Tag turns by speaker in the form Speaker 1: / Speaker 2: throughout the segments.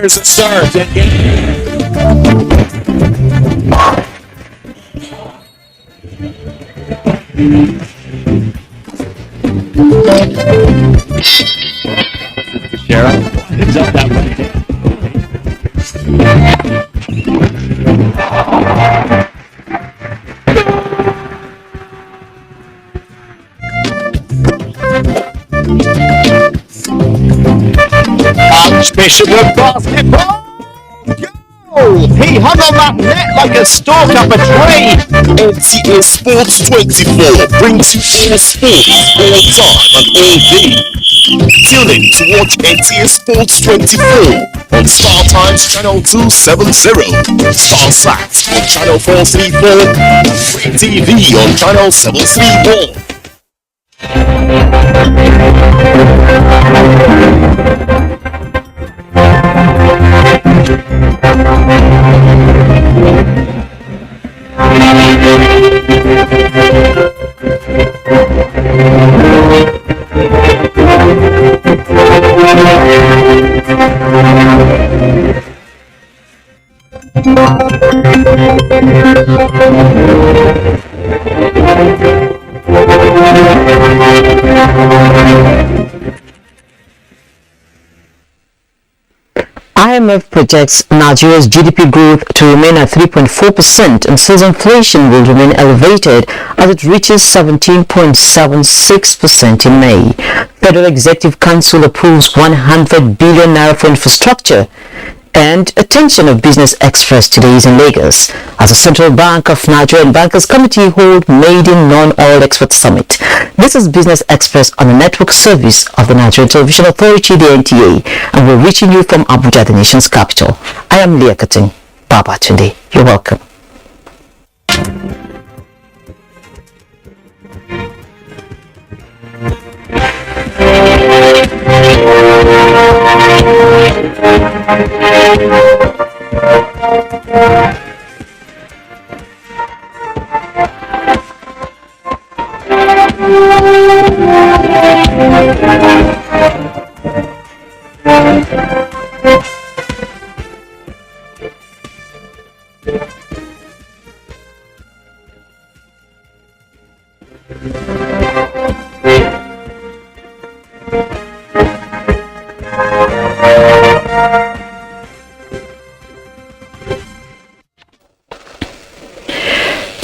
Speaker 1: Here's the start. Cheryl, it's up that way. Archbishop of basketball. He hung on that net like a stalk up a tree.
Speaker 2: NTA Sports 24 brings you all sports, all time and all day. Tune in to watch NTA Sports 24 on Star Times Channel 270, Star Sat on Channel 434, Free TV on Channel 731.
Speaker 3: IMF projects Nigeria's GDP growth to remain at 3.4% and says inflation will remain elevated as it reaches 17.76% in May. Federal Executive Council approves 100 billion naira for infrastructure. And attention of Business Express today is in Lagos as the Central Bank of Nigeria and Bankers Committee hold Maiden Non-Oil Export Summit. This is Business Express on the network service of the Nigerian Television Authority, the NTA, and we're reaching you from Abuja, the nation's capital. I am Leah Kating. Baba Tunde. You're welcome.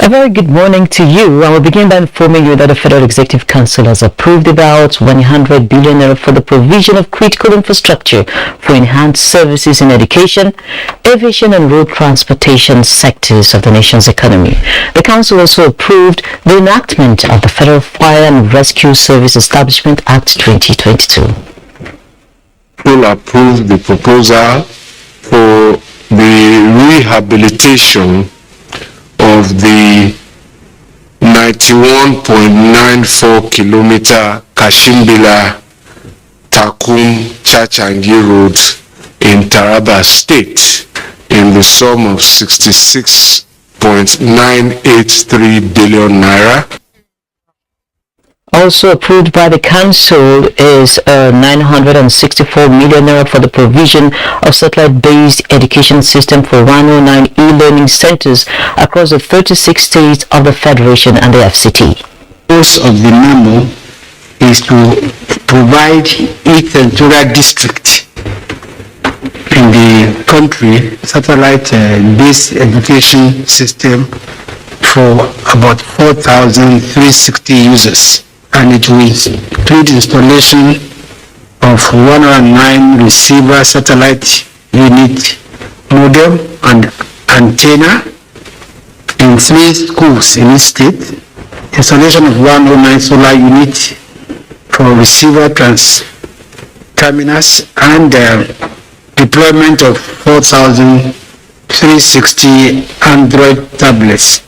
Speaker 3: A very good morning to you. I will begin by informing you that the Federal Executive Council has approved about 100 billion naira for the provision of critical infrastructure for enhanced services in education, aviation and road transportation sectors of the nation's economy. The Council also approved the enactment of the Federal Fire and Rescue Service Establishment Act 2022.
Speaker 4: Will approve the proposal for the rehabilitation of the 91.94 kilometer Kashimbila Takum Chachangi Road in Taraba State in the sum of 66.983 billion naira.
Speaker 3: Also approved by the Council is 964 million naira for the provision of satellite-based education system for 109 e-learning centers across the 36 states of the Federation and the FCT.
Speaker 5: The purpose of the memo is to provide each senatorial district in the country satellite-based education system for about 4,360 users. And it will include installation of 109 receiver satellite unit modem and antenna in 3 schools in each state, installation of 109 solar unit for receiver terminals, and deployment of 4,360 Android tablets.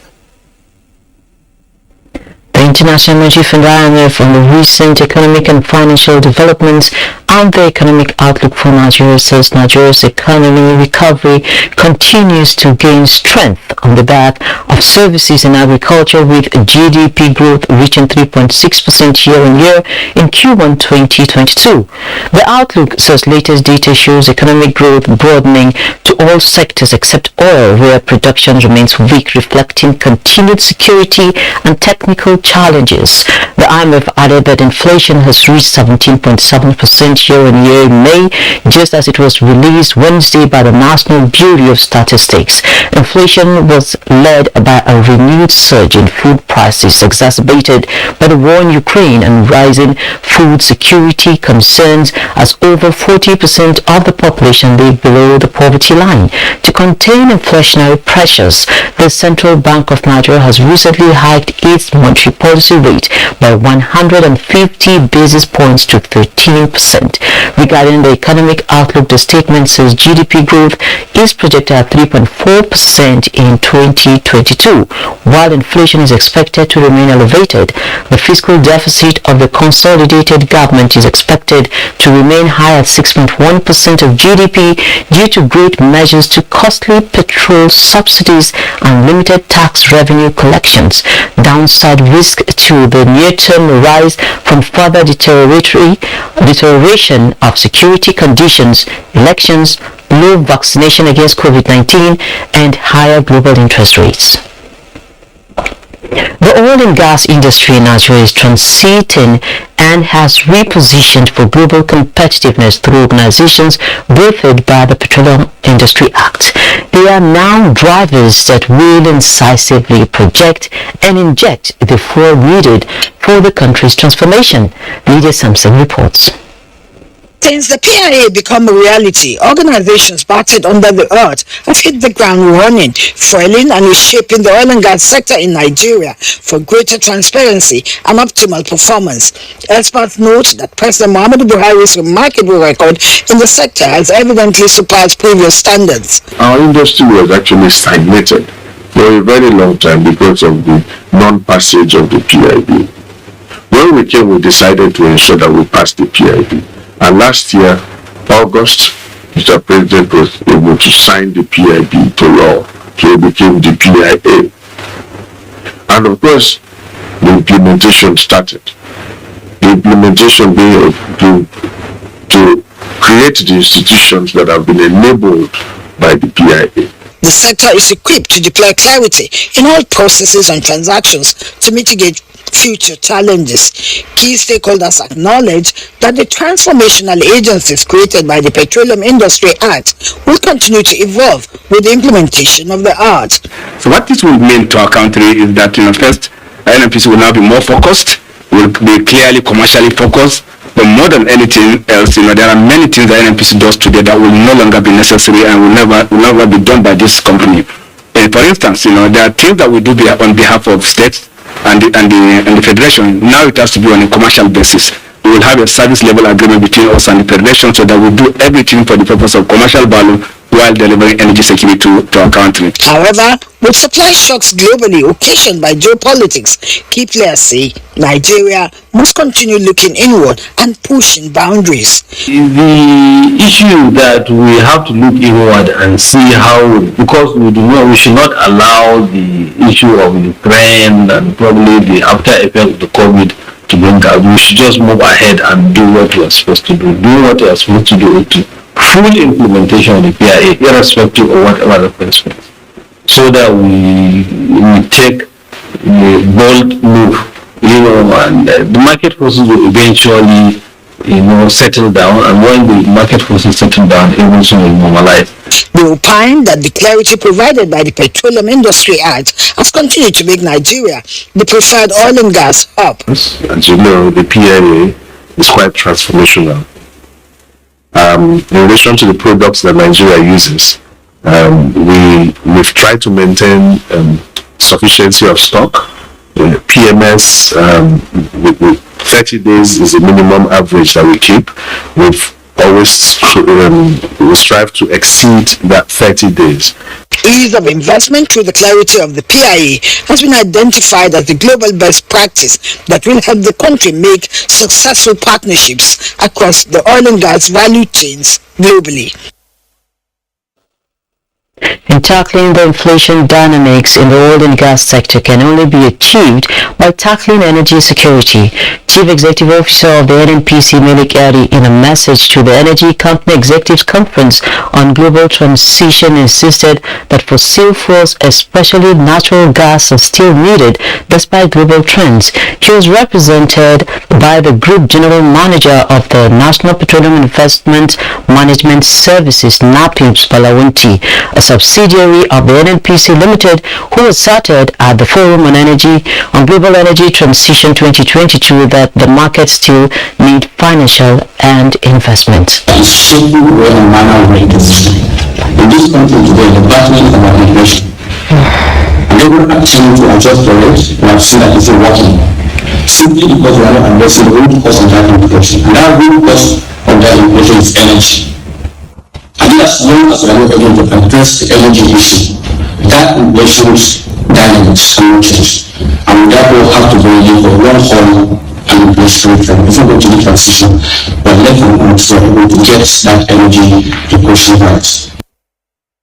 Speaker 3: The International Energy Fund IMF on the recent economic and financial developments and the economic outlook for Nigeria says Nigeria's economy recovery continues to gain strength on the back of services and agriculture, with GDP growth reaching 3.6% year-on-year in Q1 2022. The outlook says latest data shows economic growth broadening to all sectors except oil, where production remains weak, reflecting continued security and technical challenges. The IMF added that inflation has reached 17.7% year-on-year in May, just as it was released Wednesday by the National Bureau of Statistics. Inflation was led by a renewed surge in food prices, exacerbated by the war in Ukraine and rising food security concerns, as over 40% of the population live below the poverty line. To contain inflationary pressures, the Central Bank of Nigeria has recently hiked its monetary policy rate by 150 basis points to 13%. Regarding the economic outlook, the statement says GDP growth is projected at 3.4% in 2022, while inflation is expected to remain elevated. The fiscal deficit of the consolidated government is expected to remain high at 6.1% of GDP due to great measures to costly petrol subsidies and limited tax revenue collections. Downside risk to the near-term rise from further deterioration of security conditions, elections, low vaccination against COVID-19, and higher global interest rates. The oil and gas industry in Nigeria is transiting and has repositioned for global competitiveness through organizations birthed by the Petroleum Industry Act. They are now drivers that will incisively project and inject the fuel needed for the country's transformation. Lydia Sampson reports.
Speaker 6: Since the PIA become a reality, organizations battered under the earth have hit the ground running, fueling and reshaping the oil and gas sector in Nigeria for greater transparency and optimal performance. Experts note that President Muhammadu Buhari's remarkable record in the sector has evidently surpassed previous standards.
Speaker 4: Our industry was actually stagnated for a very long time because of the non-passage of the PIB. When we came, we decided to ensure that we passed the PIB. And last year, August, Mr. President was able to sign the PIB to law, so it became the PIA. And of course, the implementation started. The implementation being to create the institutions that have been enabled by the PIA.
Speaker 6: The sector is equipped to deploy clarity in all processes and transactions to mitigate future challenges. Key stakeholders acknowledge that the transformational agencies created by the Petroleum Industry Act will continue to evolve with the implementation of the Act.
Speaker 5: So what this will mean to our country is that, first, NNPC will now be more focused, will be clearly commercially focused, but more than anything else, there are many things that NNPC does today that will no longer be necessary and will never be done by this company. For instance, there are things that we do on behalf of states and the federation. Now it has to be on a commercial basis. We will have a service level agreement between us and the federation so that we do everything for the purpose of commercial value while delivering energy security to our country.
Speaker 6: However, with supply shocks globally occasioned by geopolitics, key players say Nigeria must continue looking inward and pushing boundaries.
Speaker 7: The issue that we have to look inward and see how, because we should not allow the issue of Ukraine and probably the after effect of the COVID to bring out. We should just move ahead and do what we are supposed to do. Do what we are supposed to do to full implementation of the PIA, irrespective of whatever the principles, so that we take a bold move, and the market forces will eventually, settle down, and when the market forces settle down, everything will normalize.
Speaker 6: They opine that the clarity provided by the Petroleum Industry Act has continued to make Nigeria the preferred oil and gas hub.
Speaker 4: As you know, the PIA is quite transformational. In relation to the products that Nigeria uses, we've tried to maintain sufficiency of stock. PMS with 30 days is the minimum average that we keep. We've always strive to exceed that 30 days.
Speaker 6: Ease of investment through the clarity of the PIA has been identified as the global best practice that will help the country make successful partnerships across the oil and gas value chains globally.
Speaker 3: In tackling the inflation dynamics in the oil and gas sector can only be achieved by tackling energy security. Chief Executive Officer of the NNPC, Melik Eri, in a message to the Energy Company Executives Conference on Global Transition, insisted that fossil fuels, especially natural gas, are still needed despite global trends. He was represented by the Group General Manager of the National Petroleum Investment Management Services, NAPIMS, Balawunti, a subsidiary of the NNPC Limited, who asserted at the Forum on Global Energy Transition 2022 that the market still need financial and investment.
Speaker 8: Shaping the manner of transition. In this country today, the battle is about inflation. And every action to adjust to it, we have seen that it's working. Simply because we are not addressing the root cause of that inflation. And that root cause of that inflation is energy. And as long as we are not able to address the energy issue, that inflation's dynamics will change. And we therefore have to go in for one whole and inflationary trend before we go to the transition, but let them know so we're able to get that energy equation right.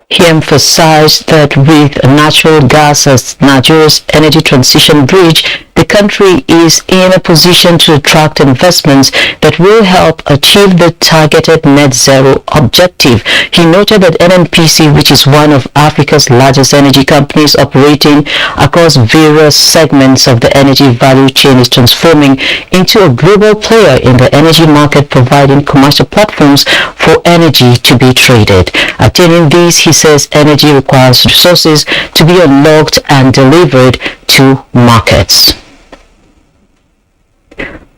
Speaker 3: He emphasized that with natural gas as Nigeria's energy transition bridge, the country is in a position to attract investments that will help achieve the targeted net zero objective. He noted that NNPC, which is one of Africa's largest energy companies operating across various segments of the energy value chain, is transforming into a global player in the energy market, providing commercial platforms for energy to be traded. Attaining these, he says, energy requires resources to be unlocked and delivered to markets.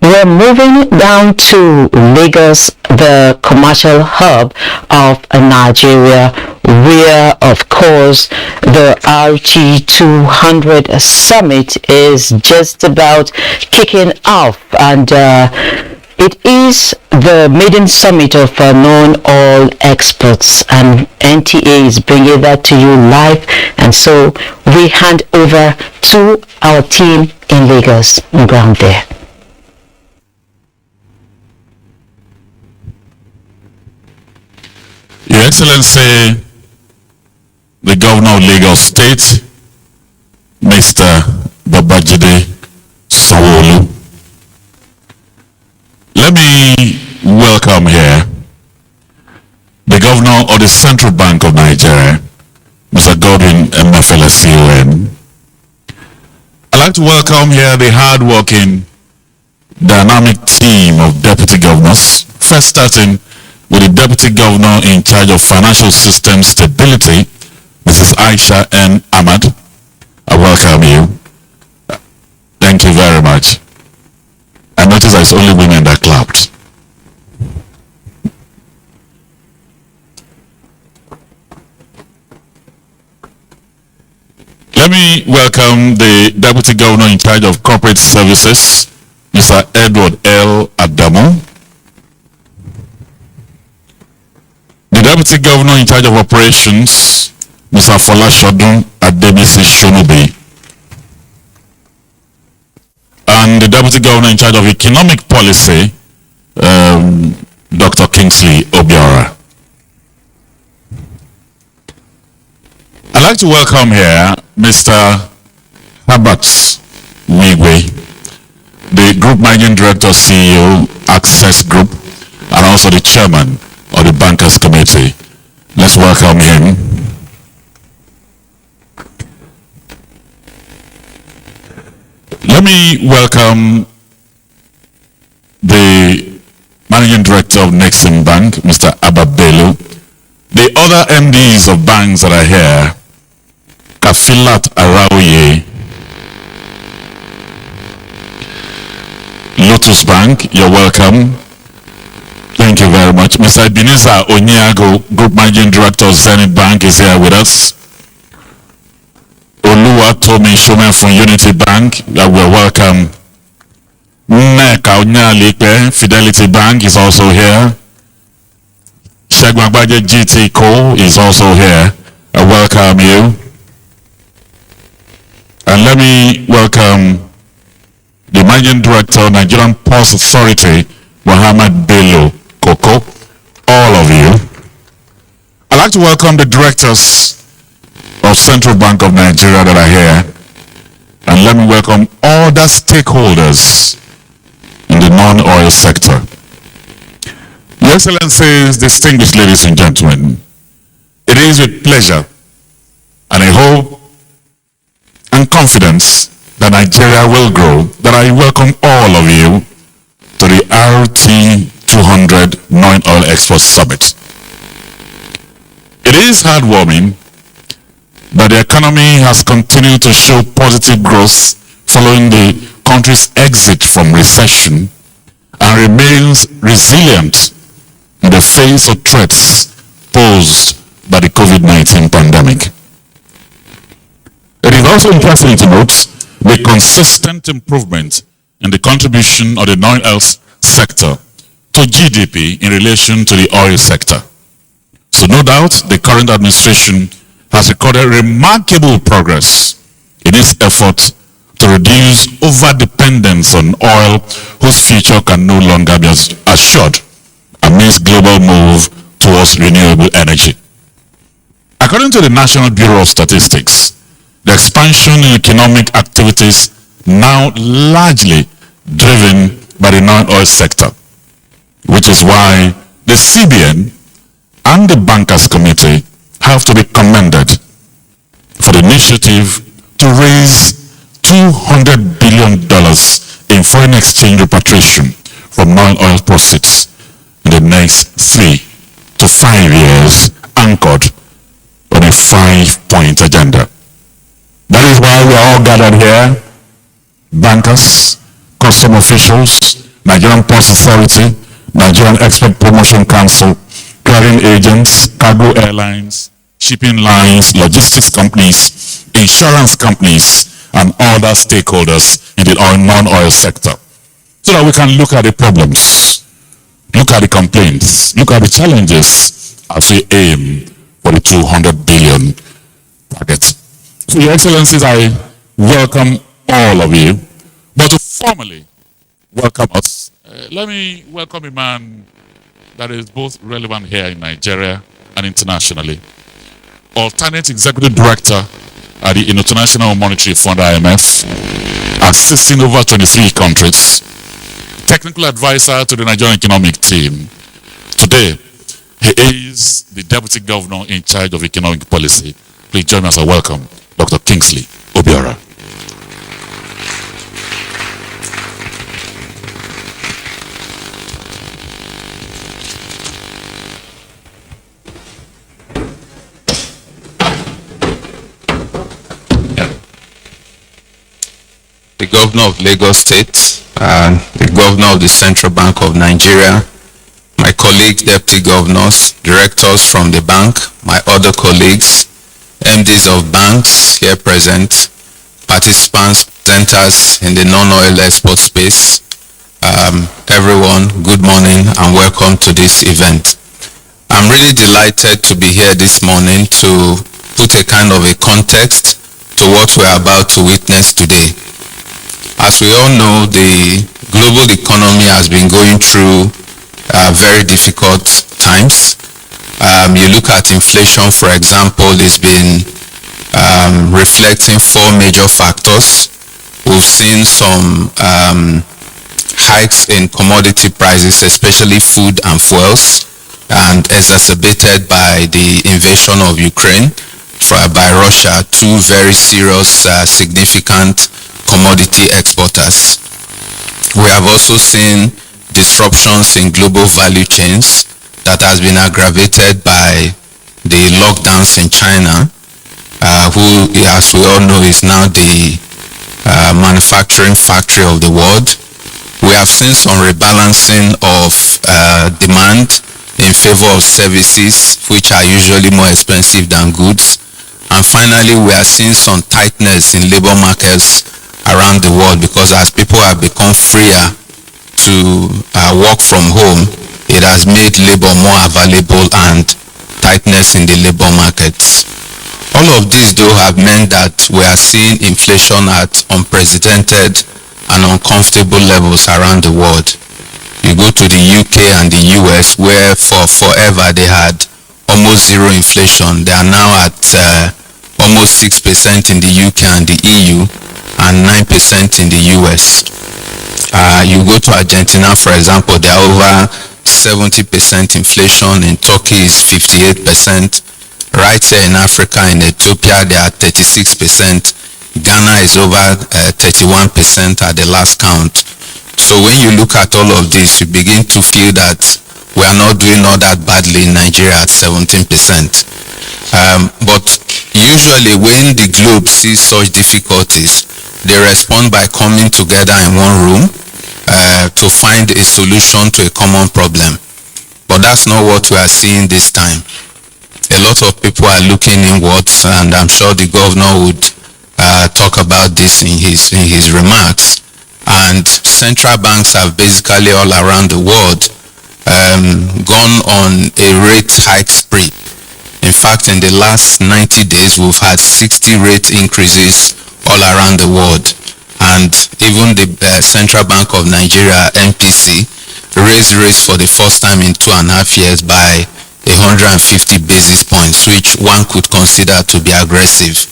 Speaker 3: We're moving down to Lagos, the commercial hub of Nigeria, where, of course, the RT200 summit is just about kicking off, and it is the maiden summit of non-oil experts, and NTA is bringing that to you live, and so we hand over to our team in Lagos on ground there.
Speaker 9: Your Excellency, the Governor of Lagos State, Mr. Babajide Sanwo-Olu. Let me welcome here the Governor of the Central Bank of Nigeria, Mr. Godwin Emefiele CON. I'd like to welcome here the hard-working, dynamic team of Deputy Governors, first starting with the Deputy Governor in charge of Financial System Stability, Mrs. Aisha N. Ahmad. I welcome you. Thank you very much. I noticed it's only women that clapped. Let me welcome the Deputy Governor in charge of Corporate Services, Mr. Edward L. Adamu. The Deputy Governor in charge of Operations, Mr. Folashodun Adebisi Shonubi. And the Deputy Governor in charge of Economic Policy, Dr. Kingsley Obiora. I'd like to welcome here Mr. Herbert Wigwe, the Group Managing Director, CEO, Access Group, and also the Chairman of the Bankers Committee. Let's welcome him. Let me welcome the Managing Director of Nexim Bank, Mr. Ababelu, the other MDs of banks that are here, Kafilat Araoye, Lotus Bank, you're welcome. Thank you very much. Mr. Ebenezer Onyago, Group Managing Director of Zenith Bank, is here with us. Oluwatomi Shome from Unity Bank, we're welcome. Nneka Onyalipe, Fidelity Bank, is also here. Shagwagbaje GT Co is also here. I welcome you. And let me welcome the Managing Director, Nigerian Port Authority, Muhammad Bello Koko, all of you. I'd like to welcome the directors of Central Bank of Nigeria that are here. And let me welcome all the stakeholders in the non-oil sector. Your Excellencies, distinguished ladies and gentlemen, it is with pleasure and I hope and confidence that Nigeria will grow that I welcome all of you to the RT200 Non-Oil Export Summit. It is heartwarming that the economy has continued to show positive growth following the country's exit from recession and remains resilient in the face of threats posed by the COVID-19 pandemic. It is also interesting to note the consistent improvement in the contribution of the non-oil sector to GDP in relation to the oil sector. So no doubt the current administration has recorded remarkable progress in its effort to reduce over-dependence on oil whose future can no longer be assured amidst global move towards renewable energy. According to the National Bureau of Statistics, the expansion in economic activities now largely driven by the non-oil sector, which is why the CBN and the Bankers Committee have to be commended for the initiative to raise $200 billion in foreign exchange repatriation from non-oil proceeds in the next 3 to 5 years, anchored on a 5-point agenda. That is why we are all gathered here: bankers, custom officials, Nigerian Port Authority, Nigerian Export Promotion Council, clearing agents, cargo airlines, shipping lines, logistics companies, insurance companies, and other stakeholders in the non-oil sector, so that we can look at the problems, look at the complaints, look at the challenges as we aim for the 200 billion target. So, Your Excellencies, I welcome all of you. But to formally welcome us, let me welcome a man that is both relevant here in Nigeria and internationally. Alternate Executive Director at the International Monetary Fund, IMF, assisting over 23 countries. Technical advisor to the Nigerian economic team. Today, he is the Deputy Governor in charge of economic policy. Please join me as I welcome Dr. Kingsley Obiora.
Speaker 10: The Governor of Lagos State, and the Governor of the Central Bank of Nigeria, my colleagues, Deputy Governors, Directors from the bank, my other colleagues, MDs of banks here present, participants, presenters in the non-oil export space, everyone, good morning and welcome to this event. I'm really delighted to be here this morning to put a kind of a context to what we're about to witness today. As we all know, the global economy has been going through very difficult times. You look at inflation, for example, it's been reflecting 4 major factors. We've seen some hikes in commodity prices, especially food and fuels, and exacerbated by the invasion of Ukraine by Russia, 2 very serious, significant commodity exporters. We have also seen disruptions in global value chains that has been aggravated by the lockdowns in China, who, as we all know, is now the manufacturing factory of the world. We have seen some rebalancing of demand in favor of services, which are usually more expensive than goods. And finally, we are seeing some tightness in labor markets around the world, because as people have become freer to work from home, it has made labor more available and tightness in the labor markets. All of these though have meant that we are seeing inflation at unprecedented and uncomfortable levels around the world. You go to the UK and the US, where for forever they had almost zero inflation. They are now at almost 6% in the UK and the EU and 9% in the US. You go to Argentina, for example, they are over 70% inflation. In Turkey is 58%. Right here in Africa, in Ethiopia, they are 36%. Ghana is over 31% at the last count. So when you look at all of this, you begin to feel that we are not doing all that badly in Nigeria at 17%. But usually when the globe sees such difficulties, they respond by coming together in one room to find a solution to a common problem. But that's not what we are seeing this time. A lot of people are looking inwards, and I'm sure the governor would talk about this in his remarks. And central banks have basically all around the world gone on a rate hike spree. In fact, in the last 90 days, we've had 60 rate increases all around the world. And even the Central Bank of Nigeria, MPC, raised rates for the first time in 2.5 years by 150 basis points, which one could consider to be aggressive.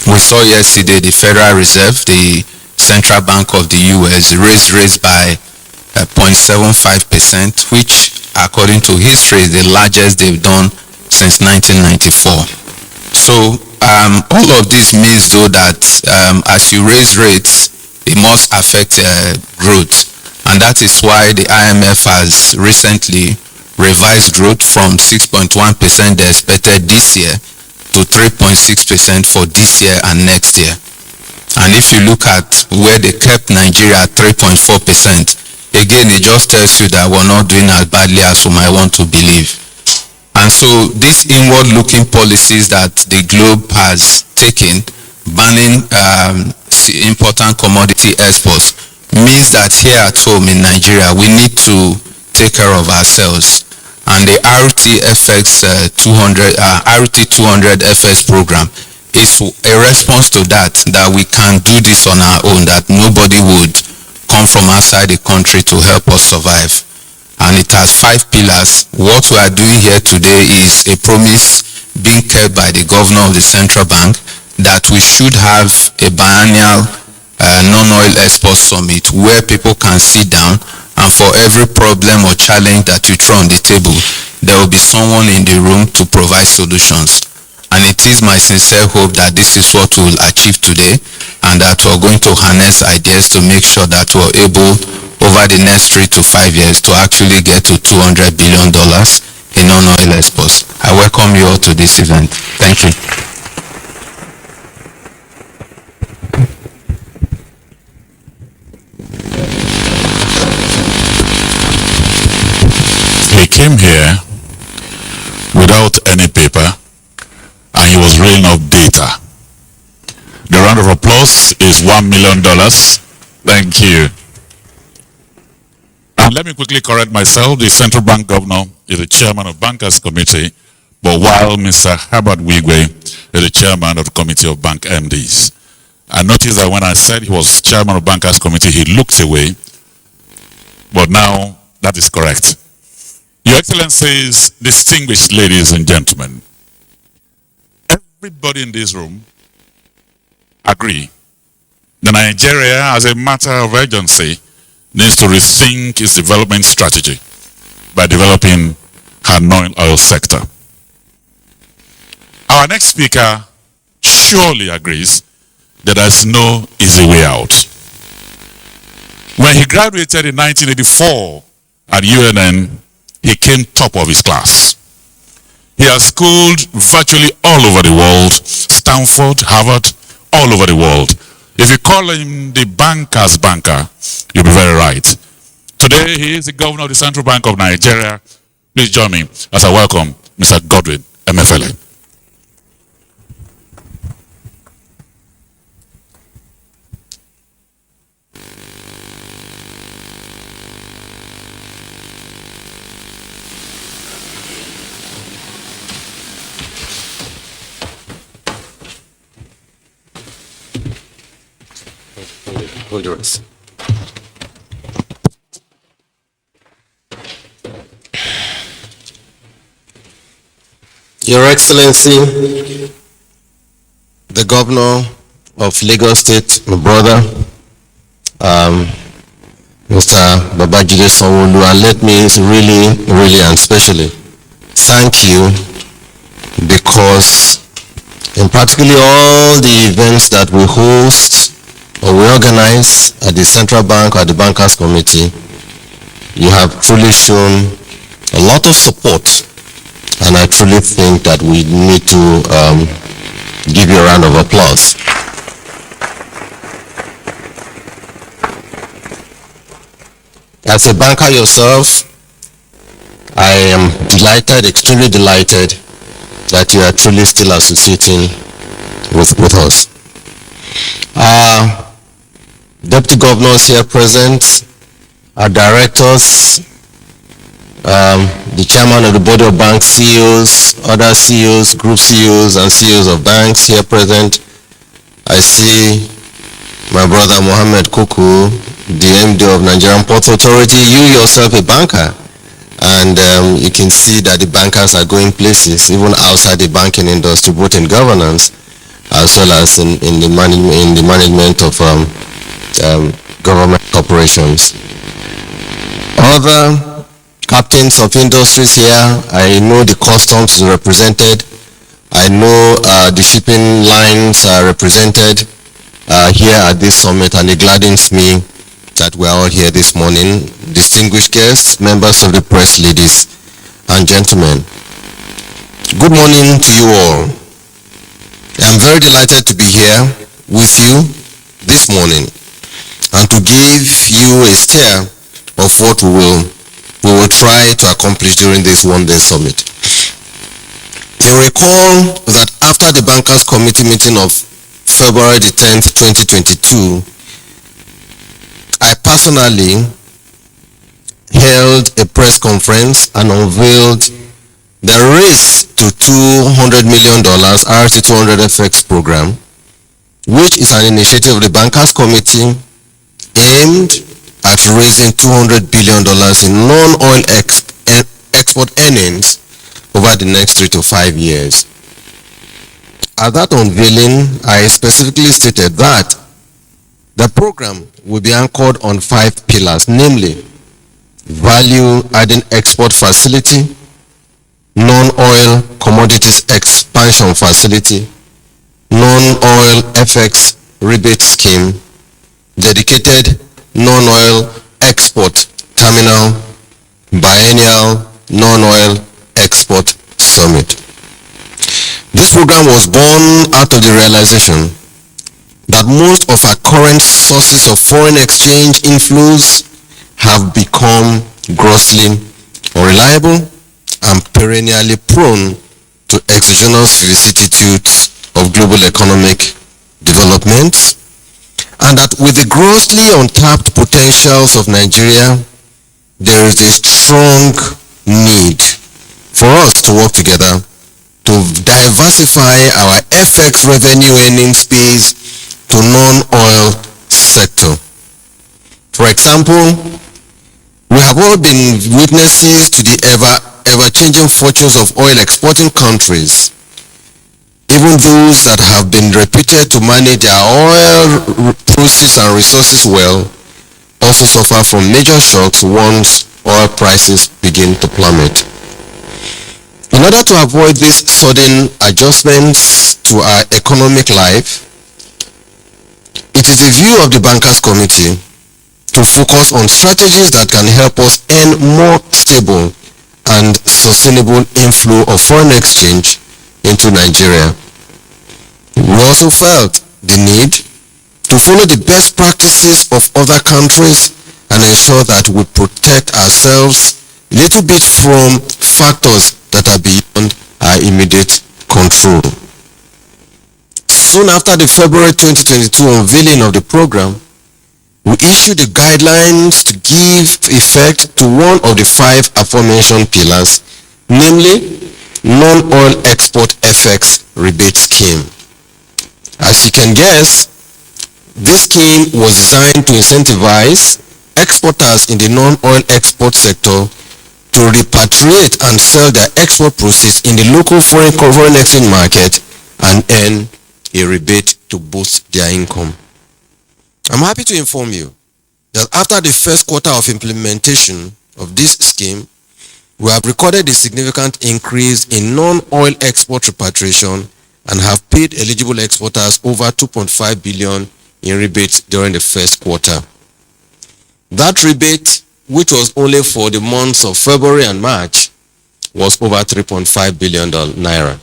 Speaker 10: We saw yesterday the Federal Reserve, the Central Bank of the US, raised rates by 0.75%, which according to history is the largest they've done since 1994. So all of this means though that as you raise rates, it must affect growth. And that is why the IMF has recently revised growth from 6.1% they expected this year to 3.6% for this year and next year. And if you look at where they kept Nigeria at 3.4%, again, it just tells you that we're not doing as badly as we might want to believe. And so these inward-looking policies that the globe has taken, banning important commodity exports, means that here at home in Nigeria, we need to take care of ourselves. And the RT200 FS program is a response to that we can do this on our own, that nobody would come from outside the country to help us survive. And it has 5 pillars. What we are doing here today is a promise being kept by the governor of the central bank that we should have a biennial non-oil export summit where people can sit down, and for every problem or challenge that you throw on the table, there will be someone in the room to provide solutions. And it is my sincere hope that this is what we will achieve today, and that we're going to harness ideas to make sure that we're able, over the next 3 to 5 years, to actually get to $200 billion in non-oil exports. I welcome you all to this event. Thank you.
Speaker 9: He came here without any paper, and he was reeling off data. The round of applause is $1 million. Thank you. And let me quickly correct myself. The central bank governor is the chairman of Bankers Committee, but while Mr. Herbert Wigwe is the chairman of the Committee of Bank MDs. I noticed that when I said he was chairman of Bankers Committee, he looked away, but now that is correct. Your Excellencies, distinguished ladies and gentlemen, everybody in this room agree that Nigeria, as a matter of urgency, needs to rethink its development strategy by developing her non-oil sector. Our next speaker surely agrees that there's no easy way out. When he graduated in 1984 at UNN, he came top of his class. He has schooled virtually all over the world, Stanford, Harvard, all over the world. If you call him the banker's banker, you'll be very right. Today, he is the governor of the Central Bank of Nigeria. Please join me as I welcome Mr. Godwin Emefiele.
Speaker 10: Hold yours. Your Excellency, the Governor of Lagos State, my brother, Mr. Babajide Sanwo-Olu, and let me really and specially thank you, because in practically all the events that we host or we organize at the Central Bank or at the Bankers Committee, you have truly shown a lot of support, and I truly think that we need to give you a round of applause. As a banker yourself, I am delighted, extremely delighted, that you are truly still associating with us. Our deputy governors here present, our directors, the chairman of the board of bank CEOs, other CEOs, group CEOs, and CEOs of banks here present. I see my brother Mohammed Kuku, the MD of Nigerian Port Authority, you yourself a banker, and you can see that the bankers are going places, even outside the banking industry, both in governance as well as in the management of government corporations. Other captains of industries here, I know the customs is represented, I know the shipping lines are represented here at this summit, and it gladdens me that we are all here this morning. Distinguished guests, members of the press, ladies and gentlemen, good morning to you all. I'm very delighted to be here with you this morning and to give you a steer of what we will try to accomplish during this one-day summit. You recall that after the Bankers Committee meeting of February the 10th, 2022, I personally held a press conference and unveiled the Race to $200 million RT200FX program, which is an initiative of the Bankers Committee aimed at raising $200 billion in non-oil export earnings over the next 3 to 5 years. At that unveiling, I specifically stated that the program will be anchored on 5 pillars, namely value-adding export facility, non-oil commodities expansion facility, non-oil FX rebate scheme, dedicated non-oil export terminal, biennial non-oil export summit. This program was born out of the realization that most of our current sources of foreign exchange inflows have become grossly unreliable and perennially prone to exogenous vicissitudes of global economic development, and that with the grossly untapped potentials of Nigeria, there is a strong need for us to work together to diversify our FX revenue earnings base to non-oil sector. For example, we have all been witnesses to the ever-changing fortunes of oil exporting countries. Even those that have been reputed to manage their oil proceeds and resources well also suffer from major shocks once oil prices begin to plummet. In order to avoid these sudden adjustments to our economic life, it is the view of the Bankers Committee to focus on strategies that can help us earn more stable and sustainable inflow of foreign exchange into Nigeria. We also felt the need to follow the best practices of other countries and ensure that we protect ourselves a little bit from factors that are beyond our immediate control. Soon after the February 2022 unveiling of the program, we issued the guidelines to give effect to one of the 5 aforementioned pillars, namely non-oil export FX rebate scheme. As you can guess,
Speaker 11: This scheme was designed to incentivize exporters in the non-oil export sector to repatriate and sell their export proceeds in the local foreign exchange market and earn a rebate to boost their income. I'm happy to inform you that after the first quarter of implementation of this scheme, we have recorded a significant increase in non-oil export repatriation and have paid eligible exporters over 2.5 billion in rebates during the first quarter. That rebate, which was only for the months of February and March, was over 3.5 billion naira.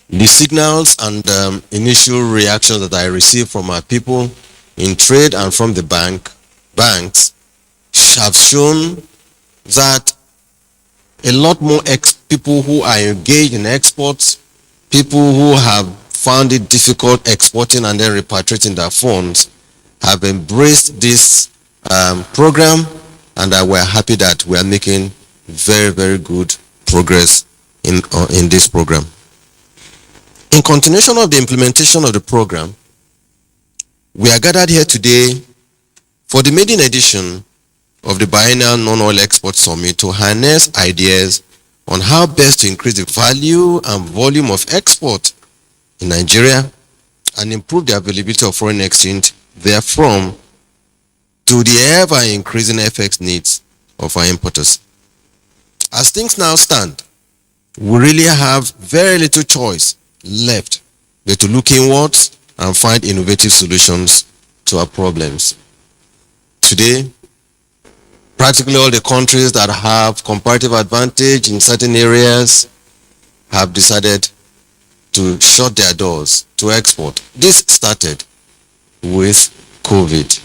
Speaker 11: The signals and initial reactions that I received from our people in trade and from the banks have shown that a lot more people who are engaged in exports, people who have found it difficult exporting and then repatriating their funds, have embraced this program, and we're happy that we are making very, very good progress in this program. In continuation of the implementation of the program, we are gathered here today for the maiden edition of the Biennial Non-Oil Export Summit to harness ideas on how best to increase the value and volume of export in Nigeria and improve the availability of foreign exchange therefrom to the ever-increasing FX needs of our importers. As things now stand, we really have very little choice left but to look inwards and find innovative solutions to our problems. Today, practically all the countries that have comparative advantage in certain areas have decided to shut their doors to export. This started with COVID.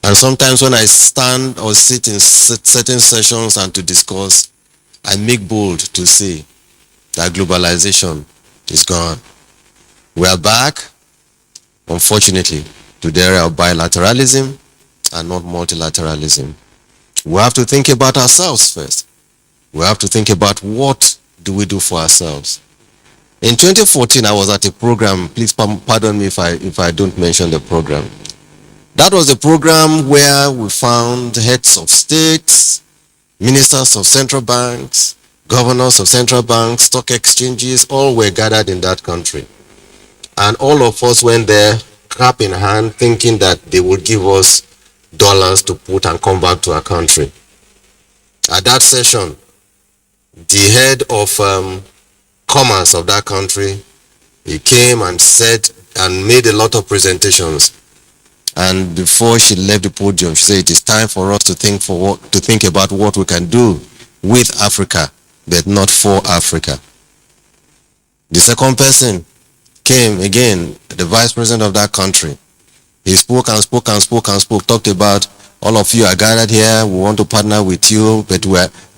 Speaker 11: And sometimes when I stand or sit in certain sessions and to discuss, I make bold to say that globalization is gone. We are back, unfortunately, to the area of bilateralism and not multilateralism. We have to think about ourselves first. We have to think about what do we do for ourselves. In 2014, I was at a program. Please pardon me if I don't mention the program. That was a program where we found heads of states, ministers of central banks, governors of central banks, stock exchanges, all were gathered in that country. And all of us went there, cap in hand, thinking that they would give us dollars to put and come back to our country. At that session, the head of commerce of that country, he came and said and made a lot of presentations. And before she left the podium, she said it is time for us to think about what we can do with Africa, but not for Africa. The second person came again, the vice president of that country. He spoke and spoke and spoke and spoke, talked about all of you are gathered here, we want to partner with you, but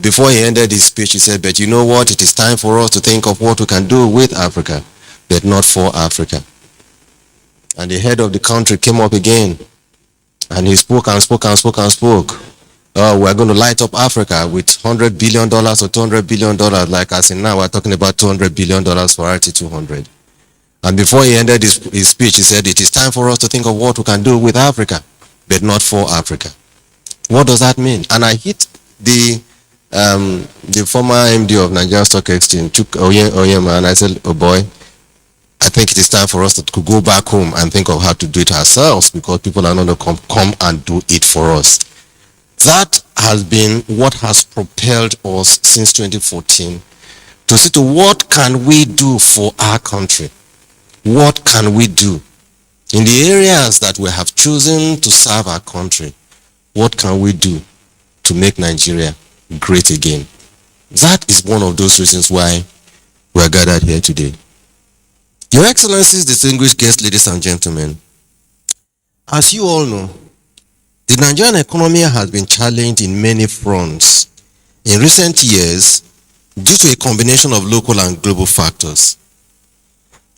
Speaker 11: before he ended his speech, he said, but you know what, it is time for us to think of what we can do with Africa, but not for Africa. And the head of the country came up again, and he spoke and spoke and spoke and spoke. Oh, we're going to light up Africa with $100 billion or $200 billion, like as in now, we're talking about $200 billion for RT200. And before he ended his speech, he said, it is time for us to think of what we can do with Africa, but not for Africa. What does that mean? And I hit the former MD of Nigerian Stock Exchange, Oyema, and I said, oh boy, I think it is time for us to go back home and think of how to do it ourselves, because people are not going to come and do it for us. That has been what has propelled us since 2014 to see to what can we do for our country. What can we do in the areas that we have chosen to serve our country? What can we do to make Nigeria great again? That is one of those reasons why we are gathered here today. Your Excellencies, distinguished guests, ladies and gentlemen, as you all know, the Nigerian economy has been challenged in many fronts in recent years due to a combination of local and global factors.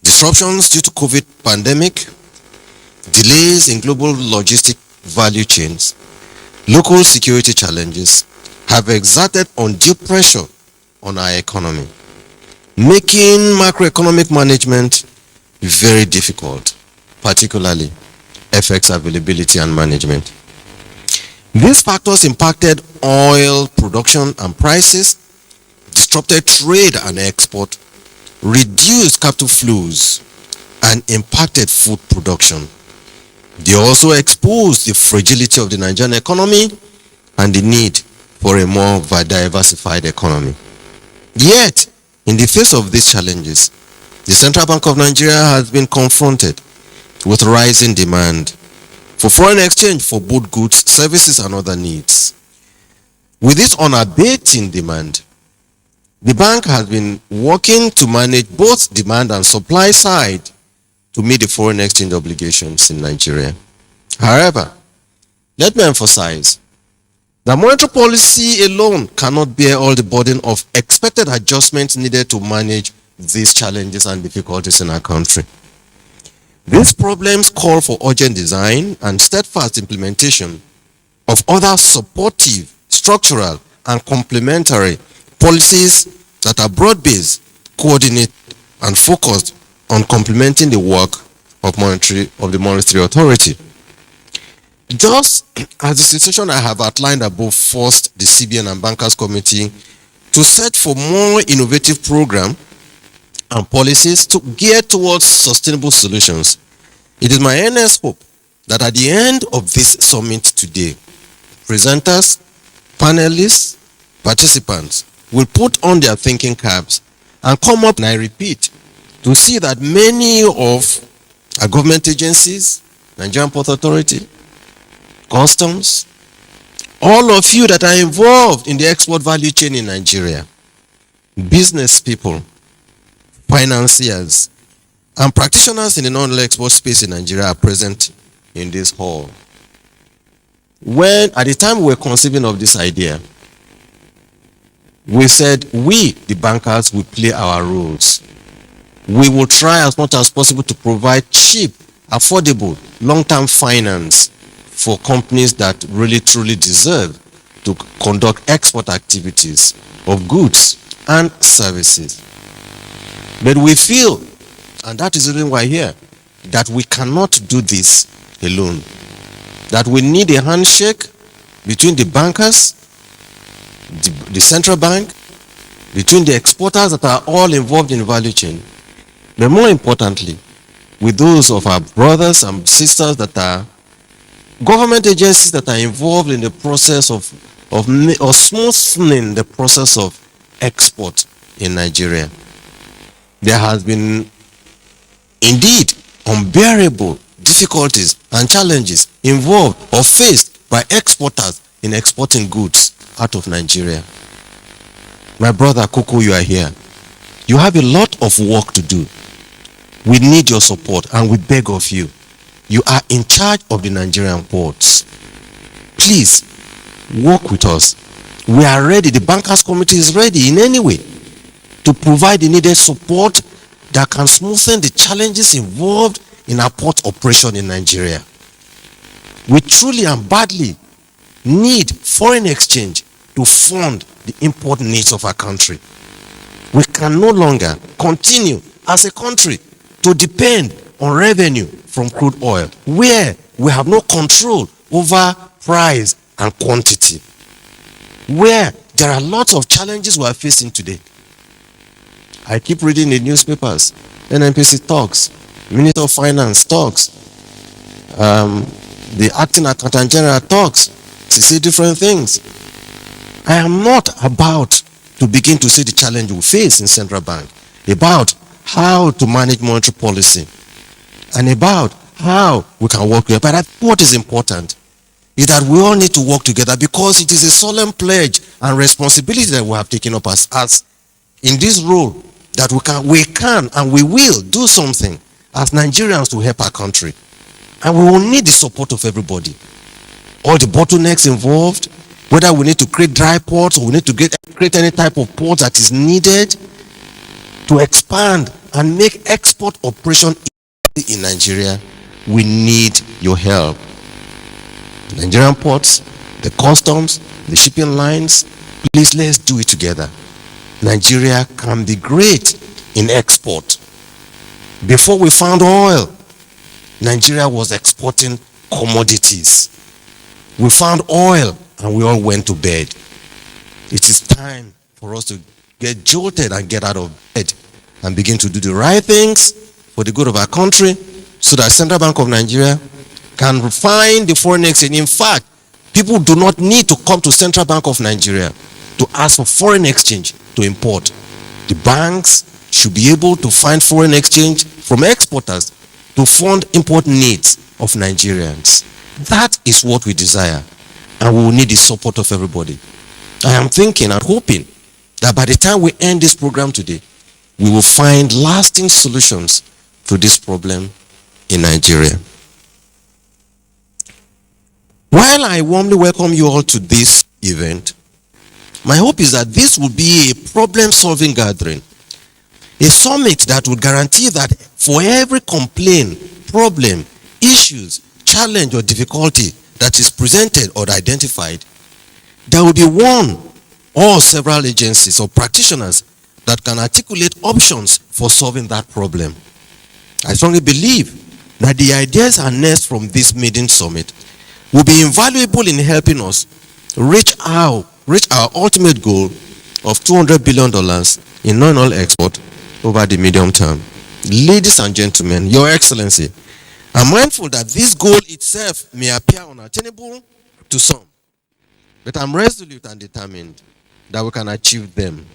Speaker 11: Disruptions due to COVID pandemic, delays in global logistic value chains, local security challenges have exerted undue pressure on our economy, making macroeconomic management very difficult, particularly FX availability and management. These factors impacted oil production and prices, disrupted trade and export, reduced capital flows, and impacted food production. They also exposed the fragility of the Nigerian economy and the need for a more diversified economy. Yet, in the face of these challenges, the Central Bank of Nigeria has been confronted with rising demand for foreign exchange for both goods, services, and other needs. With this unabating demand, the bank has been working to manage both demand and supply side to meet the foreign exchange obligations in Nigeria. However, let me emphasize that monetary policy alone cannot bear all the burden of expected adjustments needed to manage these challenges and difficulties in our country. These problems call for urgent design and steadfast implementation of other supportive, structural, and complementary policies that are broad-based, coordinated, and focused on complementing the work of the monetary authority. Just as the situation I have outlined above forced the CBN and Bankers Committee to set for more innovative program and policies to gear towards sustainable solutions, it is my earnest hope that at the end of this summit today, presenters, panelists, participants will put on their thinking caps and come up, and I repeat, to see that many of our government agencies, Nigerian Port Authority, Customs, all of you that are involved in the export value chain in Nigeria, business people, financiers, and practitioners in the non-oil export space in Nigeria are present in this hall. When, at the time we were conceiving of this idea, we said we, the bankers, will play our roles. We will try as much as possible to provide cheap, affordable, long-term finance for companies that really truly deserve to conduct export activities of goods and services. But we feel, and that is the reason why we're here, that we cannot do this alone. That we need a handshake between the bankers, the central bank, between the exporters that are all involved in the value chain, but more importantly, with those of our brothers and sisters that are government agencies that are involved in the process of smoothing the process of export in Nigeria. There has been indeed unbearable difficulties and challenges involved or faced by exporters in exporting goods out of Nigeria. My brother Koko, you are here. You have a lot of work to do. We need your support and we beg of you. You are in charge of the Nigerian ports. Please, work with us. We are ready. The Bankers Committee is ready in any way to provide the needed support that can smoothen the challenges involved in our port operation in Nigeria. We truly and badly need foreign exchange to fund the import needs of our country. We can no longer continue as a country to depend on revenue from crude oil, where we have no control over price and quantity, where there are lots of challenges we are facing today. I keep reading the newspapers. NNPC talks, Minister of Finance talks, the Acting Accountant General talks. They say different things. I am not about to begin to see the challenge we face in central bank, about how to manage monetary policy, and about how we can work together. But what is important is that we all need to work together, because it is a solemn pledge and responsibility that we have taken up as in this role, that we can and we will do something as Nigerians to help our country. And we will need the support of everybody. All the bottlenecks involved, whether we need to create dry ports or we need to create any type of port that is needed to expand and make export operation in Nigeria, we need your help. Nigerian ports, the customs, the shipping lines, please, let's do it together. Nigeria can be great in export. Before we found oil, Nigeria was exporting commodities. We found oil and we all went to bed. It is time for us to get jolted and get out of bed and begin to do the right things for the good of our country so that Central Bank of Nigeria can find the foreign exchange. In fact, people do not need to come to Central Bank of Nigeria to ask for foreign exchange to import. The banks should be able to find foreign exchange from exporters to fund import needs of Nigerians. That is what we desire, and we will need the support of everybody. I am thinking and hoping that by the time we end this program today, we will find lasting solutions to this problem in Nigeria. While I warmly welcome you all to this event, my hope is that this will be a problem-solving gathering, a summit that will guarantee that for every complaint, problem, issues, challenge or difficulty that is presented or identified, there will be one or several agencies or practitioners that can articulate options for solving that problem. I strongly believe that the ideas harnessed from this maiden summit will be invaluable in helping us reach our ultimate goal of $200 billion in non-oil export over the medium term. Ladies and gentlemen, Your Excellency, I'm mindful that this goal itself may appear unattainable to some, but I'm resolute and determined that we can achieve them.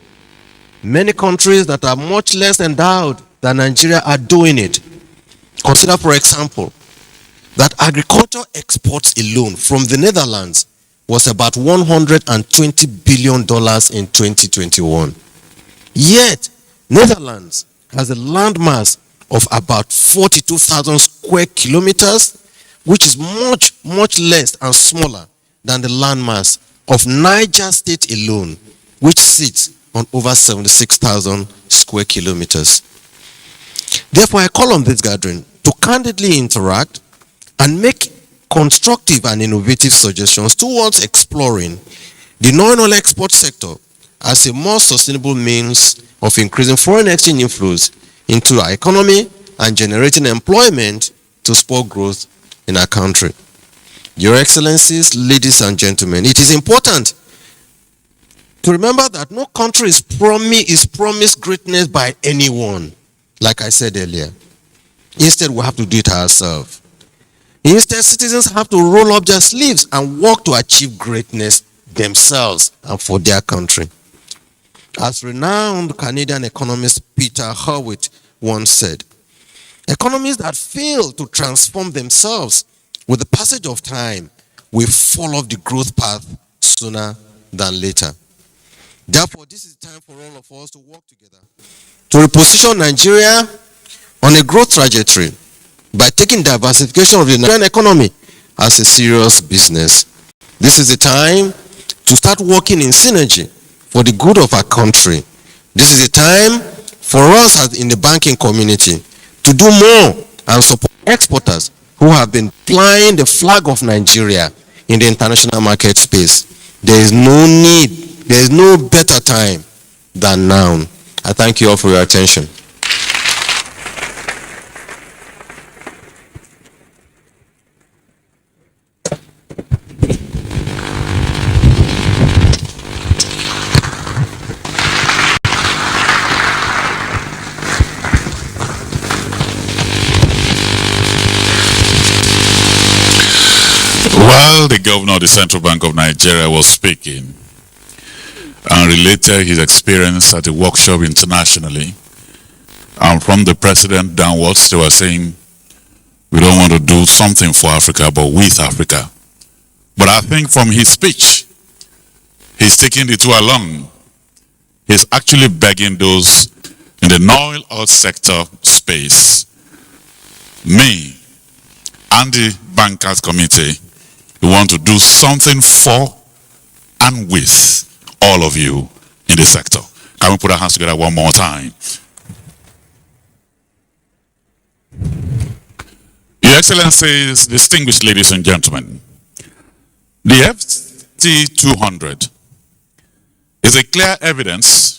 Speaker 11: Many countries that are much less endowed than Nigeria are doing it. Consider, for example, that agriculture exports alone from the Netherlands was about $120 billion in 2021. Yet, Netherlands has a landmass of about 42,000 square kilometers, which is much, much less and smaller than the landmass of Niger State alone, which sits on over 76,000 square kilometers. Therefore, I call on this gathering to candidly interact and make constructive and innovative suggestions towards exploring the non-oil export sector as a more sustainable means of increasing foreign exchange inflows into our economy and generating employment to spur growth in our country. Your Excellencies, ladies and gentlemen, it is important to remember that no country is promised greatness by anyone, like I said earlier. Instead, we have to do it ourselves. Instead, citizens have to roll up their sleeves and work to achieve greatness themselves and for their country. As renowned Canadian economist Peter Howitt once said, economies that fail to transform themselves with the passage of time will fall off the growth path sooner than later. Therefore, this is the time for all of us to work together to reposition Nigeria on a growth trajectory by taking diversification of the Nigerian economy as a serious business. This is the time to start working in synergy for the good of our country. This is the time for us as in the banking community to do more and support exporters who have been flying the flag of Nigeria in the international market space. There is no need, there is no better time than now. I thank you all for your attention.
Speaker 9: While the governor of the Central Bank of Nigeria was speaking and related his experience at the workshop internationally, and from the president downwards, they were saying, we don't want to do something for Africa, but with Africa. But I think from his speech, he's taking the two along. He's actually begging those in the non-oil sector space, me and the bankers committee, we want to do something for and with all of you in the sector. Can we put our hands together one more time? Your Excellencies, distinguished ladies and gentlemen, the FT200 is a clear evidence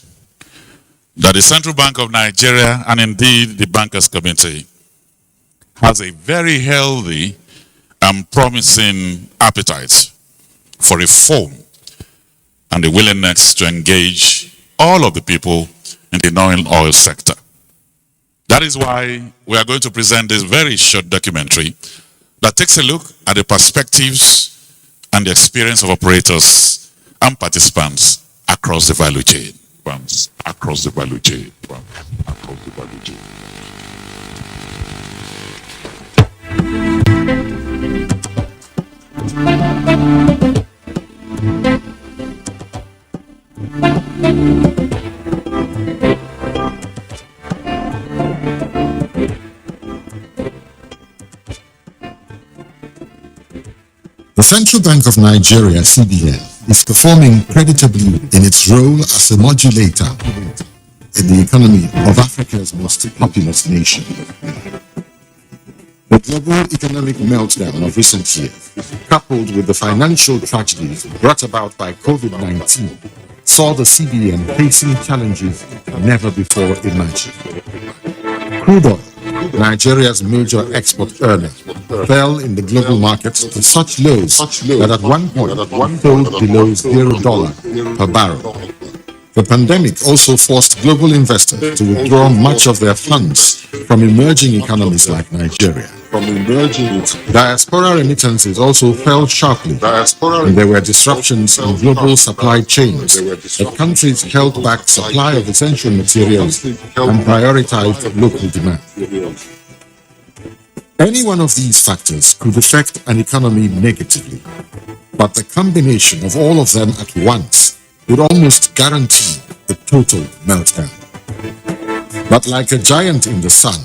Speaker 9: that the Central Bank of Nigeria and indeed the Bankers Committee has a very healthy and promising appetite for reform and the willingness to engage all of the people in the non-oil sector. That is why we are going to present this very short documentary that takes a look at the perspectives and the experience of operators and participants across the value chain. Across the value chain. Across the value chain.
Speaker 12: The Central Bank of Nigeria, CBN, is performing creditably in its role as a modulator in the economy of Africa's most populous nation. The global economic meltdown of recent years, coupled with the financial tragedies brought about by COVID-19, saw the CBN facing challenges never before imagined. Crude oil, Nigeria's major export earner, fell in the global markets to such lows that at one point sold below $0 per barrel. The pandemic also forced global investors to withdraw much of their funds from emerging economies like Nigeria. Diaspora remittances also fell sharply, and there were disruptions in global supply chains as countries held back supply of essential materials and prioritized local demand. Any one of these factors could affect an economy negatively, but the combination of all of them at once would almost guarantee a total meltdown. But like a giant in the sun,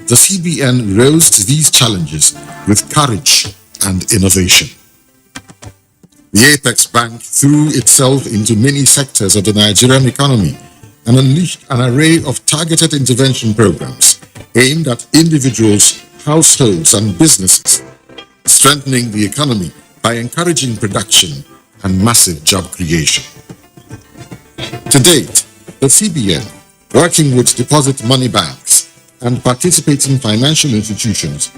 Speaker 12: the CBN rose to these challenges with courage and innovation. The Apex Bank threw itself into many sectors of the Nigerian economy and unleashed an array of targeted intervention programs aimed at individuals, households, and businesses, strengthening the economy by encouraging production and massive job creation. To date, the CBN, working with deposit money banks and participating financial institutions,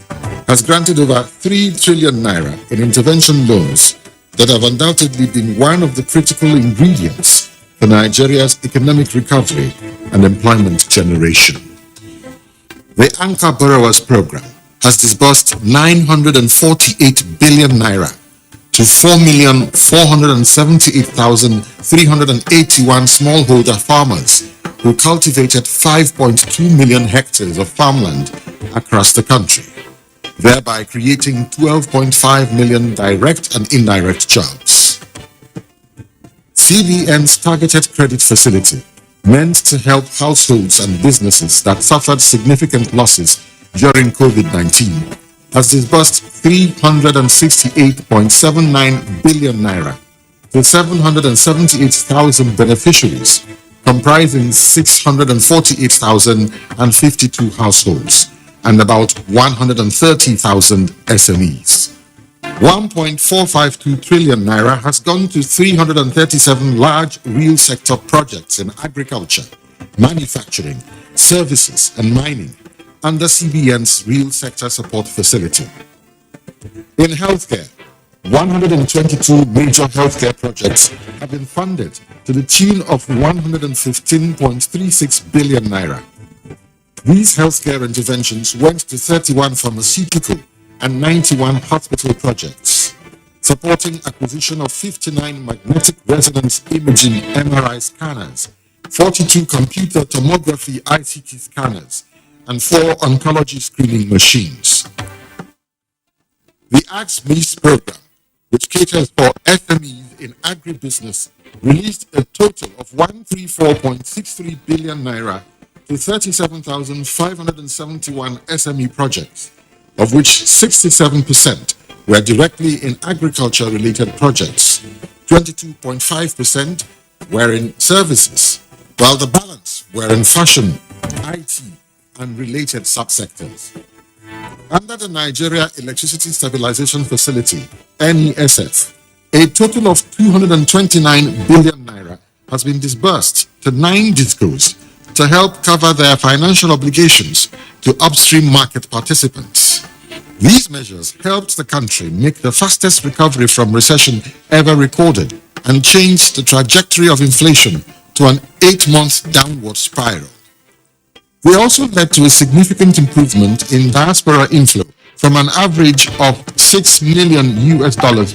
Speaker 12: has granted over 3 trillion naira in intervention loans that have undoubtedly been one of the critical ingredients for Nigeria's economic recovery and employment generation. The Anchor Borrowers Program has disbursed 948 billion naira to 4,478,381 smallholder farmers who cultivated 5.2 million hectares of farmland across the country, thereby creating 12.5 million direct and indirect jobs. CBN's targeted credit facility, meant to help households and businesses that suffered significant losses during COVID-19, has disbursed 368.79 billion naira to 778,000 beneficiaries, comprising 648,052 households and about 130,000 SMEs. 1.452 trillion naira has gone to 337 large real sector projects in agriculture, manufacturing, services, and mining under CBN's Real Sector Support Facility. In healthcare, 122 major healthcare projects have been funded to the tune of 115.36 billion naira. These healthcare interventions went to 31 pharmaceutical and 91 hospital projects, supporting acquisition of 59 magnetic resonance imaging MRI scanners, 42 computer tomography ICT scanners, and 4 oncology screening machines. The AGS-MIS program, which caters for SMEs in agribusiness, released a total of 134.63 billion naira to 37,571 SME projects, of which 67% were directly in agriculture-related projects, 22.5% were in services, while the balance were in fashion, IT, and related subsectors. Under the Nigeria Electricity Stabilization Facility, NESF, a total of 229 billion naira has been disbursed to 9 discos to help cover their financial obligations to upstream market participants. These measures helped the country make the fastest recovery from recession ever recorded and changed the trajectory of inflation to an 8-month downward spiral. They also led to a significant improvement in diaspora inflow from an average of $6 million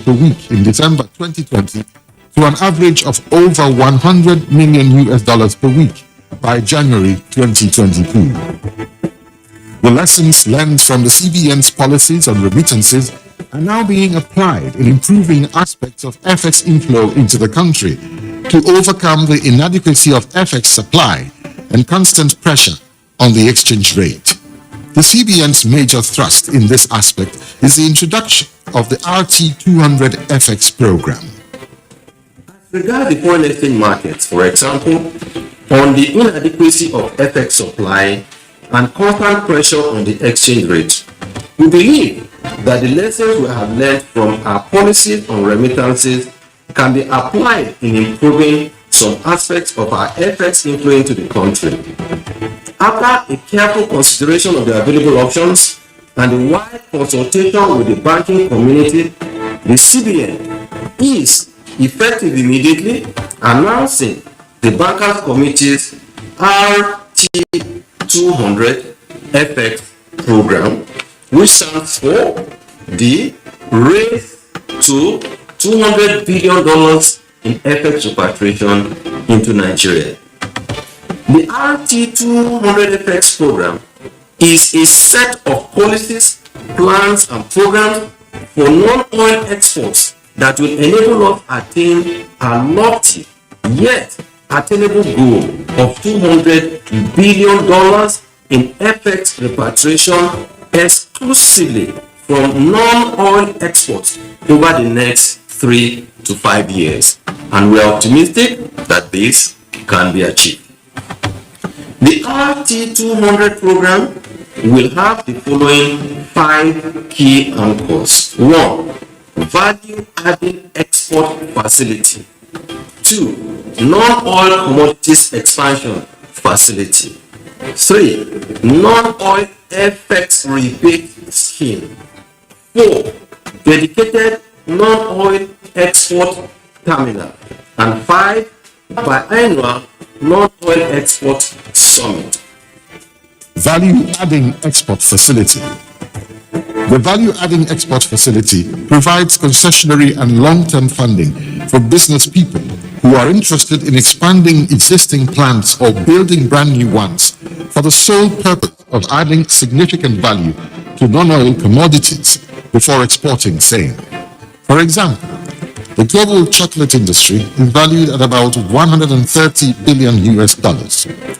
Speaker 12: per week in December 2020 to an average of over $100 million per week by January 2022. The lessons learned from the CBN's policies on remittances are now being applied in improving aspects of FX inflow into the country to overcome the inadequacy of FX supply and constant pressure on the exchange rate. The CBN's major thrust in this aspect is the introduction of the RT200 FX program.
Speaker 13: Regarding the foreign exchange markets, for example, on the inadequacy of FX supply and constant pressure on the exchange rate, we believe that the lessons we have learned from our policies on remittances can be applied in improving some aspects of our FX inflow into the country. After a careful consideration of the available options and a wide consultation with the banking community, the CBN is effective immediately announcing the Bankers Committee's RT200 FX program, which stands for the Race to $200 billion in FX repatriation into Nigeria. The RT200 FX program is a set of policies, plans, and programs for non-oil exports that will enable us to attain a lofty yet attainable goal of $200 billion in FX repatriation exclusively from non-oil exports over the next 3 to 5 years. And we are optimistic that this can be achieved. The RT200 program will have the following 5 key anchors. 1. Value-adding export facility. 2. Non-oil commodities expansion facility. 3. Non-oil FX rebate scheme. 4. Dedicated non-oil export terminal. And 5. Biannual non-oil export summit.
Speaker 12: Value-adding export facility. The Value-Adding Export Facility provides concessionary and long-term funding for business people who are interested in expanding existing plants or building brand new ones for the sole purpose of adding significant value to non-oil commodities before exporting same. For example, the global chocolate industry is valued at about $130 billion.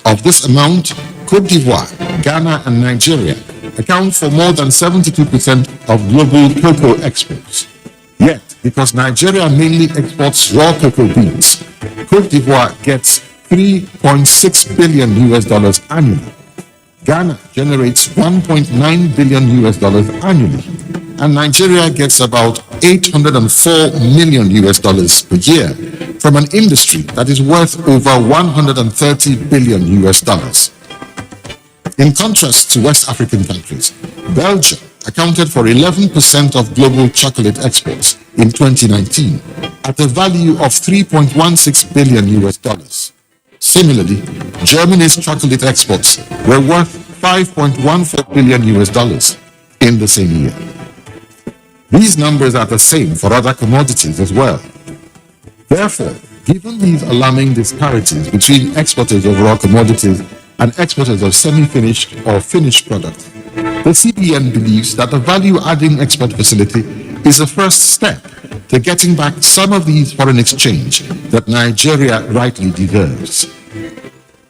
Speaker 12: Of this amount, Cote d'Ivoire, Ghana, and Nigeria account for more than 72% of global cocoa exports. Yet, because Nigeria mainly exports raw cocoa beans, Cote d'Ivoire gets $3.6 billion annually. Ghana generates $1.9 billion annually, and Nigeria gets about $804 million per year from an industry that is worth over $130 billion. In contrast to West African countries, Belgium accounted for 11% of global chocolate exports in 2019 at a value of $3.16 billion. Similarly, Germany's chocolate exports were worth $5.14 billion in the same year. These numbers are the same for other commodities as well. Therefore, given these alarming disparities between exporters of raw commodities and exporters of semi-finished or finished products, the CBN believes that the value-adding export facility is a first step to getting back some of these foreign exchange that Nigeria rightly deserves.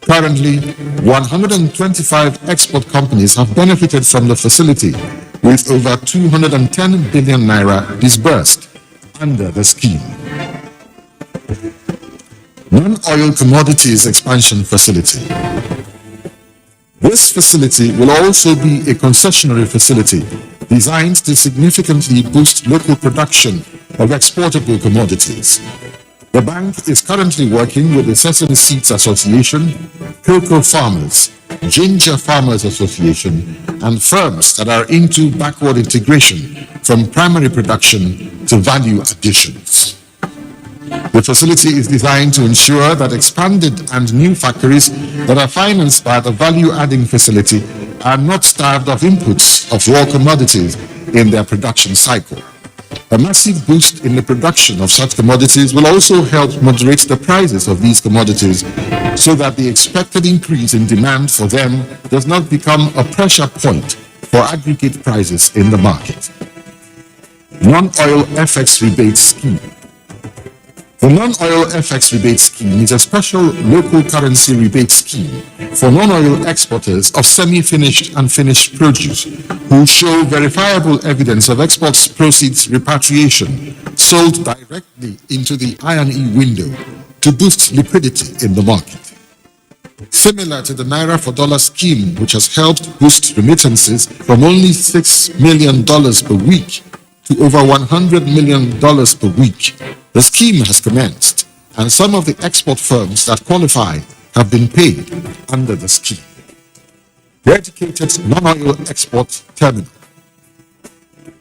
Speaker 12: Currently, 125 export companies have benefited from the facility, with over 210 billion naira disbursed under the scheme. Non-oil commodities expansion facility. This facility will also be a concessionary facility designed to significantly boost local production of exportable commodities. The bank is currently working with the Sesame Seeds Association, cocoa farmers, Ginger Farmers Association, and firms that are into backward integration from primary production to value additions. The facility is designed to ensure that expanded and new factories that are financed by the value-adding facility are not starved of inputs of raw commodities in their production cycle. A massive boost in the production of such commodities will also help moderate the prices of these commodities so that the expected increase in demand for them does not become a pressure point for aggregate prices in the market. Non-oil FX rebate scheme. The non-oil FX rebate scheme is a special local currency rebate scheme for non-oil exporters of semi-finished and finished produce who show verifiable evidence of export proceeds repatriation sold directly into the I&E window to boost liquidity in the market. Similar to the Naira for Dollar scheme, which has helped boost remittances from only $6 million per week to over $100 million per week, the scheme has commenced, and some of the export firms that qualify have been paid under the scheme. Dedicated non-oil export terminal.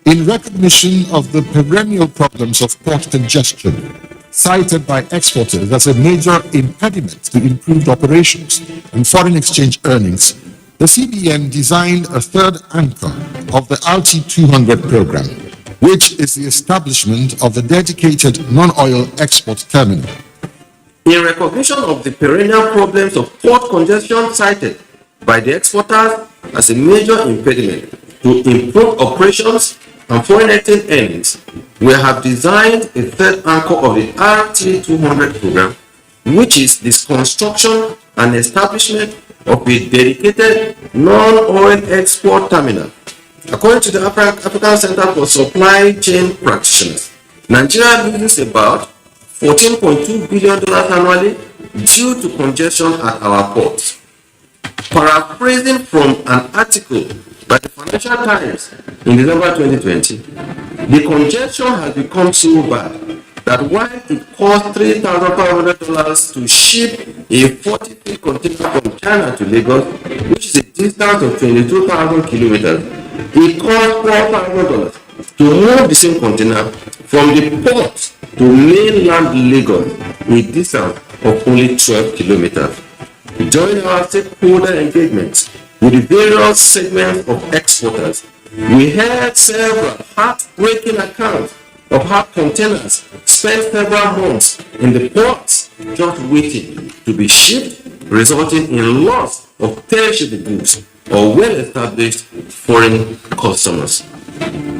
Speaker 12: In recognition of the perennial problems of port congestion cited by exporters as a major impediment to improved operations and foreign exchange earnings, the CBN designed a third anchor of the RT200 program, which is the establishment of a dedicated non-oil export terminal.
Speaker 13: In recognition of the perennial problems of port congestion cited by the exporters as a major impediment to improve operations and foreign exchange earnings, we have designed a third anchor of the RT200 program, which is the construction and establishment of a dedicated non-oil export terminal. According to the African Center for Supply Chain Practitioners, Nigeria loses about $14.2 billion annually due to congestion at our ports. Paraphrasing from an article by the Financial Times in December 2020, the congestion has become so bad that while it costs $3,500 to ship a 40-feet container from China to Lagos, which is a distance of 22,000 kilometers, it costs $4,000 to move the same container from the port to mainland Lagos, a distance of only 12 kilometers. During our stakeholder engagements with the various segments of exporters, we heard several heartbreaking accounts of how containers spent several months in the ports just waiting to be shipped, resulting in loss of perishable goods or well-established foreign customers.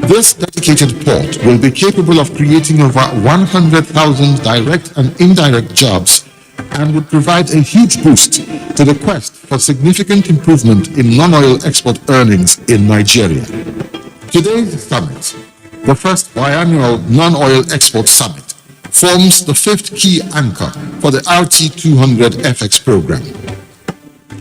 Speaker 12: This dedicated port will be capable of creating over 100,000 direct and indirect jobs and would provide a huge boost to the quest for significant improvement in non-oil export earnings in Nigeria. Today's summit, the first biannual non-oil export summit, forms the fifth key anchor for the RT200 FX program.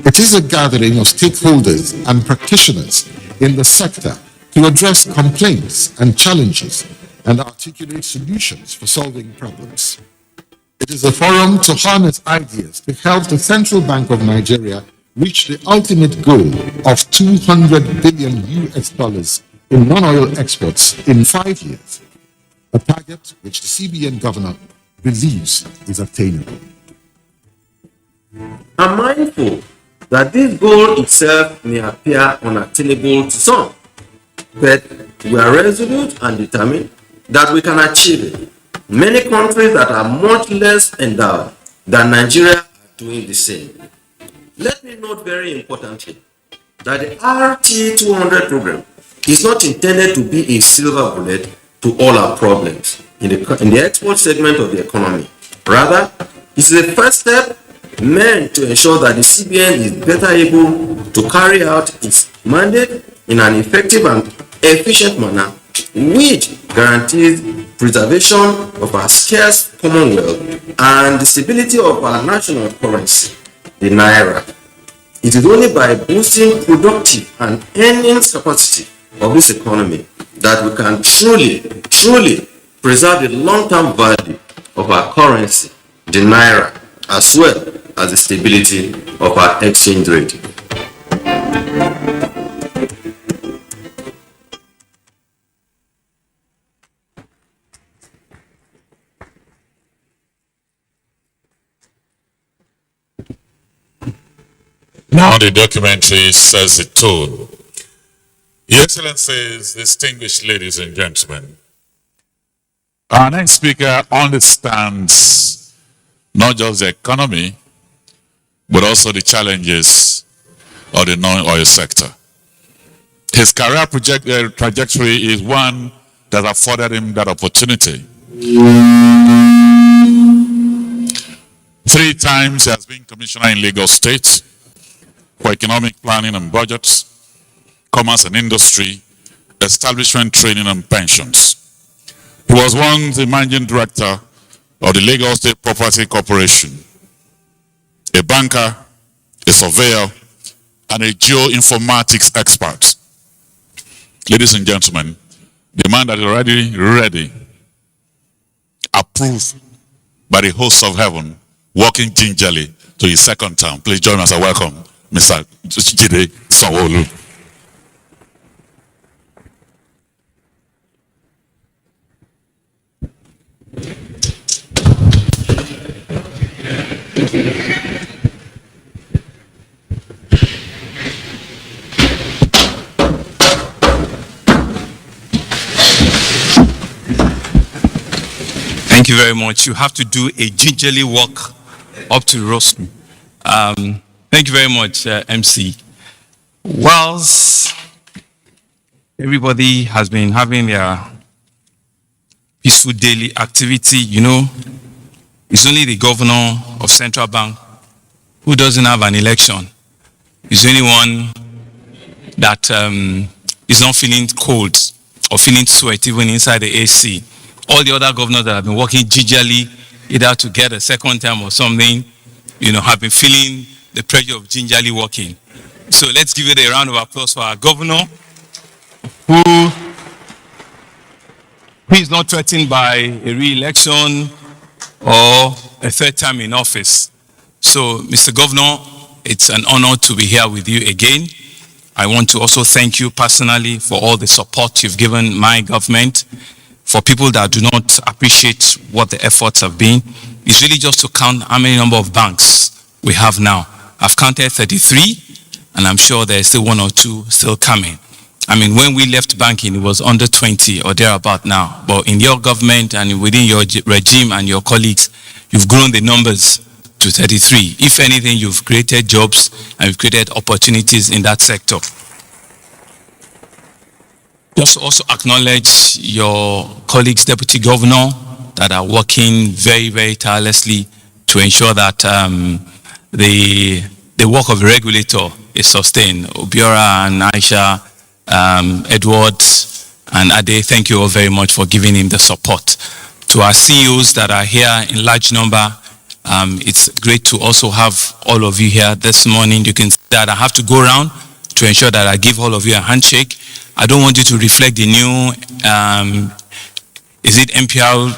Speaker 12: It is a gathering of stakeholders and practitioners in the sector to address complaints and challenges and articulate solutions for solving problems. It is a forum to harness ideas to help the Central Bank of Nigeria reach the ultimate goal of $200 billion in non-oil exports in 5 years, a target which the CBN governor believes is attainable.
Speaker 13: I'm mindful that this goal itself may appear unattainable to some, but we are resolute and determined that we can achieve it. Many countries that are much less endowed than Nigeria are doing the same. Let me note very importantly that the RT200 program is not intended to be a silver bullet to all our problems in the export segment of the economy. Rather, it's the first step meant to ensure that the CBN is better able to carry out its mandate in an effective and efficient manner, which guarantees preservation of our scarce commonwealth and the stability of our national currency, the Naira. It is only by boosting productive and earnings capacity of this economy that we can truly preserve the long-term value of our currency, the Naira, as well as the stability of our exchange rate.
Speaker 9: Now the documentary says it too. Your Excellencies, distinguished ladies and gentlemen, our next speaker understands not just the economy, but also the challenges of the non-oil sector. His career trajectory is one that afforded him that opportunity. 3 times he has been commissioner in Lagos State for economic planning and budgets, commerce and industry, establishment training and pensions. He was once the managing director of the Lagos State Property Corporation, a banker, a surveyor, and a geoinformatics expert. Ladies and gentlemen, the man that is already ready, approved by the hosts of heaven, walking gingerly to his second term. Please join us and welcome Mr. Sanwo-Olu.
Speaker 14: Thank you very much. You have to do a gingerly walk up to roast me. Thank you very much, MC. Whilst everybody has been having their peaceful daily activity, you know, it's only the governor of Central Bank who doesn't have an election. It's the only one that is not feeling cold or feeling sweat even inside the AC. All the other governors that have been working gingerly, either to get a second term or something, you know, have been feeling the pressure of gingerly working. So let's give it a round of applause for our governor, who is not threatened by a re-election or a 3rd term in office. So, Mr. Governor, it's an honor to be here with you again. I want to also thank you personally for all the support you've given my government. For people that do not appreciate what the efforts have been, it's really just to count how many number of banks we have now. I've counted 33, and I'm sure there's still 1 or 2 still coming. I mean, when we left banking, it was under 20 or thereabout now. But in your government and within your regime and your colleagues, you've grown the numbers to 33. If anything, you've created jobs and you've created opportunities in that sector. Just to also acknowledge your colleagues, Deputy Governor, that are working very, very tirelessly to ensure that the work of the regulator is sustained. Obiora and Aisha, Edward and Ade, thank you all very much for giving him the support. To our CEOs that are here in large number, it's great to also have all of you here this morning. You can see that I have to go around to ensure that I give all of you a handshake. I don't want you to reflect the new, is it MPR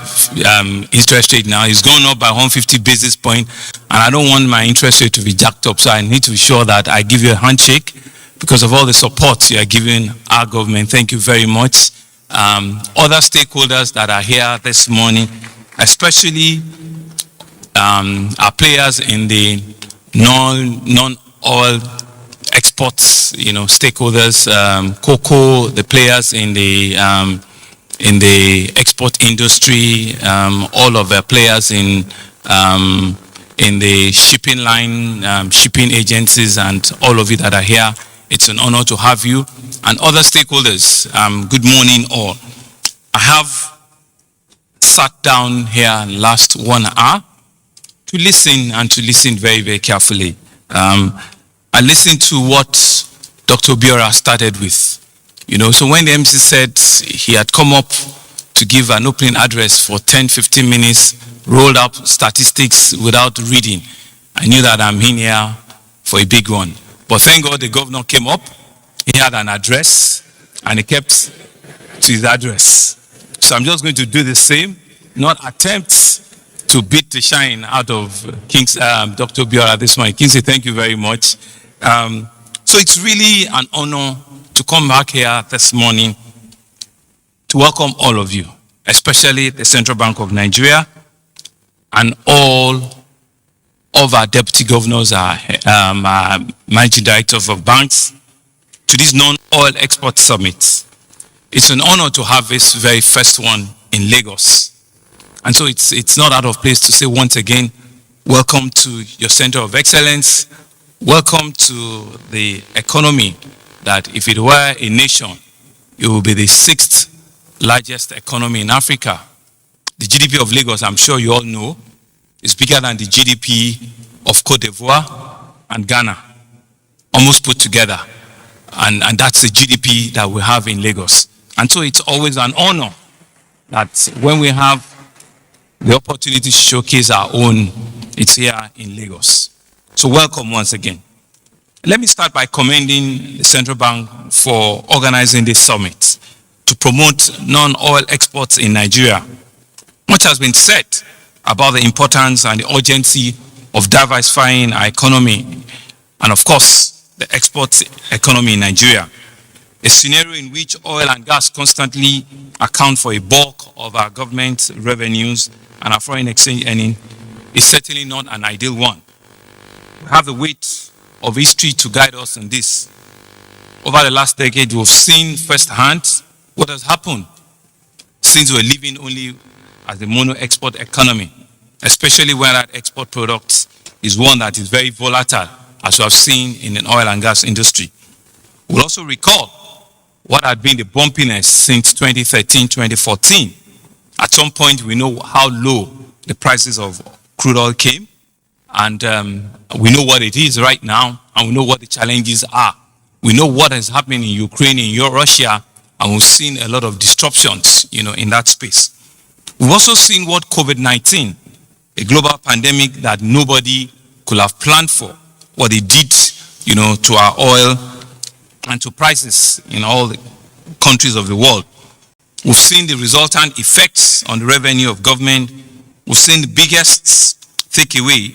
Speaker 14: interest rate now? It's gone up by 150 basis points, and I don't want my interest rate to be jacked up, so I need to be sure that I give you a handshake because of all the support you are giving our government. Thank you very much. Other stakeholders that are here this morning, especially our players in the non-oil exports, you know, stakeholders, cocoa, the players in the export industry, all of the players in the shipping line, shipping agencies, and all of you that are here. It's an honor to have you. And other stakeholders, good morning all. I have sat down here last 1 hour to listen and to listen very, very carefully. I listened to what Dr. Obiora started with. You know, so when the MC said he had come up to give an opening address for 10-15 minutes, rolled up statistics without reading, I knew that I'm in here for a big one. But thank God the governor came up, he had an address, and he kept to his address. So I'm just going to do the same, not attempt to beat the shine out of Dr. Obiora this morning. Kingsley, thank you very much. So it's really an honor to come back here this morning to welcome all of you, especially the Central Bank of Nigeria and all of our deputy governors, our managing directors of banks, to this non-oil export summit. It's an honor to have this very first one in Lagos. And so it's not out of place to say once again, welcome to your center of excellence. Welcome to the economy that if it were a nation, it would be the 6th largest economy in Africa. The GDP of Lagos, I'm sure you all know, is bigger than the GDP of Cote d'Ivoire and Ghana, almost put together. And that's the GDP that we have in Lagos. And so it's always an honor that when we have the opportunity to showcase our own, it's here in Lagos. So welcome once again. Let me start by commending the Central Bank for organizing this summit to promote non-oil exports in Nigeria. Much has been said about the importance and the urgency of diversifying our economy and of course the export economy in Nigeria. A scenario in which oil and gas constantly account for a bulk of our government revenues and our foreign exchange earning is certainly not an ideal one. We have the weight of history to guide us in this. Over the last decade, we've seen firsthand what has happened since we're living only as a mono-export economy, especially when that export product is one that is very volatile, as we have seen in the oil and gas industry. We'll also recall what had been the bumpiness since 2013, 2014. At some point, we know how low the prices of crude oil came, and we know what it is right now, and we know what the challenges are. We know what is happening in Ukraine, in Russia, and we've seen a lot of disruptions, in that space. We've also seen what COVID-19, a global pandemic that nobody could have planned for, what it did, to our oil and to prices in all the countries of the world. We've seen the resultant effects on the revenue of government. We've seen the biggest takeaway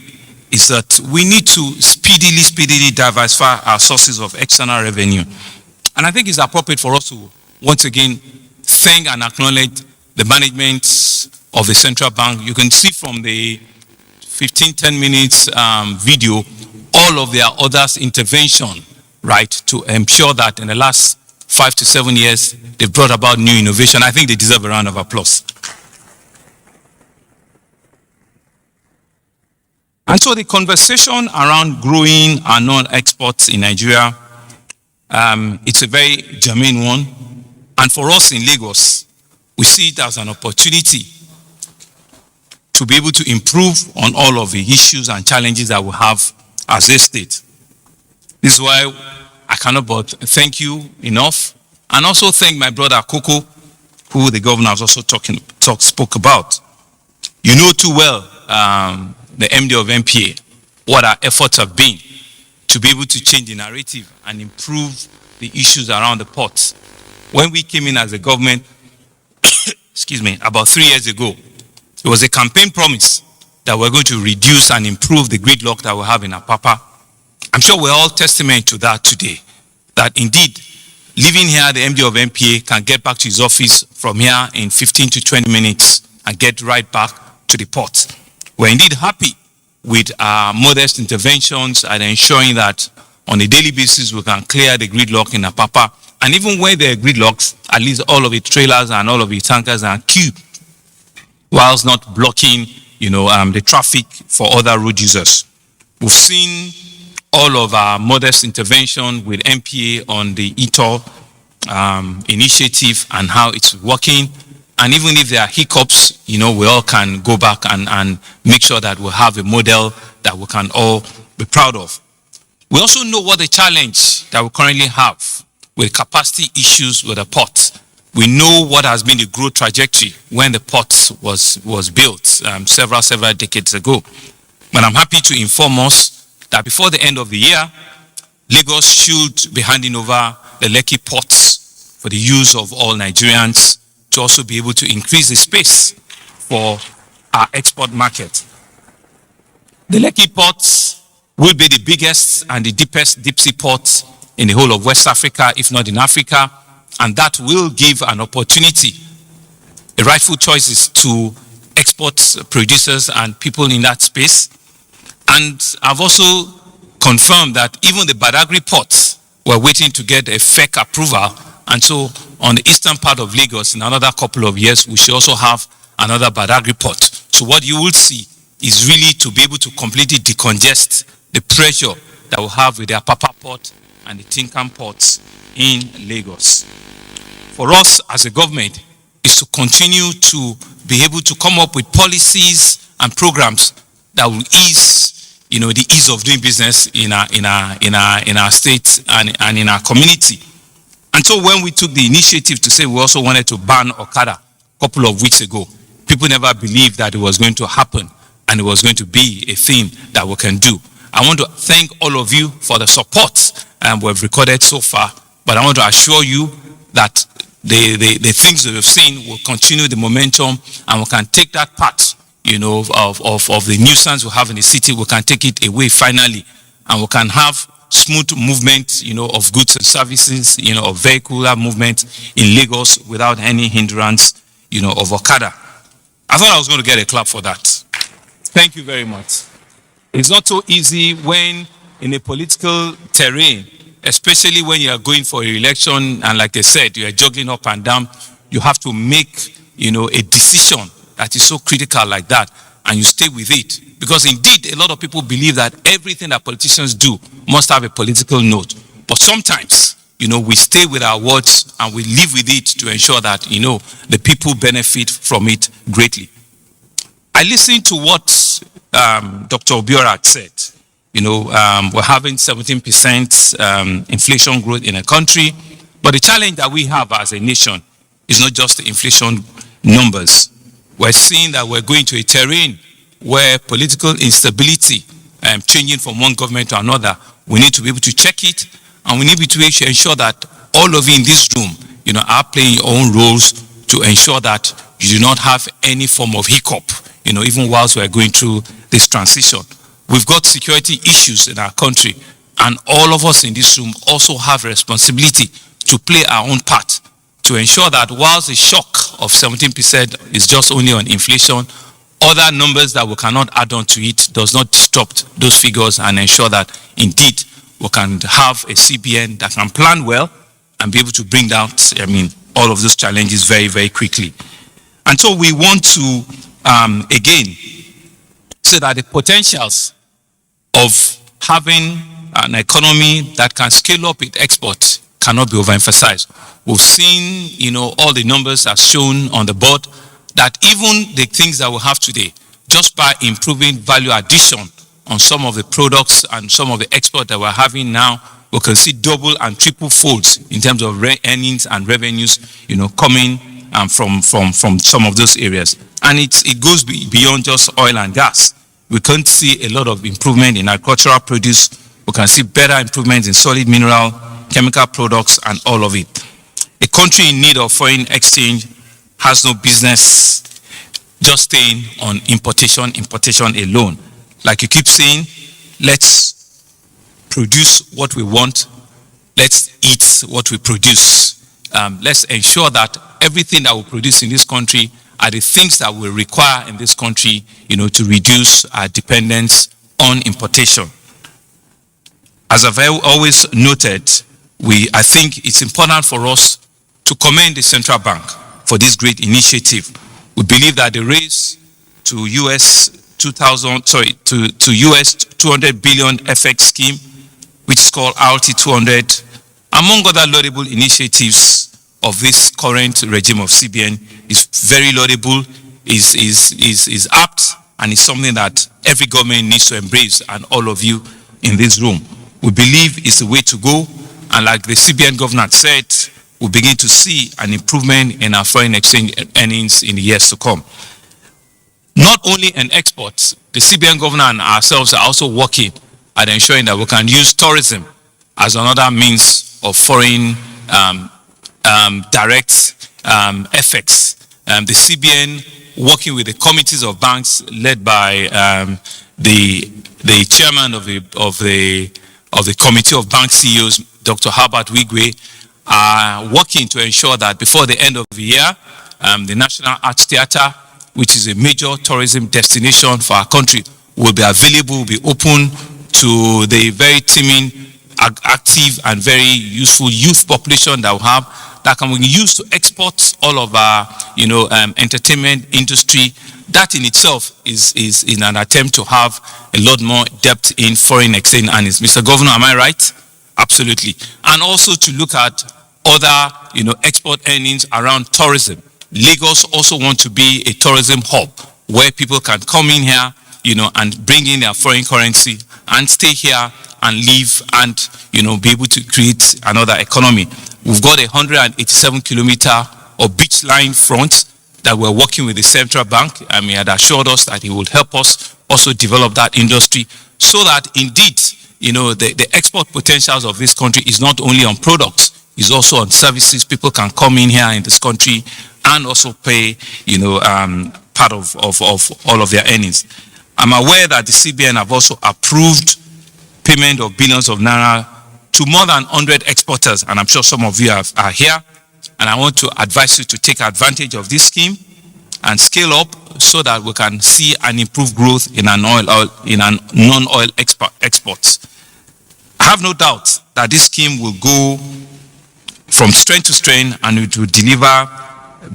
Speaker 14: is that we need to speedily diversify our sources of external revenue. And I think it's appropriate for us to once again thank and acknowledge the management of the central bank. You can see from the 10 minutes video, all of their others' intervention, right, to ensure that in the last 5 to 7 years, they've brought about new innovation. I think they deserve a round of applause. And so the conversation around growing our non-exports in Nigeria, it's a very germane one. And for us in Lagos, we see it as an opportunity to be able to improve on all of the issues and challenges that we have as a state. This is why I cannot but thank you enough, and also thank my brother Coco, who the governor has also spoke about. You know too well, the MD of MPA, what our efforts have been to be able to change the narrative and improve the issues around the ports. When we came in as a government, excuse me, about 3 years ago, it was a campaign promise that we're going to reduce and improve the gridlock that we have in Apapa. I'm sure we're all testament to that today, that indeed, living here, the MD of MPA can get back to his office from here in 15 to 20 minutes and get right back to the port. We're indeed happy with our modest interventions and ensuring that on a daily basis we can clear the gridlock in Apapa. And even where there are gridlocks, at least all of the trailers and all of the tankers are queued, whilst not blocking, the traffic for other road users. We've seen all of our modest intervention with MPA on the ETOL initiative and how it's working. And even if there are hiccups, we all can go back and make sure that we have a model that we can all be proud of. We also know what the challenge that we currently have with capacity issues with the port. We know what has been the growth trajectory when the port was built several decades ago. But I'm happy to inform us that before the end of the year, Lagos should be handing over the Lekki ports for the use of all Nigerians to also be able to increase the space for our export market. The Lekki ports will be the biggest and the deepest deep sea port in the whole of West Africa, if not in Africa, and that will give an opportunity, a rightful choices to export producers and people in that space. And I've also confirmed that even the Badagry port, we're waiting to get a FEC approval. And so on the eastern part of Lagos, in another couple of years, we should also have another Badagry port. So what you will see is really to be able to completely decongest the pressure that we have with the Apapa port and the Tinkan ports in Lagos. For us as a government is to continue to be able to come up with policies and programs that will ease, the ease of doing business in our state and in our community. And so when we took the initiative to say we also wanted to ban Okada a couple of weeks ago, people never believed that it was going to happen and it was going to be a thing that we can do. I want to thank all of you for the support we've recorded so far, but I want to assure you that the things that we've seen will continue the momentum, and we can take that part, of the nuisance we have in the city, we can take it away finally, and we can have smooth movement, of goods and services, of vehicular movement in Lagos without any hindrance, of Okada. I thought I was going to get a clap for that. Thank you very much. It's not so easy when in a political terrain, especially when you are going for an election, and like I said, you are juggling up and down, you have to make, a decision that is so critical like that, and you stay with it. Because indeed, a lot of people believe that everything that politicians do must have a political note. But sometimes, we stay with our words and we live with it to ensure that, the people benefit from it greatly. I listened to what Dr. Obiora had said. We're having 17% inflation growth in a country, but the challenge that we have as a nation is not just the inflation numbers. We're seeing that we're going to a terrain where political instability, changing from one government to another, we need to be able to check it, and we need to ensure that all of you in this room, are playing your own roles to ensure that you do not have any form of hiccup, even whilst we're going through this transition. We've got security issues in our country, and all of us in this room also have a responsibility to play our own part to ensure that whilst the shock of 17% is just only on inflation, other numbers that we cannot add on to it does not disrupt those figures, and ensure that indeed we can have a CBN that can plan well and be able to bring down, all of those challenges very, very quickly. And so we want to, again, say that the potentials of having an economy that can scale up its export cannot be overemphasized. We've seen, all the numbers are shown on the board, that even the things that we have today, just by improving value addition on some of the products and some of the export that we're having now, we can see double and triple folds in terms of earnings and revenues, coming from some of those areas. And it goes beyond just oil and gas. We can see a lot of improvement in agricultural produce. We can see better improvements in solid mineral, chemical products, and all of it. A country in need of foreign exchange has no business just staying on importation alone. Like you keep saying, let's produce what we want. Let's eat what we produce. Let's ensure that everything that we produce in this country are the things that we require in this country, to reduce our dependence on importation. As I've always noted, I think it's important for us to commend the central bank for this great initiative. We believe that the raise to US 200 billion FX scheme, which is called RT 200, among other laudable initiatives of this current regime of CBN, is very laudable, is apt, and is something that every government needs to embrace, and all of you in this room. We believe it's the way to go, and like the CBN governor said, we'll begin to see an improvement in our foreign exchange earnings in the years to come. Not only in exports, the CBN governor and ourselves are also working at ensuring that we can use tourism as another means of foreign direct FX. The CBN, working with the committees of banks led by the chairman of the committee of bank CEOs, Dr. Herbert Wigwe, are working to ensure that before the end of the year, the National Arts Theatre, which is a major tourism destination for our country, will be available, will be open to the very teeming, active and very useful youth population that we have, that can be used to export all of our, entertainment industry. That in itself is in an attempt to have a lot more depth in foreign exchange earnings. Mr. Governor, am I right? Absolutely. And also to look at other, export earnings around tourism. Lagos also want to be a tourism hub where people can come in here, and bring in their foreign currency and stay here and live and, be able to create another economy. We've got 187 kilometer of beach line front that we're working with the central bank. He had assured us that he would help us also develop that industry so that indeed, the export potentials of this country is not only on products, it's also on services. People can come in here in this country and also pay, part of all of their earnings. I'm aware that the CBN have also approved payment of billions of naira to more than 100 exporters, and I'm sure some of you are here, and I want to advise you to take advantage of this scheme and scale up so that we can see an improved growth in non-oil exports. I have no doubt that this scheme will go from strength to strength and it will deliver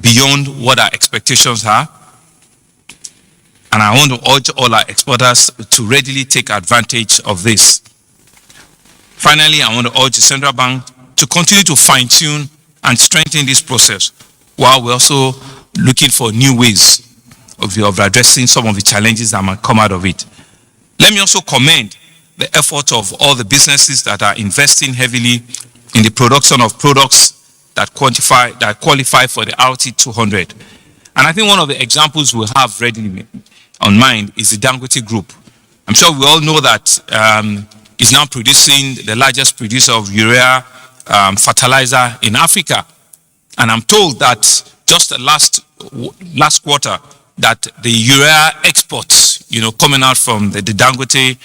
Speaker 14: beyond what our expectations are. And I want to urge all our exporters to readily take advantage of this. Finally, I want to urge the central bank to continue to fine-tune and strengthen this process while we're also looking for new ways of addressing some of the challenges that might come out of it. Let me also commend the effort of all the businesses that are investing heavily in the production of products that qualify for the RT 200. And I think one of the examples we have ready on mind is the Dangote Group. I'm sure we all know that it's now producing the largest producer of urea fertilizer in Africa. And I'm told that just the last quarter that the urea exports, coming out from the Dangote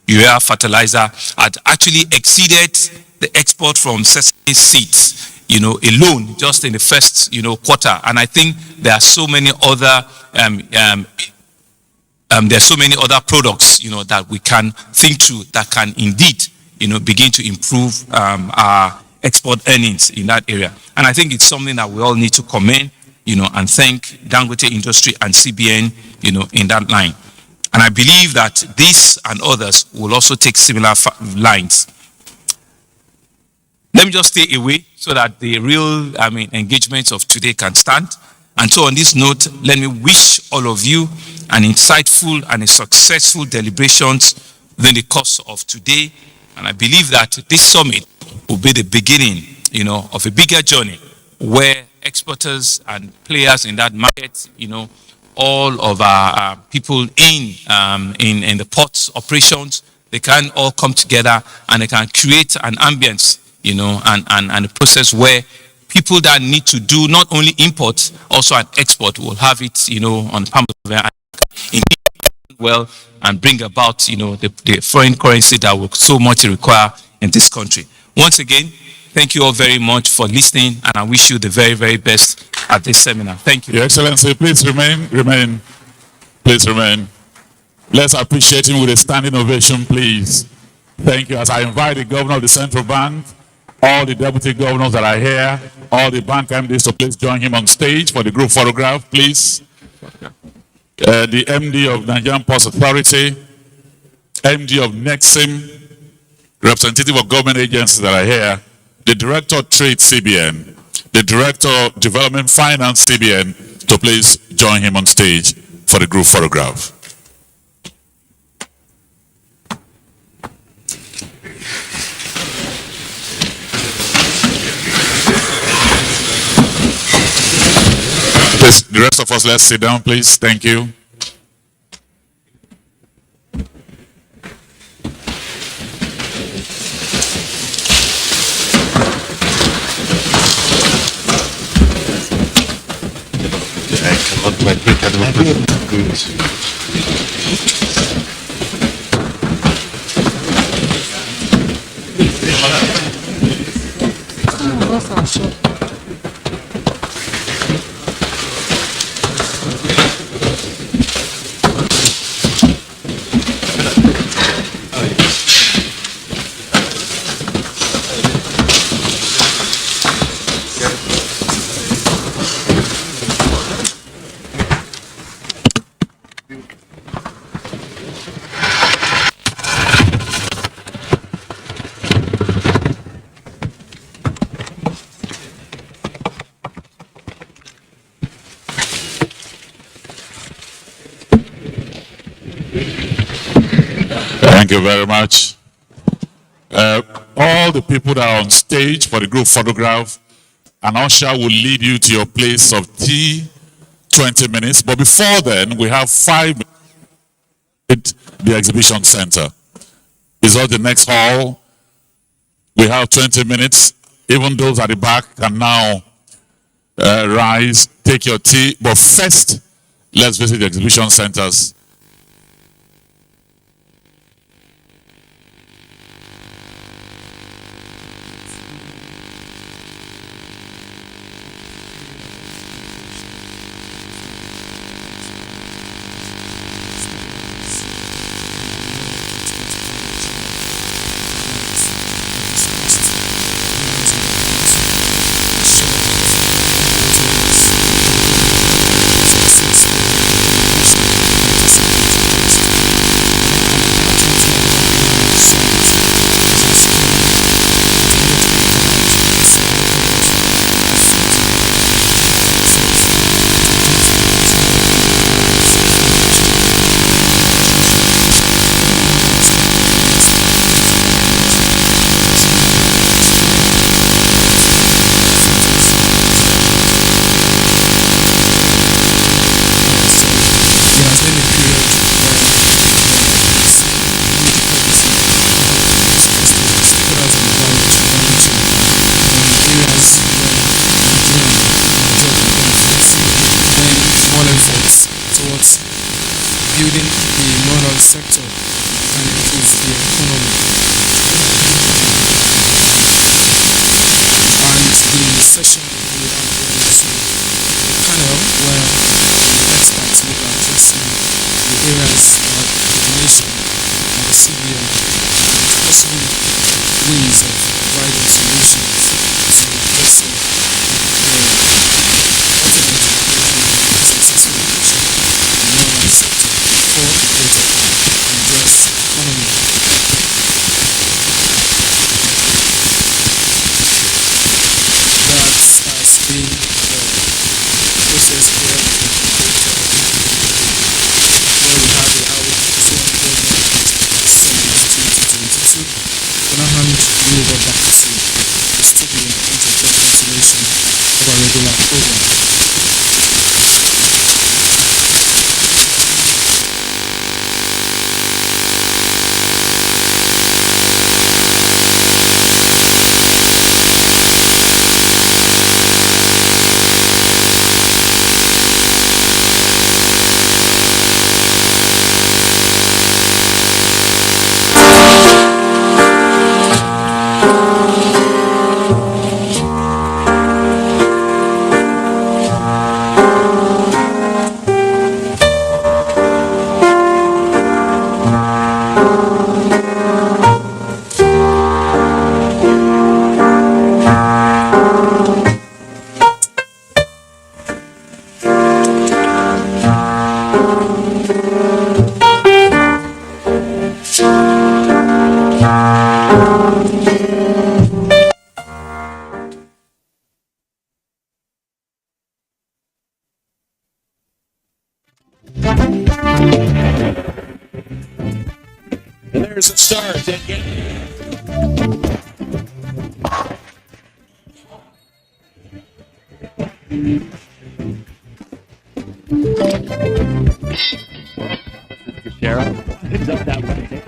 Speaker 14: urea fertilizer had actually exceeded the export from sesame seeds, alone just in the first, quarter. And I think there are so many other products, that we can think through that can indeed, begin to improve our export earnings in that area. And I think it's something that we all need to commend, and thank Dangote Industry and CBN, in that line. And I believe that this and others will also take similar lines. Let me just stay away so that the real, engagements of today can stand. And so on this note, let me wish all of you an insightful and a successful deliberations within the course of today. And I believe that this summit will be the beginning, of a bigger journey where exporters and players in that market, all of our people in the ports operations, they can all come together and they can create an ambience, and a process where people that need to do not only import, also an export will have it, on palm of their hand, well, and bring about, the foreign currency that will so much require in this country. Once again, thank you all very much for listening, and I wish you the very, very best at this seminar. Thank you.
Speaker 9: Your Excellency, please remain. Please remain. Let's appreciate him with a standing ovation, please. Thank you. As I invite the Governor of the Central Bank, all the Deputy Governors that are here, all the bank MDs to please join him on stage for the group photograph, please. The MD of Nigerian Ports Authority, MD of Nexim, representative of government agencies that are here, the Director of Trade CBN, the Director of Development Finance CBN, to please join him on stage for the group photograph. Please, the rest of us, let's sit down, please. Thank you. Thank you very much. All the people that are on stage for the group photograph, an usher will lead you to your place of tea, 20 minutes. But before then, we have 5 minutes at the exhibition center. Is all the next hall. We have 20 minutes. Even those at the back can now rise, take your tea. But first, let's visit the exhibition centers.
Speaker 15: building the rural sector and improve the economy. And the session we have a panel where the experts will be addressing the areas of coordination and the CBN, possible ways of providing solutions to addressing
Speaker 2: And there's a start.
Speaker 1: It's up that way.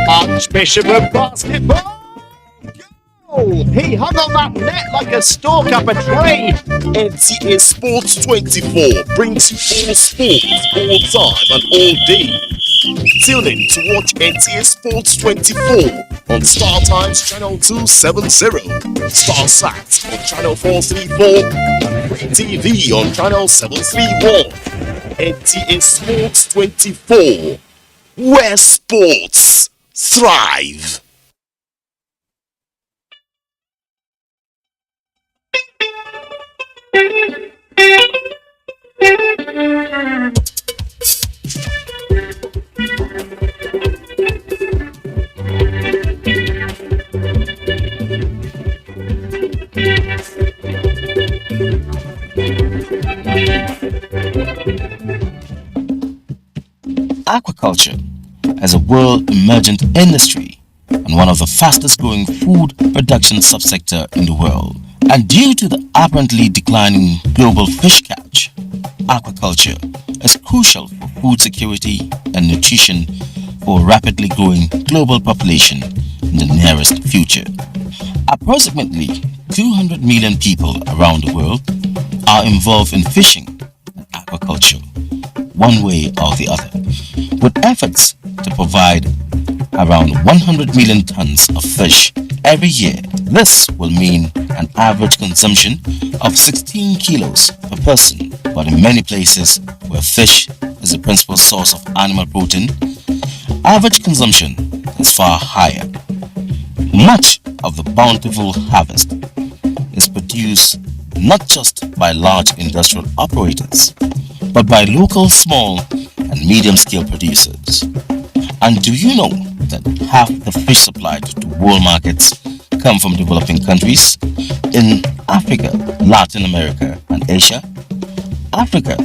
Speaker 1: Archbishop of basketball. Go! He hung on that net like a stalk up a tree.
Speaker 2: NTA Sports 24 brings you all sports, all time and all day. Tune in to watch NTA Sports 24 on Star Times Channel 270, StarSat on Channel 434, Free TV on Channel 731. NTA Sports 24, where sports thrive. Aquaculture is a world emergent industry and one of the fastest growing food production subsector in the world. And due to the apparently declining global fish catch, aquaculture is crucial for food security and nutrition for a rapidly growing global population in the nearest future. Approximately 200 million people around the world are involved in fishing and aquaculture, one way or the other, with efforts to provide around 100 million tons of fish every year. This will mean an average consumption of 16 kilos per person, but in many places where fish is the principal source of animal protein, average consumption is far higher. Much of the bountiful harvest is produced not just by large industrial operators, but by local small and medium-scale producers. And do you know that half the fish supplied to world markets come from developing countries in Africa, Latin America, and Asia? Africa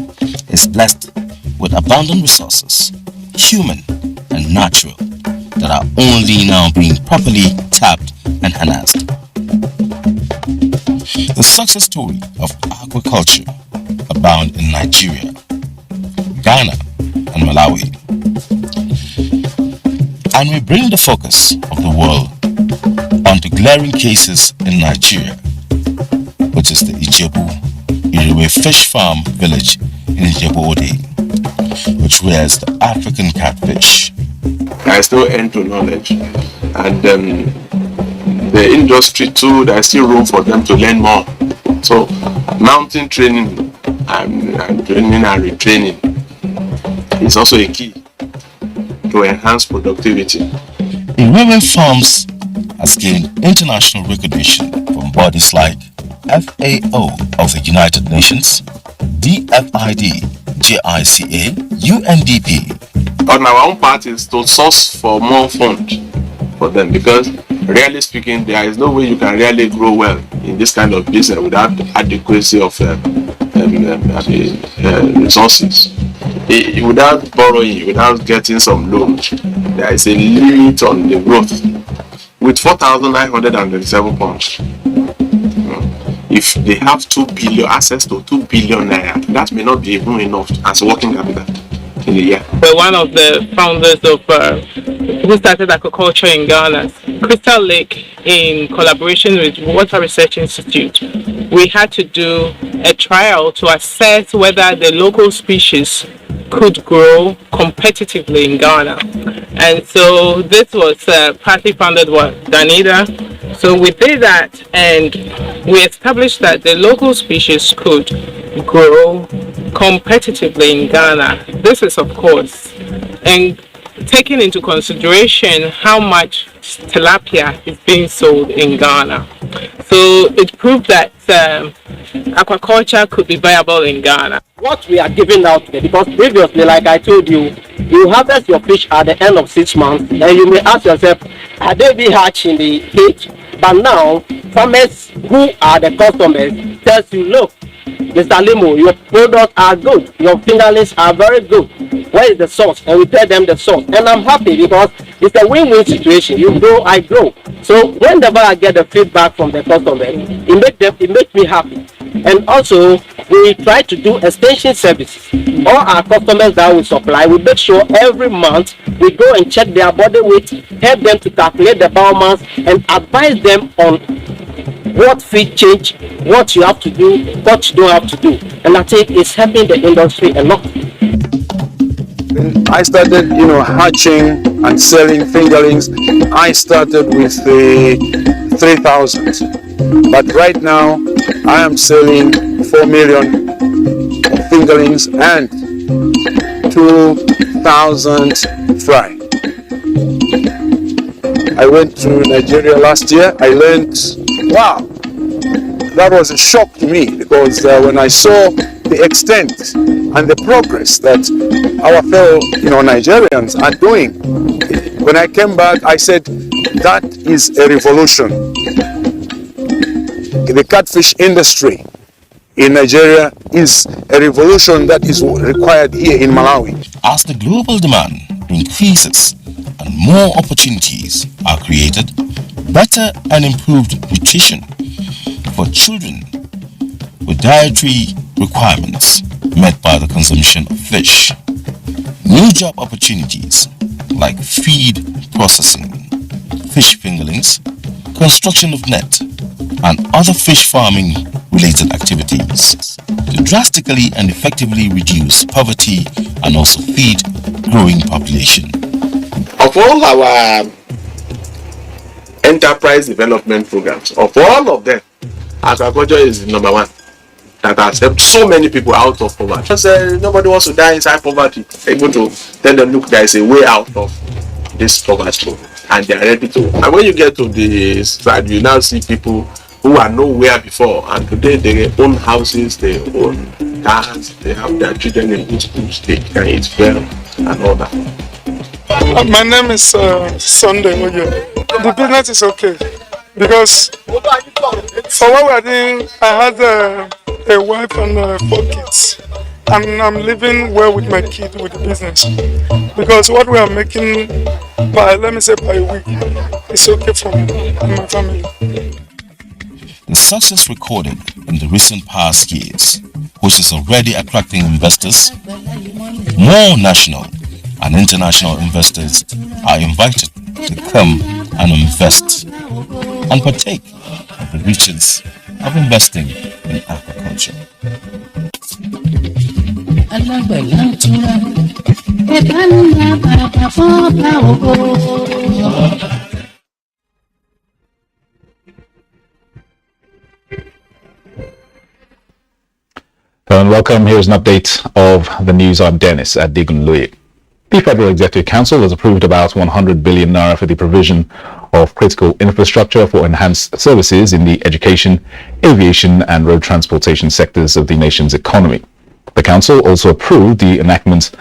Speaker 2: is blessed with abundant resources, human and natural, that are only now being properly tapped and harnessed. The success story of aquaculture abound in Nigeria, Ghana, and Malawi. And we bring the focus of the world onto glaring cases in Nigeria, which is the Ijebu fish farm village in Ijebu-Ode, which rears the African catfish.
Speaker 4: There is still end to knowledge, and the industry too, there is still room for them to learn more. So mountain training and training and retraining is also a key to enhance productivity.
Speaker 2: Iwewe Farms has gained international recognition from bodies like FAO of the United Nations, DFID, JICA, UNDP.
Speaker 4: On our own part is to source for more funds for them, because really speaking, there is no way you can really grow well in this kind of business without adequacy of resources. Without borrowing, without getting some loans, there is a limit on the growth. With 4,927 pounds, if they have 2 billion access to 2 billion naira, that may not be even enough as working capital in a year.
Speaker 16: We're one of the founders of who started aquaculture in Ghana, Crystal Lake, in collaboration with Water Research Institute. We had to do a trial to assess whether the local species could grow competitively in Ghana. And so this was partly funded by Danida. So we did that, and we established that the local species could grow competitively in Ghana. This is, of course, and taking into consideration how much tilapia is being sold in Ghana. So it proved that aquaculture could be viable in Ghana.
Speaker 17: What we are giving out today, because previously, like I told you, you harvest your fish at the end of 6 months, and you may ask yourself, are they be hatched in the cage? But now, farmers who are the customers tells you, look, Mr. Limo, your products are good, your fingerlings are very good. Where is the source? And we tell them the source. And I'm happy because it's a win-win situation. You grow, I grow. So whenever I get the feedback from the customer, it makes me happy. And also, we try to do extension services. All our customers that we supply, we make sure every month we go and check their body weight, help them to calculate the biomass, and advise them on what feed change, what you have to do, what you don't have to do. And I think it's helping the industry a lot.
Speaker 18: I started, hatching and selling fingerlings. I started with the 3,000, but right now I am selling 4 million fingerlings and 2,000 fry. I went to Nigeria last year. I learned, wow, that was a shock to me, because when I saw the extent and the progress that our fellow Nigerians are doing, when I came back, I said, that is a revolution. the catfish industry in Nigeria is a revolution that is required here in Malawi.
Speaker 2: As the global demand increases and more opportunities are created, better and improved nutrition for children with dietary requirements met by the consumption of fish. New job opportunities like feed processing, fish fingerlings, construction of net, and other fish farming related activities to drastically and effectively reduce poverty and also feed growing population.
Speaker 19: Of all our enterprise development programs, of all of them, aquaculture is the number one that has helped so many people out of poverty. Because nobody wants to die inside poverty. Able to tell them, look, there is a way out of this poverty, and they are ready to. And when you get to the side, you now see people who are nowhere before, and today they own houses, they own cars, they have their children in good schools, they can eat well, and all that.
Speaker 20: My name is Sunday Oyo. The business is okay because for what we're doing, I had a wife and 4 kids, and I'm living well with my kid with the business because what we are making by, let me say, by a week, is okay for me and my family.
Speaker 2: The success recorded in the recent past years, which is already attracting investors, more national and international investors are invited to come and invest and partake of the riches of investing in aquaculture.
Speaker 21: Hello and welcome. Here's an update of the news. I'm Dennis at Digunloye. The Federal Executive Council has approved about 100 billion naira for the provision of critical infrastructure for enhanced services in the education, aviation and road transportation sectors of the nation's economy. The Council also approved the enactment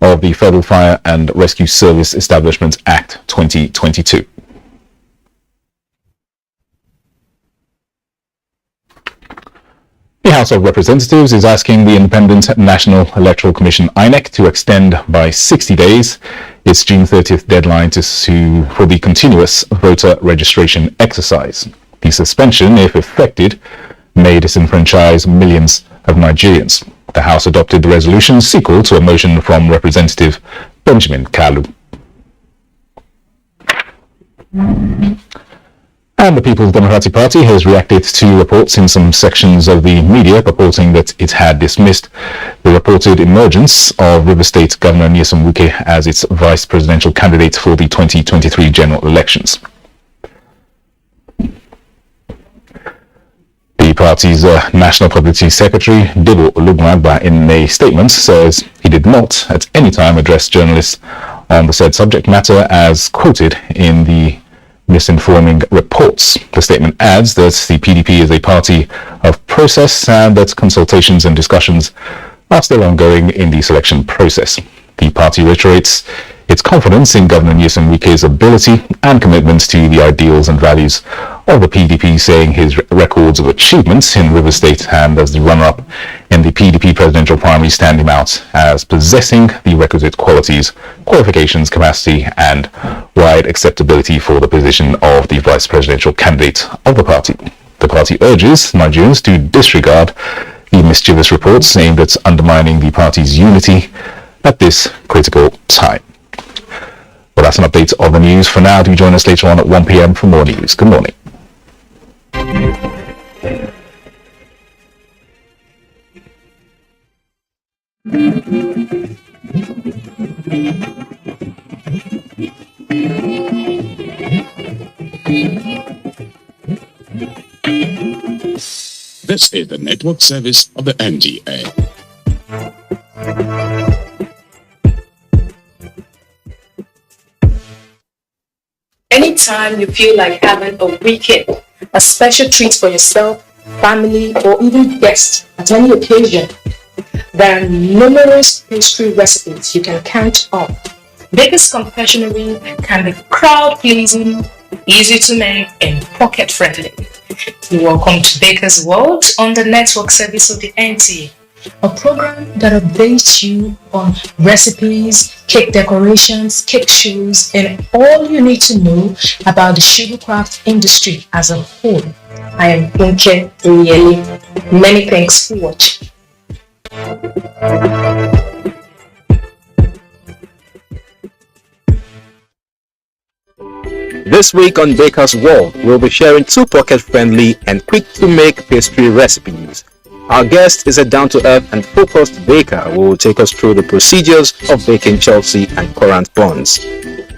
Speaker 21: of the Federal Fire and Rescue Service Establishment Act 2022. The House of Representatives is asking the Independent National Electoral Commission (INEC) to extend by 60 days its June 30th deadline for the continuous voter registration exercise. The suspension, if effected, may disenfranchise millions of Nigerians. The House adopted the resolution sequel to a motion from Representative Benjamin Kalu. And the People's Democratic Party has reacted to reports in some sections of the media purporting that it had dismissed the reported emergence of River State Governor Nyesom Wike as its vice presidential candidate for the 2023 general elections. The party's National Publicity Secretary, Debo Olugbagba, in a statement says he did not at any time address journalists on the said subject matter as quoted in the misinforming reports. The statement adds that the PDP is a party of process and that consultations and discussions are still ongoing in the selection process. The party reiterates its confidence in Governor Nyesom Wike's ability and commitment to the ideals and values of the PDP, saying his records of achievements in River State and as the runner-up in the PDP presidential primary stand him out as possessing the requisite qualities, qualifications, capacity and wide acceptability for the position of the vice presidential candidate of the party. The party urges Nigerians to disregard the mischievous reports aimed at undermining the party's unity at this critical time. Well, that's an update of the news. For now, do join us later on at 1 p.m. for more news. Good morning.
Speaker 22: This is the network service of the NGA.
Speaker 23: Anytime you feel like having a weekend, a special treat for yourself, family, or even guests at any occasion, there are numerous pastry recipes you can count on. Baker's Confectionery can be crowd-pleasing, easy to make, and pocket-friendly. Welcome to Baker's World on the network service of the NTA, a program that updates you on recipes, cake decorations, cake shows, and all you need to know about the sugarcraft industry as a whole. I am Funke Oyeli. Many thanks for watching.
Speaker 5: This week on Baker's World, we'll be sharing 2 pocket-friendly and quick-to-make pastry recipes. Our guest is a down-to-earth and focused baker who will take us through the procedures of baking Chelsea and currant buns.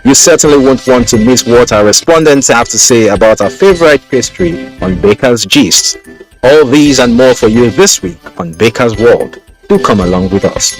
Speaker 5: You certainly won't want to miss what our respondents have to say about our favorite pastry on Baker's Gist. All these and more for you this week on Baker's World. Do come along with us.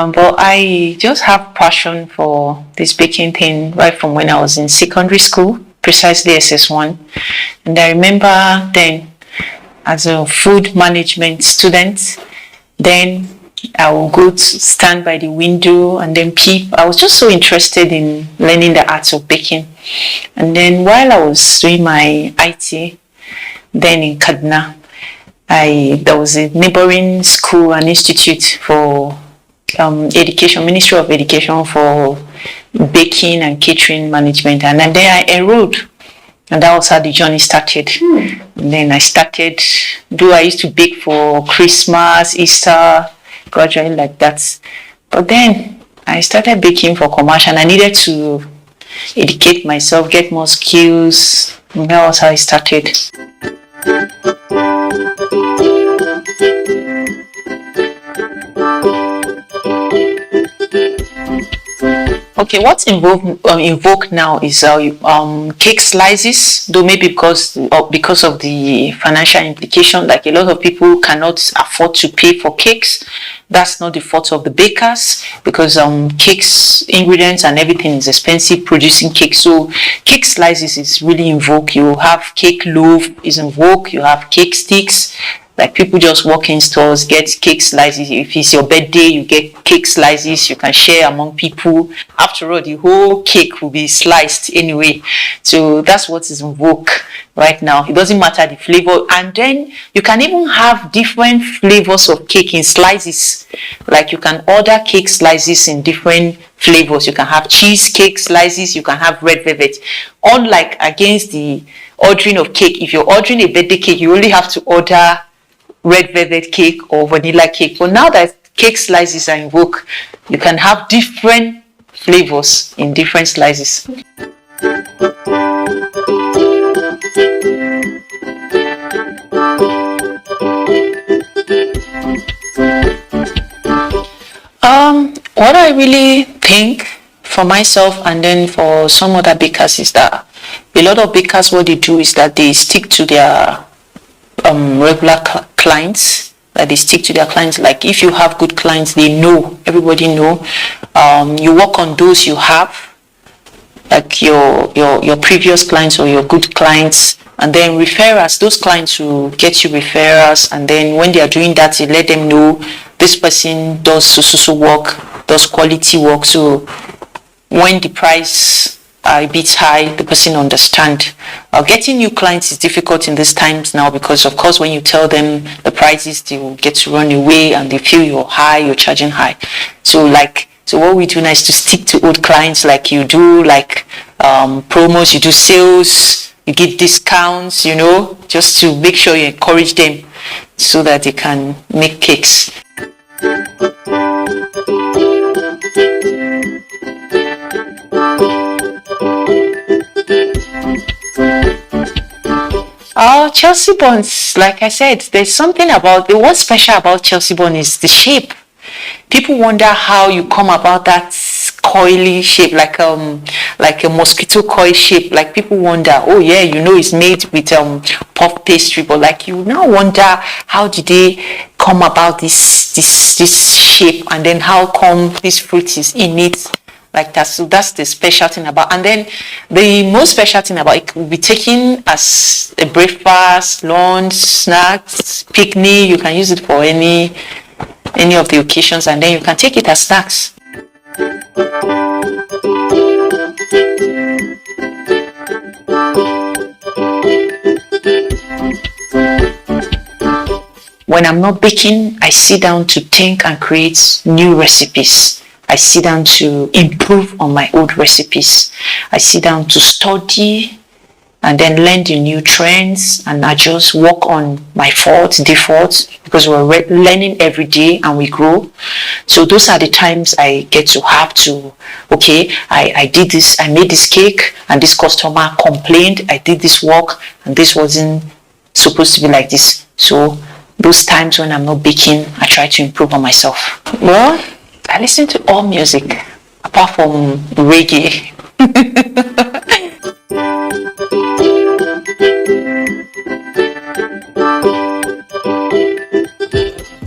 Speaker 6: But I just have passion for this baking thing right from when I was in secondary school, precisely SS1. And I remember then, as a food management student, then I will go to stand by the window and then peep. I was just so interested in learning the arts of baking. And then while I was doing my IT, then in Kaduna, there was a neighboring school, an institute for education, Ministry of Education for baking and catering management, and then I enrolled, and that was how the journey started. And then I started, I used to bake for Christmas, Easter, gradually like that. But then I started baking for commercial, and I needed to educate myself, get more skills, and that was how I started. Okay, what's invoked now is cake slices, though maybe because of the financial implication, like a lot of people cannot afford to pay for cakes. That's not the fault of the bakers, because cakes, ingredients and everything is expensive producing cake. So cake slices is really in vogue. You have cake loaf is in vogue. You have cake sticks. Like people just walk in stores, get cake slices. If it's your birthday, you get cake slices. You can share among people. After all, the whole cake will be sliced anyway. So that's what is in vogue right now. It doesn't matter the flavor. And then you can even have different flavors of cake in slices. Like you can order cake slices in different flavors. You can have cheesecake slices. You can have red velvet. Unlike against the ordering of cake, if you're ordering a birthday cake, you only have to order red velvet cake or vanilla cake. But now that cake slices are in vogue, you can have different flavors in different slices. What I really think for myself and then for some other bakers is that a lot of bakers, what they do is that they stick to their regular clients, that they stick to their clients. Like if you have good clients, they know, everybody know. You work on those you have, like your previous clients or your good clients, and then referrals. Those clients will get you referrals, and then when they are doing that, you let them know this person does so work, does quality work. So when the price are a bit high, the person understand. Getting new clients is difficult in these times now because, of course, when you tell them the prices, they will get to run away and they feel you're high, you're charging high. So what we do now is to stick to old clients, like you do, like promos, you do sales, you give discounts, just to make sure you encourage them so that they can make cakes. Chelsea buns, like I said, there's something about what's special about Chelsea bun is the shape. People wonder how you come about that coily shape, like a mosquito coil shape. Like people wonder, oh yeah, it's made with puff pastry, but like you now wonder how did they come about this shape, and then how come this fruit is in it. Like that, so that's the special thing about. And then the most special thing about it will be taken as a breakfast, lunch, snacks, picnic. You can use it for any of the occasions, and then you can take it as snacks. When I'm not baking, I sit down to think and create new recipes. I sit down to improve on my old recipes. I sit down to study and then learn the new trends, and I just work on my defaults, because we're learning every day and we grow. So those are the times I get to have to, I did this, I made this cake and this customer complained, I did this work and this wasn't supposed to be like this. So those times when I'm not baking, I try to improve on myself. Well, I listen to all music apart from reggae.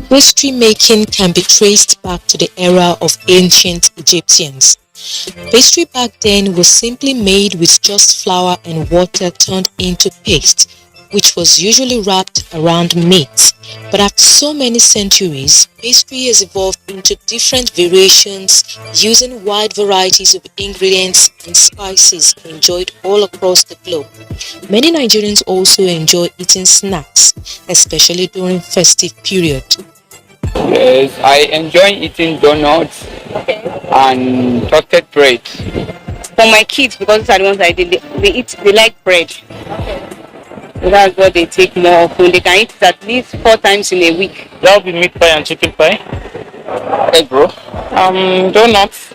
Speaker 3: Pastry making can be traced back to the era of ancient Egyptians. Pastry back then was simply made with just flour and water turned into paste, which was usually wrapped around meat. But after so many centuries, pastry has evolved into different variations using wide varieties of ingredients and spices enjoyed all across the globe. Many Nigerians also enjoy eating snacks, especially during festive period.
Speaker 7: Yes, I enjoy eating donuts and toasted bread.
Speaker 8: For my kids, because those are the ones they like bread. So that's what they take more often. They can eat it at least 4 times in a week.
Speaker 24: That will be meat pie and chicken pie.
Speaker 7: Hey bro.
Speaker 8: Donuts.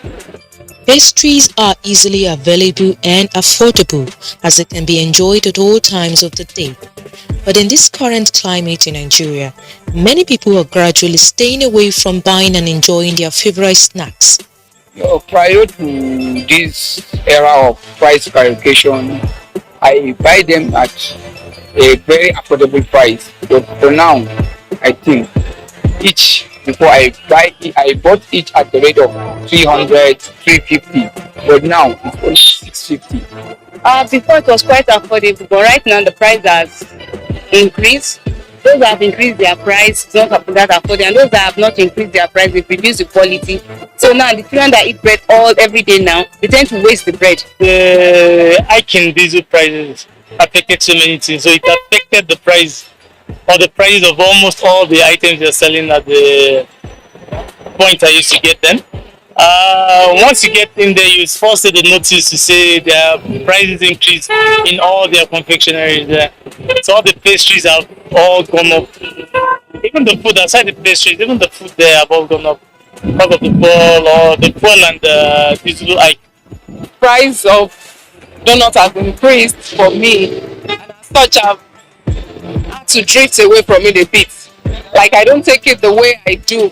Speaker 3: Pastries are easily available and affordable, as they can be enjoyed at all times of the day. But in this current climate in Nigeria, many people are gradually staying away from buying and enjoying their favorite snacks.
Speaker 7: Prior to this era of price clarification, I buy them at a very affordable price. But for now, I think before I buy it, I bought it at the rate of 300, 350. But now it's only 650.
Speaker 8: Before it was quite affordable, but right now the price has increased. Those that have increased their price, it's not that affordable, and those that have not increased their price, they've reduced the quality. So now the children that eat bread every day now, they tend to waste the bread.
Speaker 24: The hiking diesel prices affected so many things, so it affected the price or the price of almost all the items they're selling at the point I used to get them. Once you get in there, you first see the notice to say their prices increase in all their confectioneries there. So all the pastries have all gone up. Even the food outside the pastries, even the food there have all gone up because of the fuel and the diesel hike.
Speaker 8: Price of donuts has increased for me, and as such I've had to drift away from it a bit. Like I don't take it the way I do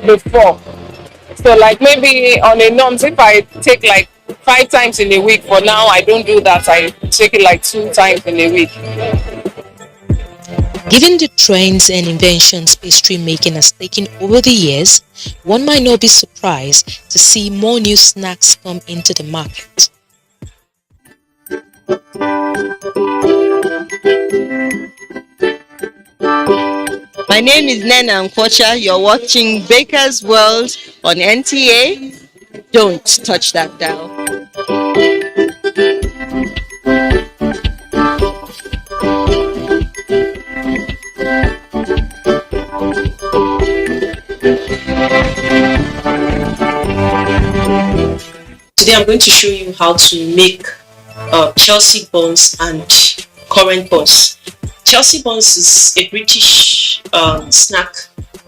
Speaker 8: before. So like maybe on a norms, if I take like 5 times in a week, for now I don't do that. I take it like 2 times in a week.
Speaker 3: Given the trends and inventions pastry making has taken over the years, one might not be surprised to see more new snacks come into the market.
Speaker 25: My name is Nena Aquaculture. You're watching Baker's World on NTA. Don't touch that dial.
Speaker 23: Today I'm going to show you how to make Chelsea buns and currant buns. Chelsea buns is a British snack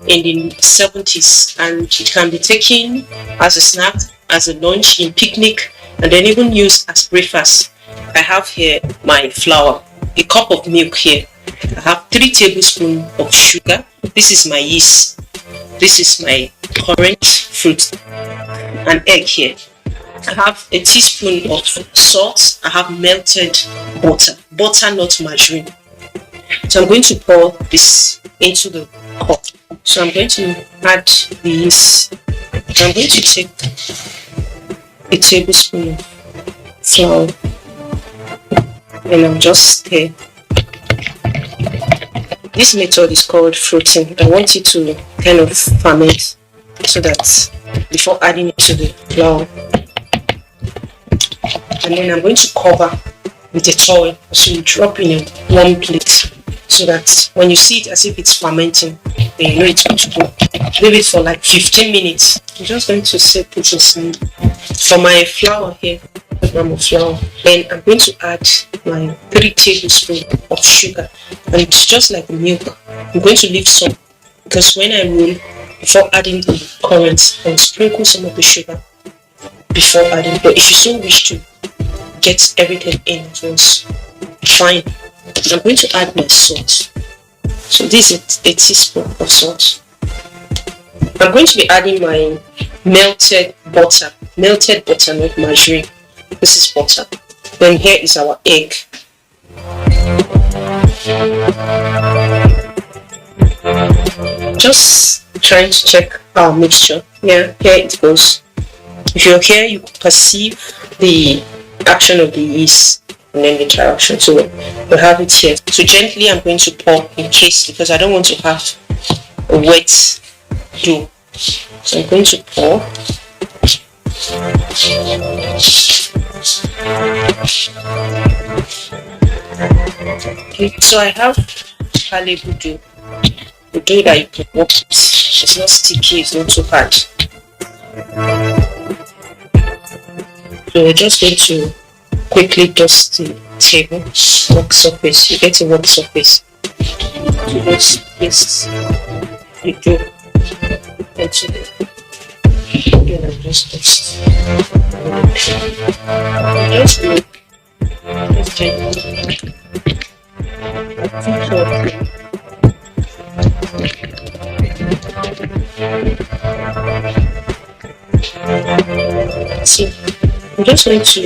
Speaker 23: in the 70s, and it can be taken as a snack, as a lunch, in picnic, and then even used as breakfast. I have here my flour, a cup of milk here. I have 3 tablespoons of sugar. This is my yeast. This is my currant fruit. An egg here. I have a teaspoon of salt. I have melted butter, not margarine. So I'm going to pour this into the cup. So I'm going to add the yeast. I'm going to take a tablespoon of flour and I'll just stir. This method is called fruiting. I want it to kind of ferment so that before adding it to the flour. And then I'm going to cover with a towel, so you drop in a warm plate so that when you see it as if it's fermenting, then you know it's going to go. Leave it for like 15 minutes. I'm just going to set it aside. For my flour here, gram of flour, then I'm going to add my 3 tablespoons of sugar, and it's just like milk. I'm going to leave some because when I roll, before adding the currants, I'll sprinkle some of the sugar before adding. But if you so wish to get everything in at once, fine. I'm going to add my salt. So this is a teaspoon of salt. I'm going to be adding my melted butter, not margarine. This is butter. Then here is our egg. Just trying to check our mixture. Yeah, here it goes. If you're here, you perceive the action of the yeast and then the interaction. So we'll have it here. So gently I'm going to pour in case, because I don't want to have a wet dough. So I'm going to pour. Okay, so I have malleable dough. The dough that you can work with. It's not sticky, it's not too hard. So we're just going to quickly dust the table, work surface. You get a work surface. So just place the dough into the and I'm just dust. Just look. Just gently. See, I'm just going to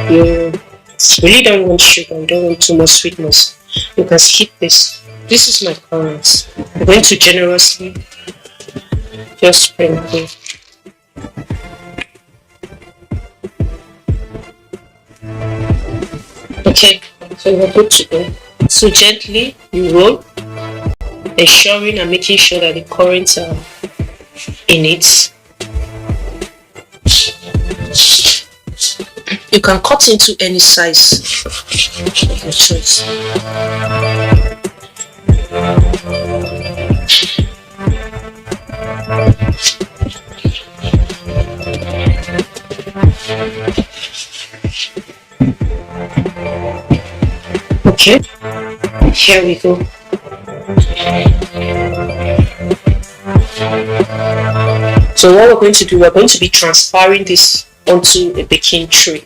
Speaker 23: you really don't want sugar, you don't want too much sweetness. You can skip this. This is my currants. I'm going to generously just sprinkle. Okay, so we're good to go. So gently you roll, ensuring and making sure that the currants are in it. You can cut into any size of your choice. Okay, here we go. So what we're going to do, we're going to be transferring this onto a baking tray.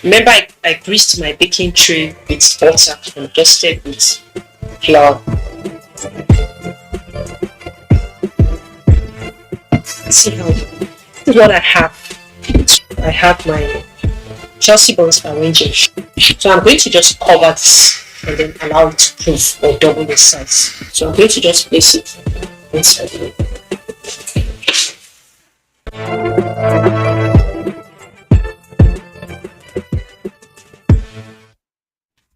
Speaker 23: Remember, I greased my baking tray with butter and dusted with flour. See how this is what I have. I have my Chelsea buns arranged. So I'm going to just cover this and then allow it to proof or double the size. So I'm going to just place it inside the way.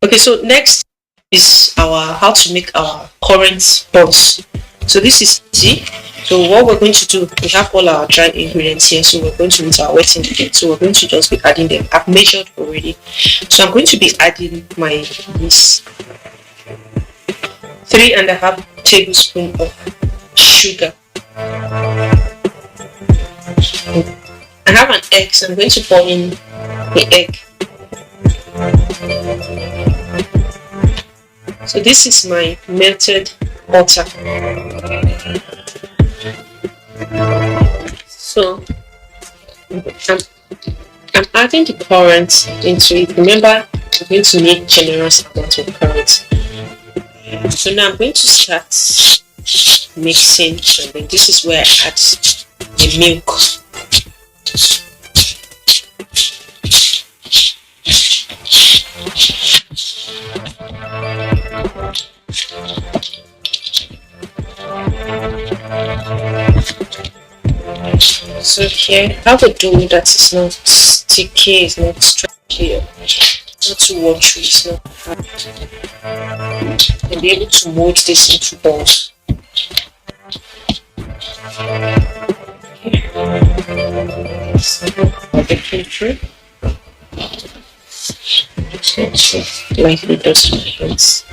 Speaker 23: Okay, so next is our how to make our currant buns. So this is easy. So what we're going to do, we have all our dry ingredients here, so we're going to use our wet ingredients. So we're going to just be adding them. I've measured already. So I'm going to be adding my yeast. 3.5 tablespoons of sugar. I have an egg, so I'm going to pour in the egg. So this is my melted butter. So I'm adding the currants into it. Remember, I'm going to need generous amount of currants. So now I'm going to start mixing, and then this is where I add the milk. So here, have a dough that is not sticky, is not stretchy, not too watery, it's not hard. And be able to mold this into balls. Baking tray. Lightly dust my hands.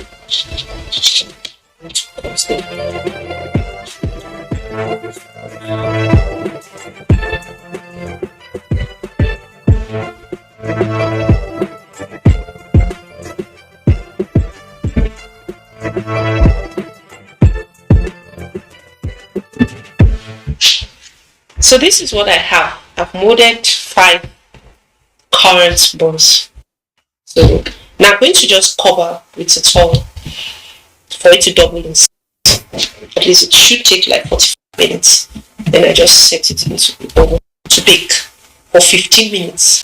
Speaker 23: So this is what I have. I've molded 5 currant balls. So now I'm going to just cover with a towel for it to double in size. At least it should take like 45 minutes. Then I just set it into the oven to bake for 15 minutes.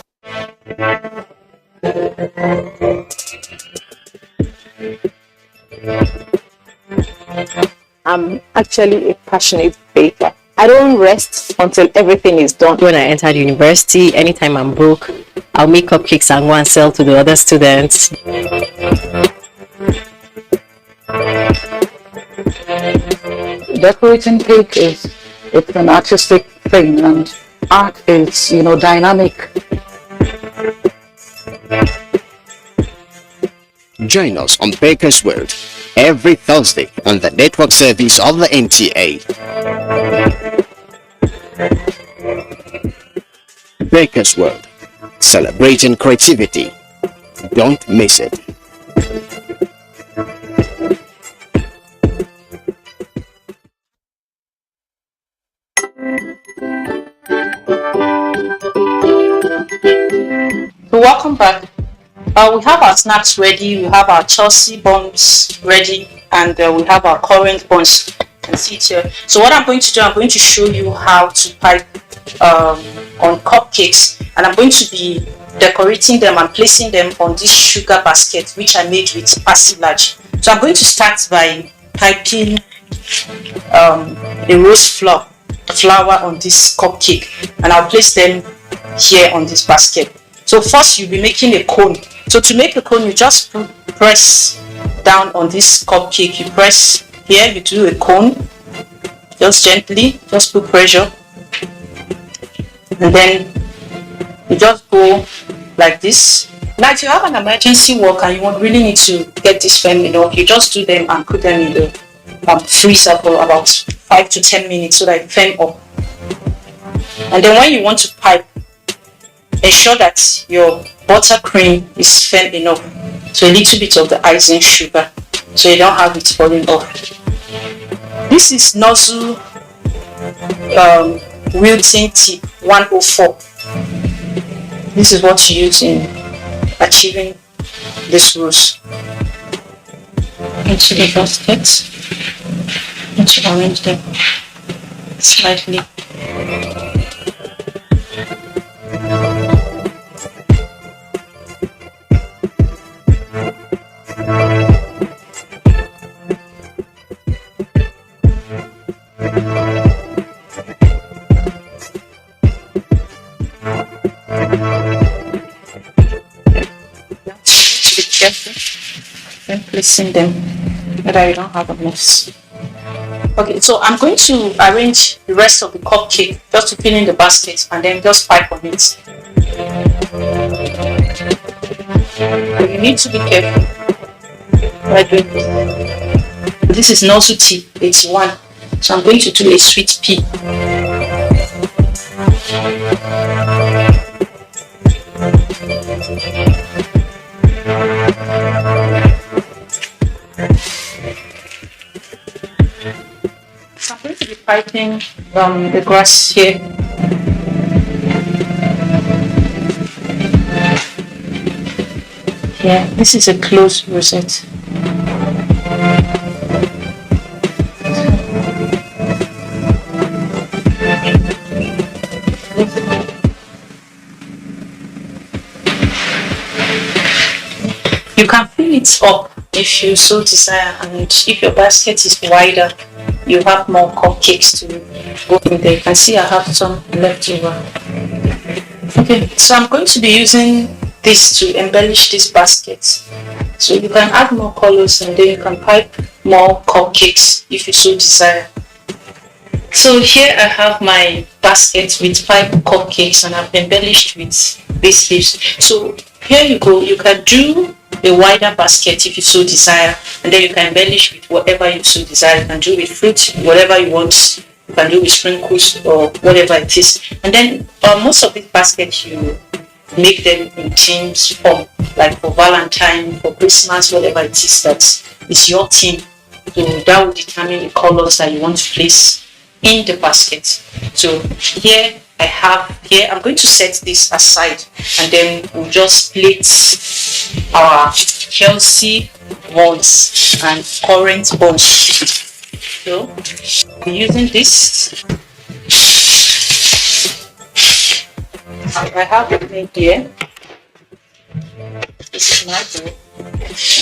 Speaker 10: I'm actually a passionate baker. I don't rest until everything is done.
Speaker 11: When I entered university, anytime I'm broke, I'll make cupcakes and go and sell to the other students.
Speaker 12: Decorating cake it's an artistic thing, and art is, dynamic.
Speaker 13: Join us on Baker's World every Thursday on the network service of the NTA. Baker's World, celebrating creativity. Don't miss it.
Speaker 23: So welcome back. We have our snacks ready, we have our Chelsea buns ready, and we have our currant buns. You can see it here. So what I'm going to do, I'm going to show you how to pipe on cupcakes, and I'm going to be decorating them and placing them on this sugar basket which I made with silage. So I'm going to start by piping a rose flour on this cupcake, and I'll place them here on this basket. So first you'll be making a cone. So to make a cone, you just press down on this cupcake. You press here, you do a cone, just gently, just put pressure, and then you just go like this. Now if you have an emergency work and you really need to get this firm enough, you just do them and put them in the freezer for about 5 to 10 minutes so that it firm up. And then when you want to pipe, ensure that your buttercream is firm enough, so a little bit of the icing sugar, so you don't have it falling off. This is nozzle wilting tip 104. This is what you use in achieving this rose. Into the basket, and to arrange them slightly. And placing them so that you don't have a mess. Okay, so I'm going to arrange the rest of the cupcake just to fill in the basket and then just pipe on it. So you need to be careful by doing this.
Speaker 6: This is Nosu tea, it's 1. So I'm going to do a sweet pea. I'm going to be piping the grass here. Yeah, this is a closed rosette. You can fill it up if you so desire, and if your basket is wider, you have more cupcakes to go in there. You can see I have some left over. Okay, so I'm going to be using this to embellish this basket. So you can add more colors and then you can pipe more cupcakes if you so desire. So here I have my basket with 5 cupcakes and I've embellished with these leaves. So here you go, you can do a wider basket if you so desire, and then you can embellish with whatever you so desire. You can do with fruit, whatever you want. You can do with sprinkles or whatever it is. And then most of these baskets you make them in themes form, like for Valentine, for Christmas, whatever it is that is your theme. So that will determine the colors that you want to place in the basket. So here I'm going to set this aside, and then we'll just plate our Chelsea buns and currant buns. So we're using this. I have it in here. This is my bowl,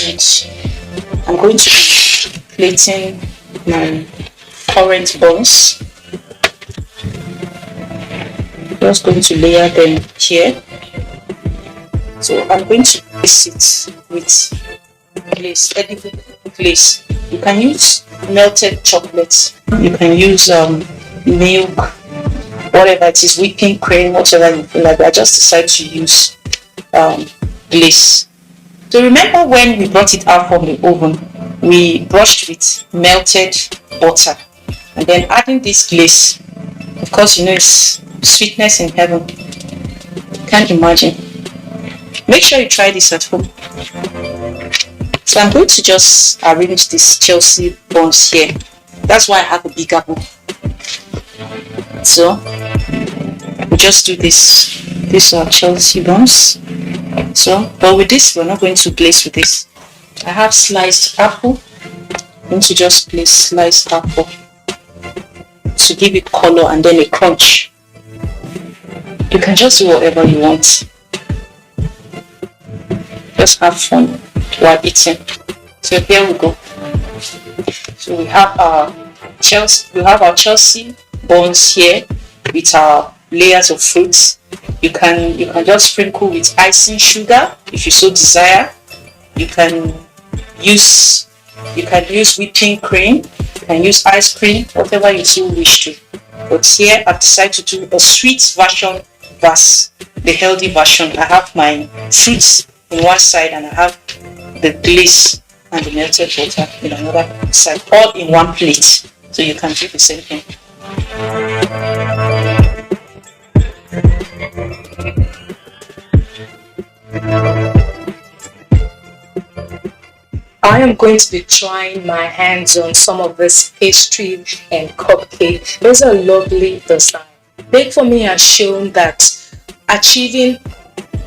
Speaker 6: and I'm going to be plating my currant buns. Just going to layer them here. So I'm going to place it with glaze, edible glaze. You can use melted chocolate. You can use milk, whatever it is, whipping cream, whatever you feel like. I just decided to use glaze. So remember when we brought it out from the oven, we brushed with melted butter, and then adding this glaze. Of course, you know it's sweetness in heaven. Can't imagine. Make sure you try this at home. So I'm going to just arrange these Chelsea buns here. That's why I have a bigger bowl. So we just do this. These are Chelsea buns. So, but with this, we're not going to glaze with this. I have sliced apple. I'm going to just place sliced apple to give it color and then a crunch. You can just do whatever you want. Just have fun while eating. So here we go. So we have our Chelsea buns here with our layers of fruits. You can just sprinkle with icing sugar if you so desire. You can use whipping cream. You can use ice cream, whatever you so wish to. But here I've decided to do a sweet version versus the healthy version. I have my fruits in one side and I have the glaze and the melted butter in another side, all in one plate. So you can do the same thing.
Speaker 23: I am going to be trying my hands on some of this pastry and cupcake. Those are lovely design. Bake For Me has shown that achieving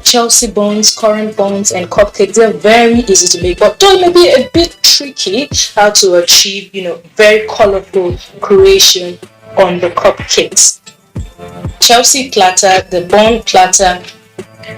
Speaker 23: Chelsea buns, currant buns, and cupcakes, they're very easy to make, but though it may be a bit tricky how to achieve, very colorful creation on the cupcakes. Chelsea platter, the bun platter,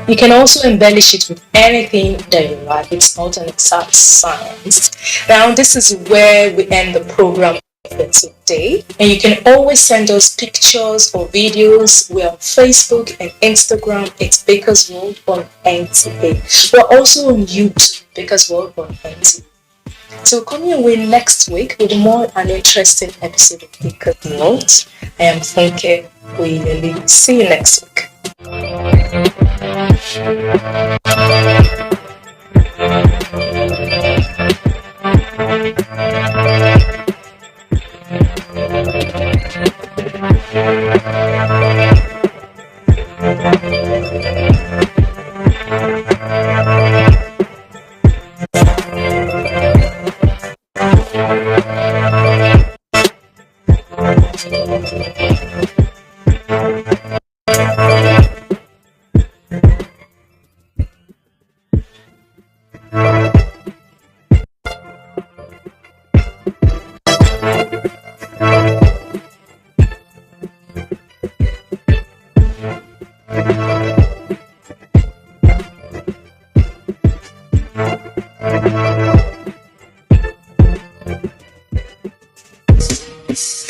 Speaker 23: you can also embellish it with anything that you like. It's not an exact science. Now, this is where we end the program for today, and you can always send us pictures or videos. We're on Facebook and Instagram. It's Baker's World on NTA. We're also on YouTube, Baker's World on NTA. So coming away next week with more an interesting episode of Baker's World. I am Funke Oyinlele. See you next week.
Speaker 22: This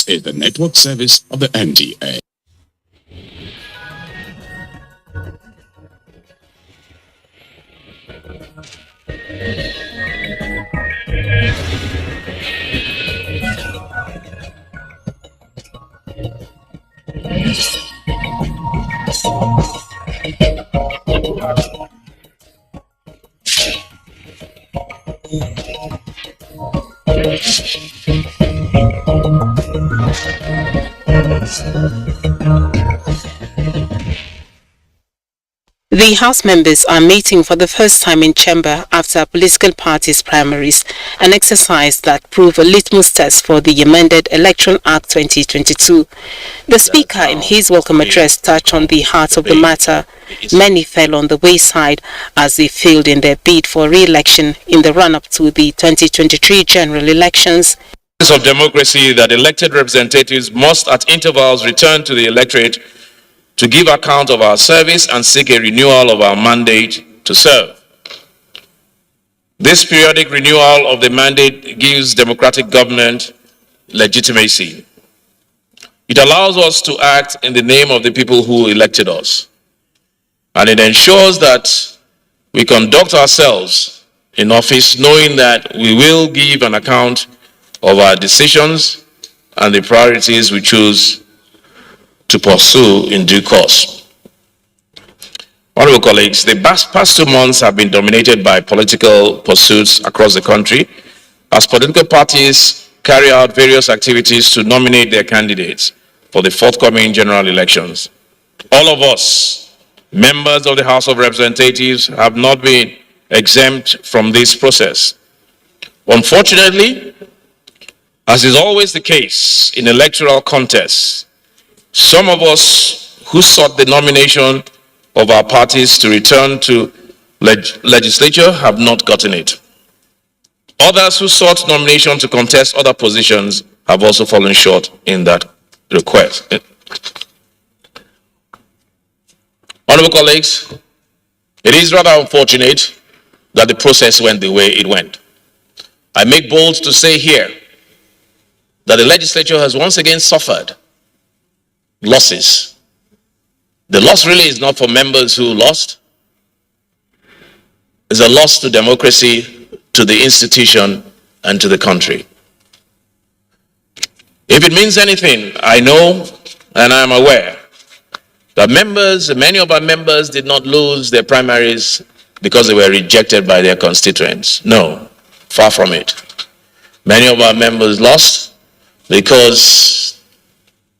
Speaker 22: is the network service of the NTA.
Speaker 1: The House members are meeting for the first time in chamber after political parties' primaries, an exercise that proved a litmus test for the amended Electoral Act 2022. The Speaker, in his welcome address, touched on the heart of the matter. Many fell on the wayside as they failed in their bid for re-election in the run-up to the 2023 general elections.
Speaker 4: Of democracy that elected representatives must at intervals return to the electorate to give account of our service and seek a renewal of our mandate to serve. This periodic renewal of the mandate gives democratic government legitimacy. It allows us to act in the name of the people who elected us. And it ensures that we conduct ourselves in office knowing that we will give an account of our decisions and the priorities we choose to pursue in due course. Honorable colleagues, the past 2 months have been dominated by political pursuits across the country as political parties carry out various activities to nominate their candidates for the forthcoming general elections. All of us, members of the House of Representatives, have not been exempt from this process. Unfortunately, as is always the case in electoral contests, some of us who sought the nomination of our parties to return to legislature have not gotten it. Others who sought nomination to contest other positions have also fallen short in that request. Honorable colleagues, it is rather unfortunate that the process went the way it went. I make bold to say here that the legislature has once again suffered losses. The loss really is not for members who lost. It's a loss to democracy, to the institution, and to the country. If it means anything, I know and I am aware that many of our members did not lose their primaries because they were rejected by their constituents. No, far from it. Many of our members lost because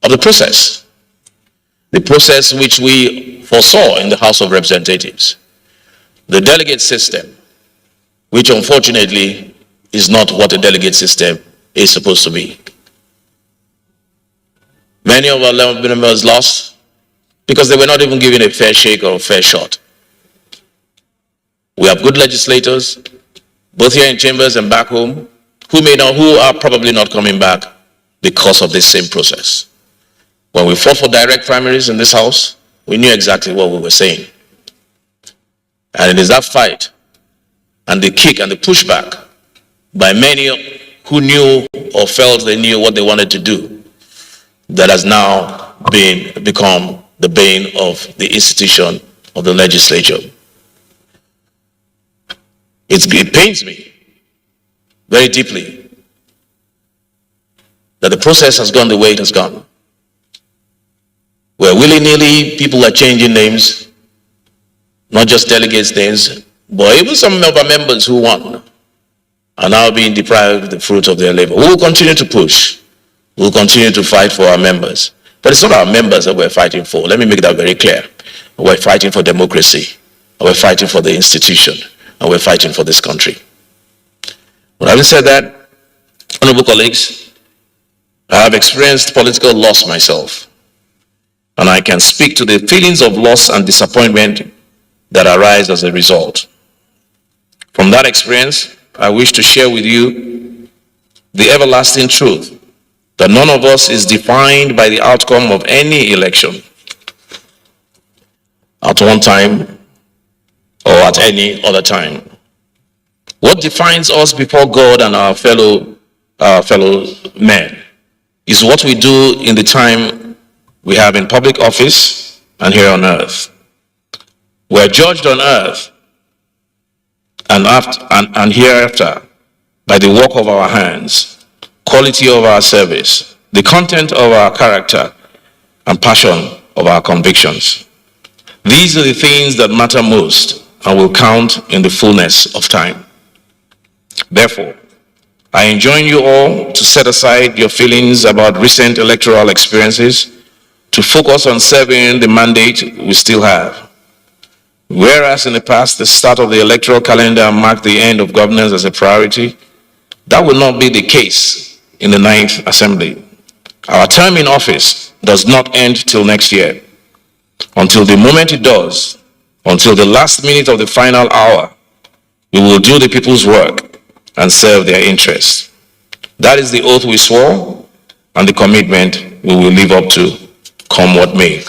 Speaker 4: of the process which we foresaw in the House of Representatives. The delegate system, which unfortunately is not what a delegate system is supposed to be. Many of our members lost because they were not even given a fair shake or a fair shot. We have good legislators, both here in chambers and back home, who are probably not coming back because of this same process. When we fought for direct primaries in this house, we knew exactly what we were saying. And it is that fight and the kick and the pushback by many who knew or felt they knew what they wanted to do that has now become the bane of the institution of the legislature. It pains me very deeply that the process has gone the way it has gone. Where willy-nilly people are changing names, not just delegates' names, but even some of our members who won are now being deprived of the fruit of their labor. We will continue to push. We will continue to fight for our members. But it's not our members that we're fighting for. Let me make that very clear. We're fighting for democracy. We're fighting for the institution. And we're fighting for this country. But having said that, honorable colleagues, I have experienced political loss myself. And I can speak to the feelings of loss and disappointment that arise as a result. From that experience, I wish to share with you the everlasting truth that none of us is defined by the outcome of any election at one time or at any other time. What defines us before God and our fellow men is what we do in the time we have in public office and here on earth. We are judged on earth and hereafter by the work of our hands, quality of our service, the content of our character, and passion of our convictions. These are the things that matter most and will count in the fullness of time. Therefore, I enjoin you all to set aside your feelings about recent electoral experiences to focus on serving the mandate we still have. Whereas in the past, the start of the electoral calendar marked the end of governance as a priority, that will not be the case in the 9th Assembly. Our term in office does not end till next year. Until the moment it does, until the last minute of the final hour, we will do the people's work and serve their interests. That is the oath we swore and the commitment we will live up to, come what may.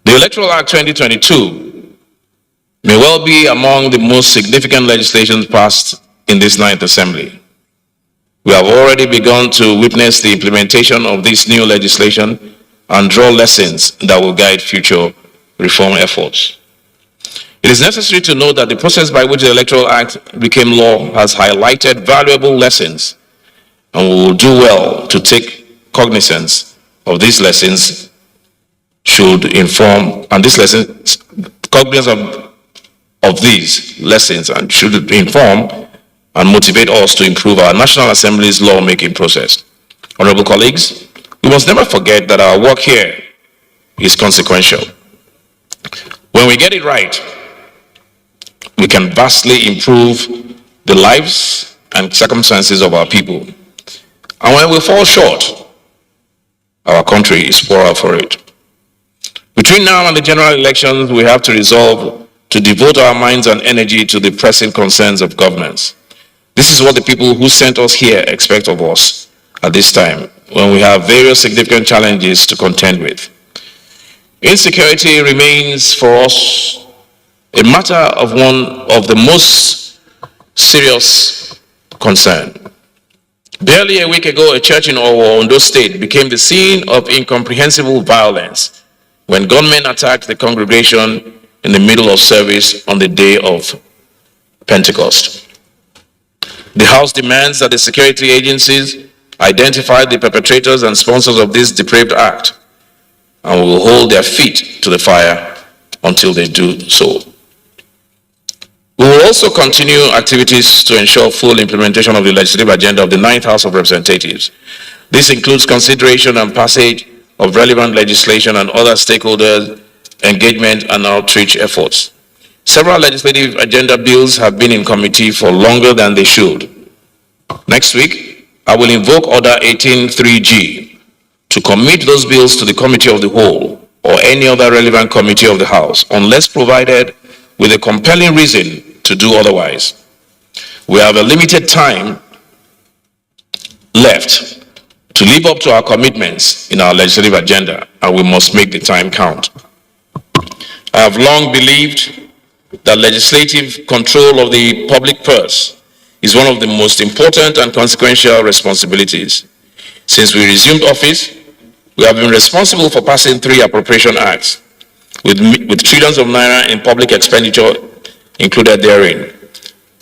Speaker 4: The Electoral Act 2022 may well be among the most significant legislation passed in this 9th Assembly. We have already begun to witness the implementation of this new legislation and draw lessons that will guide future reform efforts. It is necessary to note that the process by which the Electoral Act became law has highlighted valuable lessons, and we will do well to take cognizance of these lessons should inform, and these lessons, cognizance of these lessons and should inform and motivate us to improve our National Assembly's lawmaking process. Honorable colleagues, we must never forget that our work here is consequential. When we get it right, we can vastly improve the lives and circumstances of our people. And when we fall short, our country is poorer for it. Between now and the general elections, we have to resolve to devote our minds and energy to the pressing concerns of governance. This is what the people who sent us here expect of us at this time, when we have various significant challenges to contend with. Insecurity remains for us a matter of one of the most serious concern. Barely a week ago, a church in Ondo State became the scene of incomprehensible violence when gunmen attacked the congregation in the middle of service on the day of Pentecost. The House demands that the security agencies identify the perpetrators and sponsors of this depraved act, and will hold their feet to the fire until they do so. We will also continue activities to ensure full implementation of the legislative agenda of the 9th House of Representatives. This includes consideration and passage of relevant legislation and other stakeholders' engagement and outreach efforts. Several legislative agenda bills have been in committee for longer than they should. Next week, I will invoke Order 18.3G to commit those bills to the Committee of the Whole or any other relevant committee of the House, unless provided with a compelling reason to do otherwise. We have a limited time left to live up to our commitments in our legislative agenda, and we must make the time count. I have long believed that legislative control of the public purse is one of the most important and consequential responsibilities. Since we resumed office, we have been responsible for passing 3 appropriation acts, with trillions of naira in public expenditure included therein.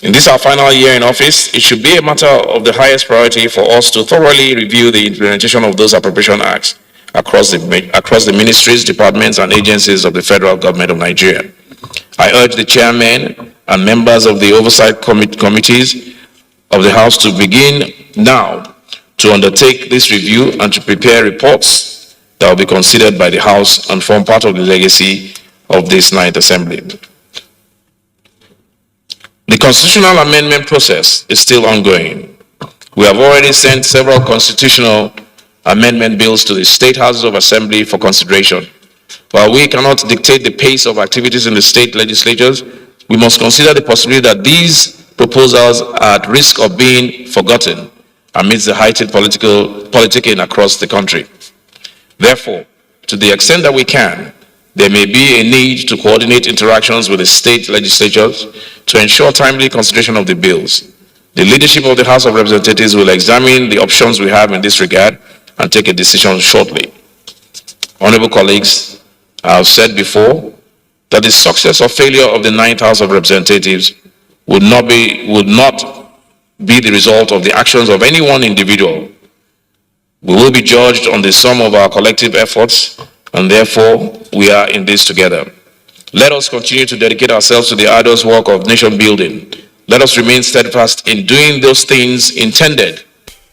Speaker 4: In this our final year in office, it should be a matter of the highest priority for us to thoroughly review the implementation of those appropriation acts across the ministries, departments, and agencies of the federal government of Nigeria. I urge the chairmen and members of the oversight committees of the House to begin now to undertake this review and to prepare reports that will be considered by the House and form part of the legacy of this 9th Assembly. The constitutional amendment process is still ongoing. We have already sent several constitutional amendment bills to the State Houses of Assembly for consideration. While we cannot dictate the pace of activities in the state legislatures, we must consider the possibility that these proposals are at risk of being forgotten amidst the heightened politicking across the country. Therefore, to the extent that we can, there may be a need to coordinate interactions with the state legislatures to ensure timely consideration of the bills. The leadership of the House of Representatives will examine the options we have in this regard and take a decision shortly. Honorable colleagues, I have said before that the success or failure of the 9th House of Representatives would not be the result of the actions of any one individual. We will be judged on the sum of our collective efforts, and therefore we are in this together. Let us continue to dedicate ourselves to the arduous work of nation building. Let us remain steadfast in doing those things intended.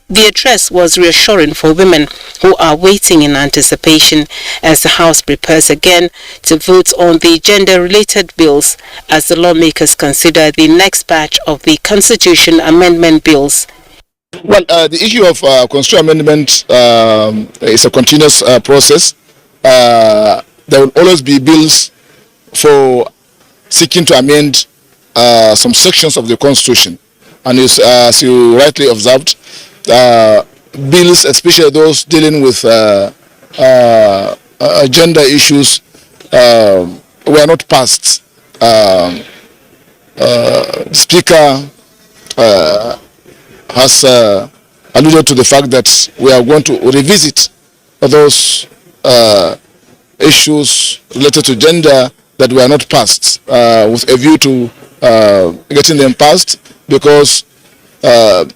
Speaker 1: The address was reassuring for women who are waiting in anticipation as the House prepares again to vote on the gender-related bills as the lawmakers consider the next batch of the Constitution Amendment bills.
Speaker 9: Well, the issue of Constitution Amendment is a continuous process. There will always be bills for seeking to amend some sections of the Constitution. And as you rightly observed, bills, especially those dealing with gender issues, were not passed. The Speaker has alluded to the fact that we are going to revisit those issues related to gender that were not passed with a view to getting them passed, because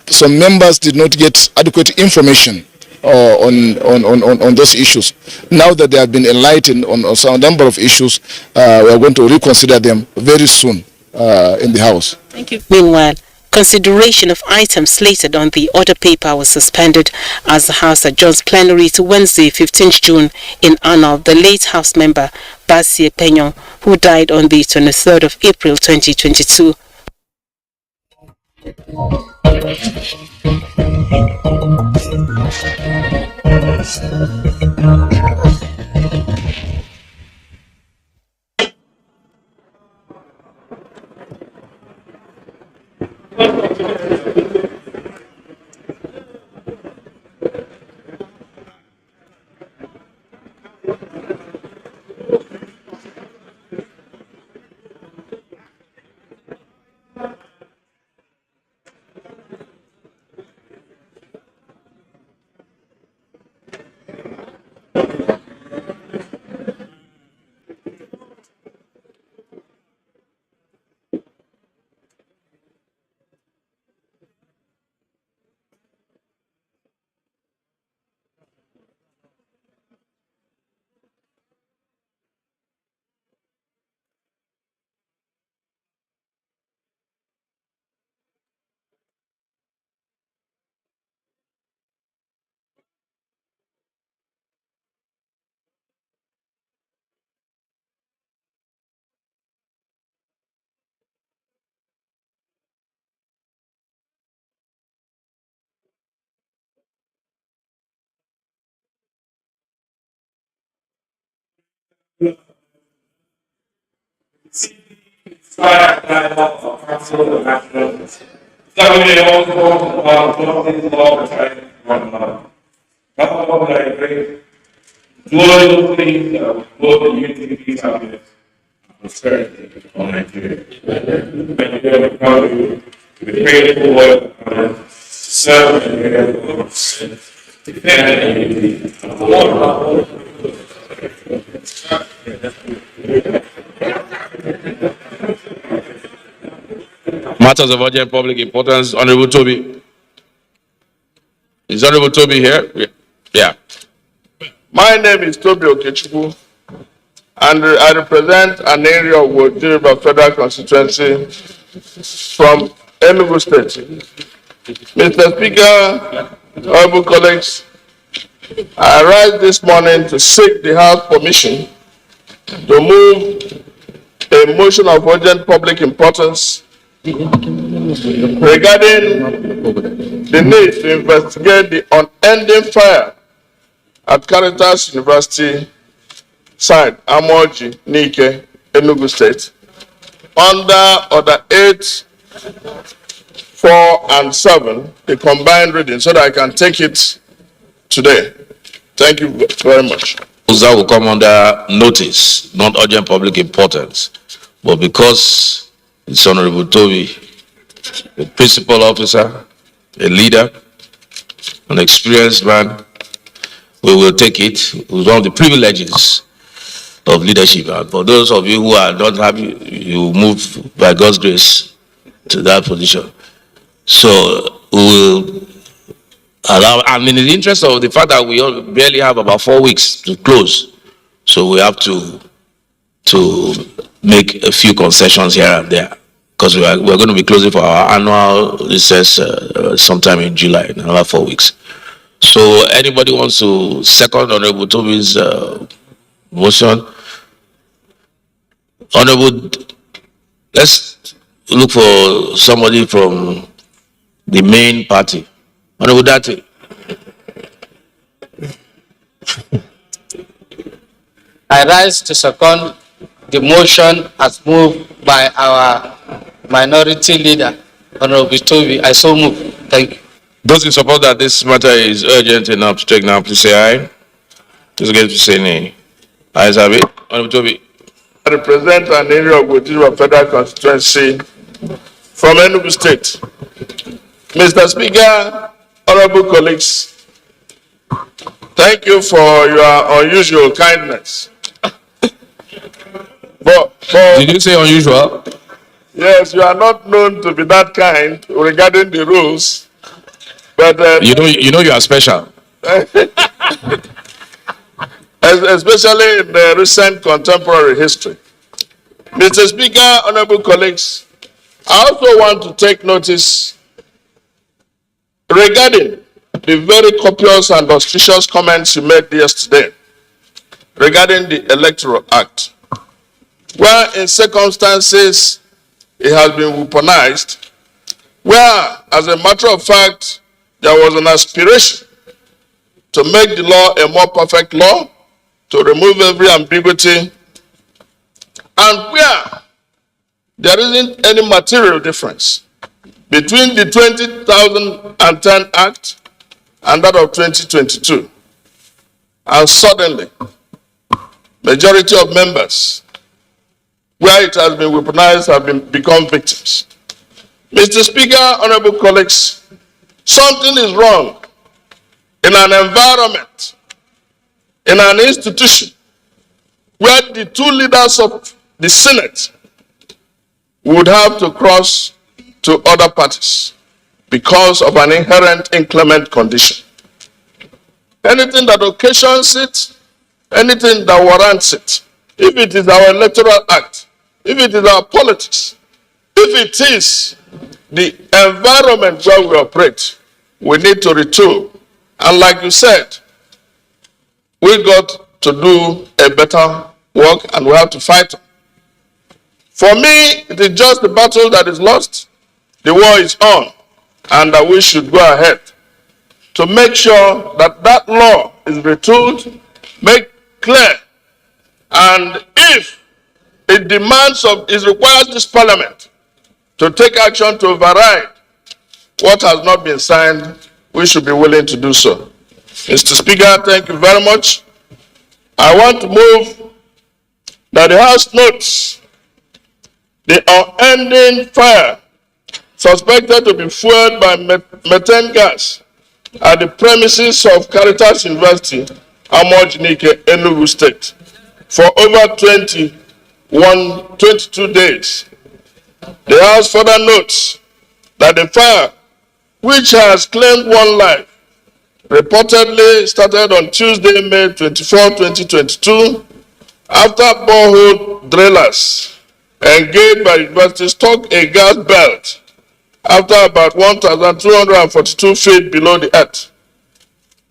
Speaker 9: some members did not get adequate information on those issues. Now that they have been enlightened on some number of issues, we are going to reconsider them very soon in the House.
Speaker 1: Thank you. Meanwhile, consideration of items slated on the order paper was suspended as the House adjourns plenary to Wednesday, 15th June, in honor of the late House member Basie Penyon, who died on the 23rd of April 2022.
Speaker 4: Matters of urgent public importance, Honorable Toby. Is Honorable Toby here? Yeah.
Speaker 14: My name is Toby Okechukwu, and I represent an area of Wodiriba Federal Constituency from Enugu State. Mr. Speaker, honorable colleagues, I rise this morning to seek the House permission to move a motion of urgent public importance regarding the need to investigate the unending fire at Caritas University site, Amoji, Nike, Enugu State, under Order 8, 4, and 7, the combined reading, so that I can take it today. Thank you very much.
Speaker 4: That will come under notice, not urgent public importance, but because it's Honorable Toby, a principal officer, a leader, an experienced man, we will take it with one of the privileges of leadership. And for those of you who are not happy, you move by God's grace to that position. So we will allow, I mean, in the interest of the fact that we barely have about 4 weeks to close, so we have to make a few concessions here and there, because we're going to be closing for our annual recess sometime in July, in another 4 weeks. So anybody wants to second Honorable Toby's motion? Honorable, let's look for somebody from the main party. Honorable Dati.
Speaker 15: I rise to second the motion as moved by our minority leader, Honorable Toby. I so move. Thank you.
Speaker 4: Those in support that this matter is urgent enough to take now, please say aye. Those against, please say nay. Ayes have it. Honorable Toby.
Speaker 14: I represent an area of Abuja Federal Constituency from Enugu State. Mr. Speaker, honorable colleagues, thank you for your unusual kindness. But
Speaker 4: did you say unusual?
Speaker 14: Yes, you are not known to be that kind regarding the rules. But
Speaker 4: you know you are special.
Speaker 14: Especially in the recent contemporary history. Mr. Speaker, honorable colleagues, I also want to take notice regarding the very copious and auspicious comments you made yesterday regarding the Electoral Act, where in circumstances it has been weaponized, where, as a matter of fact, there was an aspiration to make the law a more perfect law, to remove every ambiguity, and where there isn't any material difference between the 2010 Act and that of 2022. And suddenly, majority of members, where it has been weaponized, have become victims. Mr. Speaker, honorable colleagues, something is wrong in an environment, in an institution, where the two leaders of the Senate would have to cross to other parties because of an inherent inclement condition. Anything that occasions it, anything that warrants it, if it is our electoral act, if it is our politics, if it is the environment where we operate, we need to retool. And like you said, we got to do a better work and we have to fight. For me, it is just the battle that is lost. The war is on, and that we should go ahead to make sure that that law is retooled, make clear, and if it demands it requires this parliament to take action to override what has not been signed, we should be willing to do so. Mr. Speaker, thank you very much. I want to move that the House notes the unending fire suspected to be fueled by methane gas at the premises of Caritas University, Amoji, Enugu State, for over 22 days. The House further notes that the fire, which has claimed one life, reportedly started on Tuesday, May 24, 2022, after borehole drillers engaged by the university struck a gas belt after about 1,242 feet below the earth.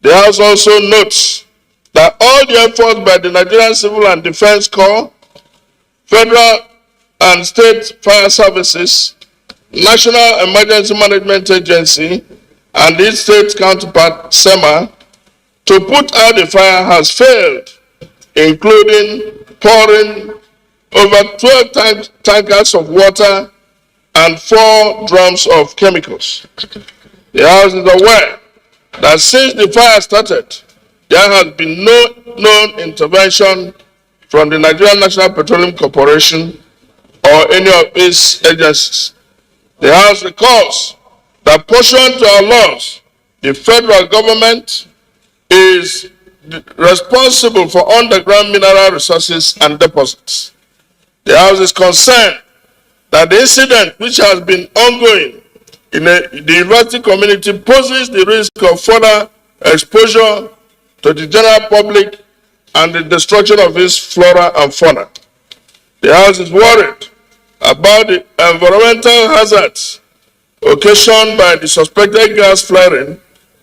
Speaker 14: The House also notes that all the efforts by the Nigerian Civil and Defense Corps, federal and state fire services, National Emergency Management Agency, and its state counterpart, SEMA, to put out the fire has failed, including pouring over 12 tankers of water and 4 drums of chemicals. The House is aware that since the fire started, there has been no known intervention from the Nigerian National Petroleum Corporation or any of its agencies. The House recalls that pursuant to our laws, the federal government is responsible for underground mineral resources and deposits. The House is concerned that the incident, which has been ongoing in the university community, poses the risk of further exposure to the general public and the destruction of its flora and fauna. The House is worried about the environmental hazards occasioned by the suspected gas flaring,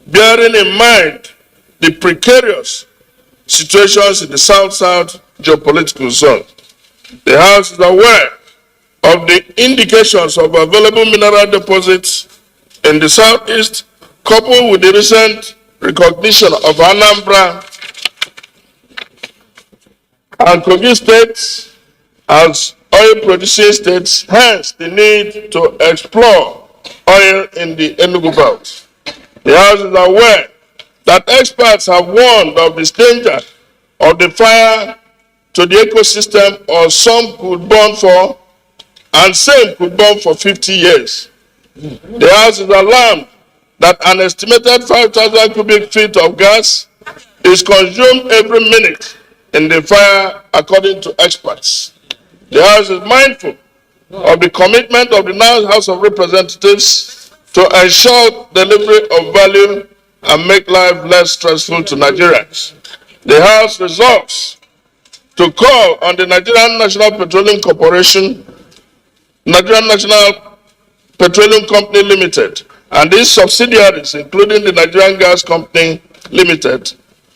Speaker 14: bearing in mind the precarious situations in the South-South geopolitical zone. The House is aware of the indications of available mineral deposits in the Southeast, coupled with the recent recognition of Anambra and Kogi states as oil-producing states, hence the need to explore oil in the Enugu Belt. The House is aware that experts have warned of the danger of the fire to the ecosystem, or some could burn for, and same could burn for 50 years. The House is alarmed that an estimated 5,000 cubic feet of gas is consumed every minute in the fire, according to experts. The House is mindful of the commitment of the House of Representatives to ensure delivery of value and make life less stressful to Nigerians. The House resolves to call on the Nigerian National Petroleum Corporation, Nigerian National Petroleum Company Limited, and its subsidiaries, including the Nigerian Gas Company Limited,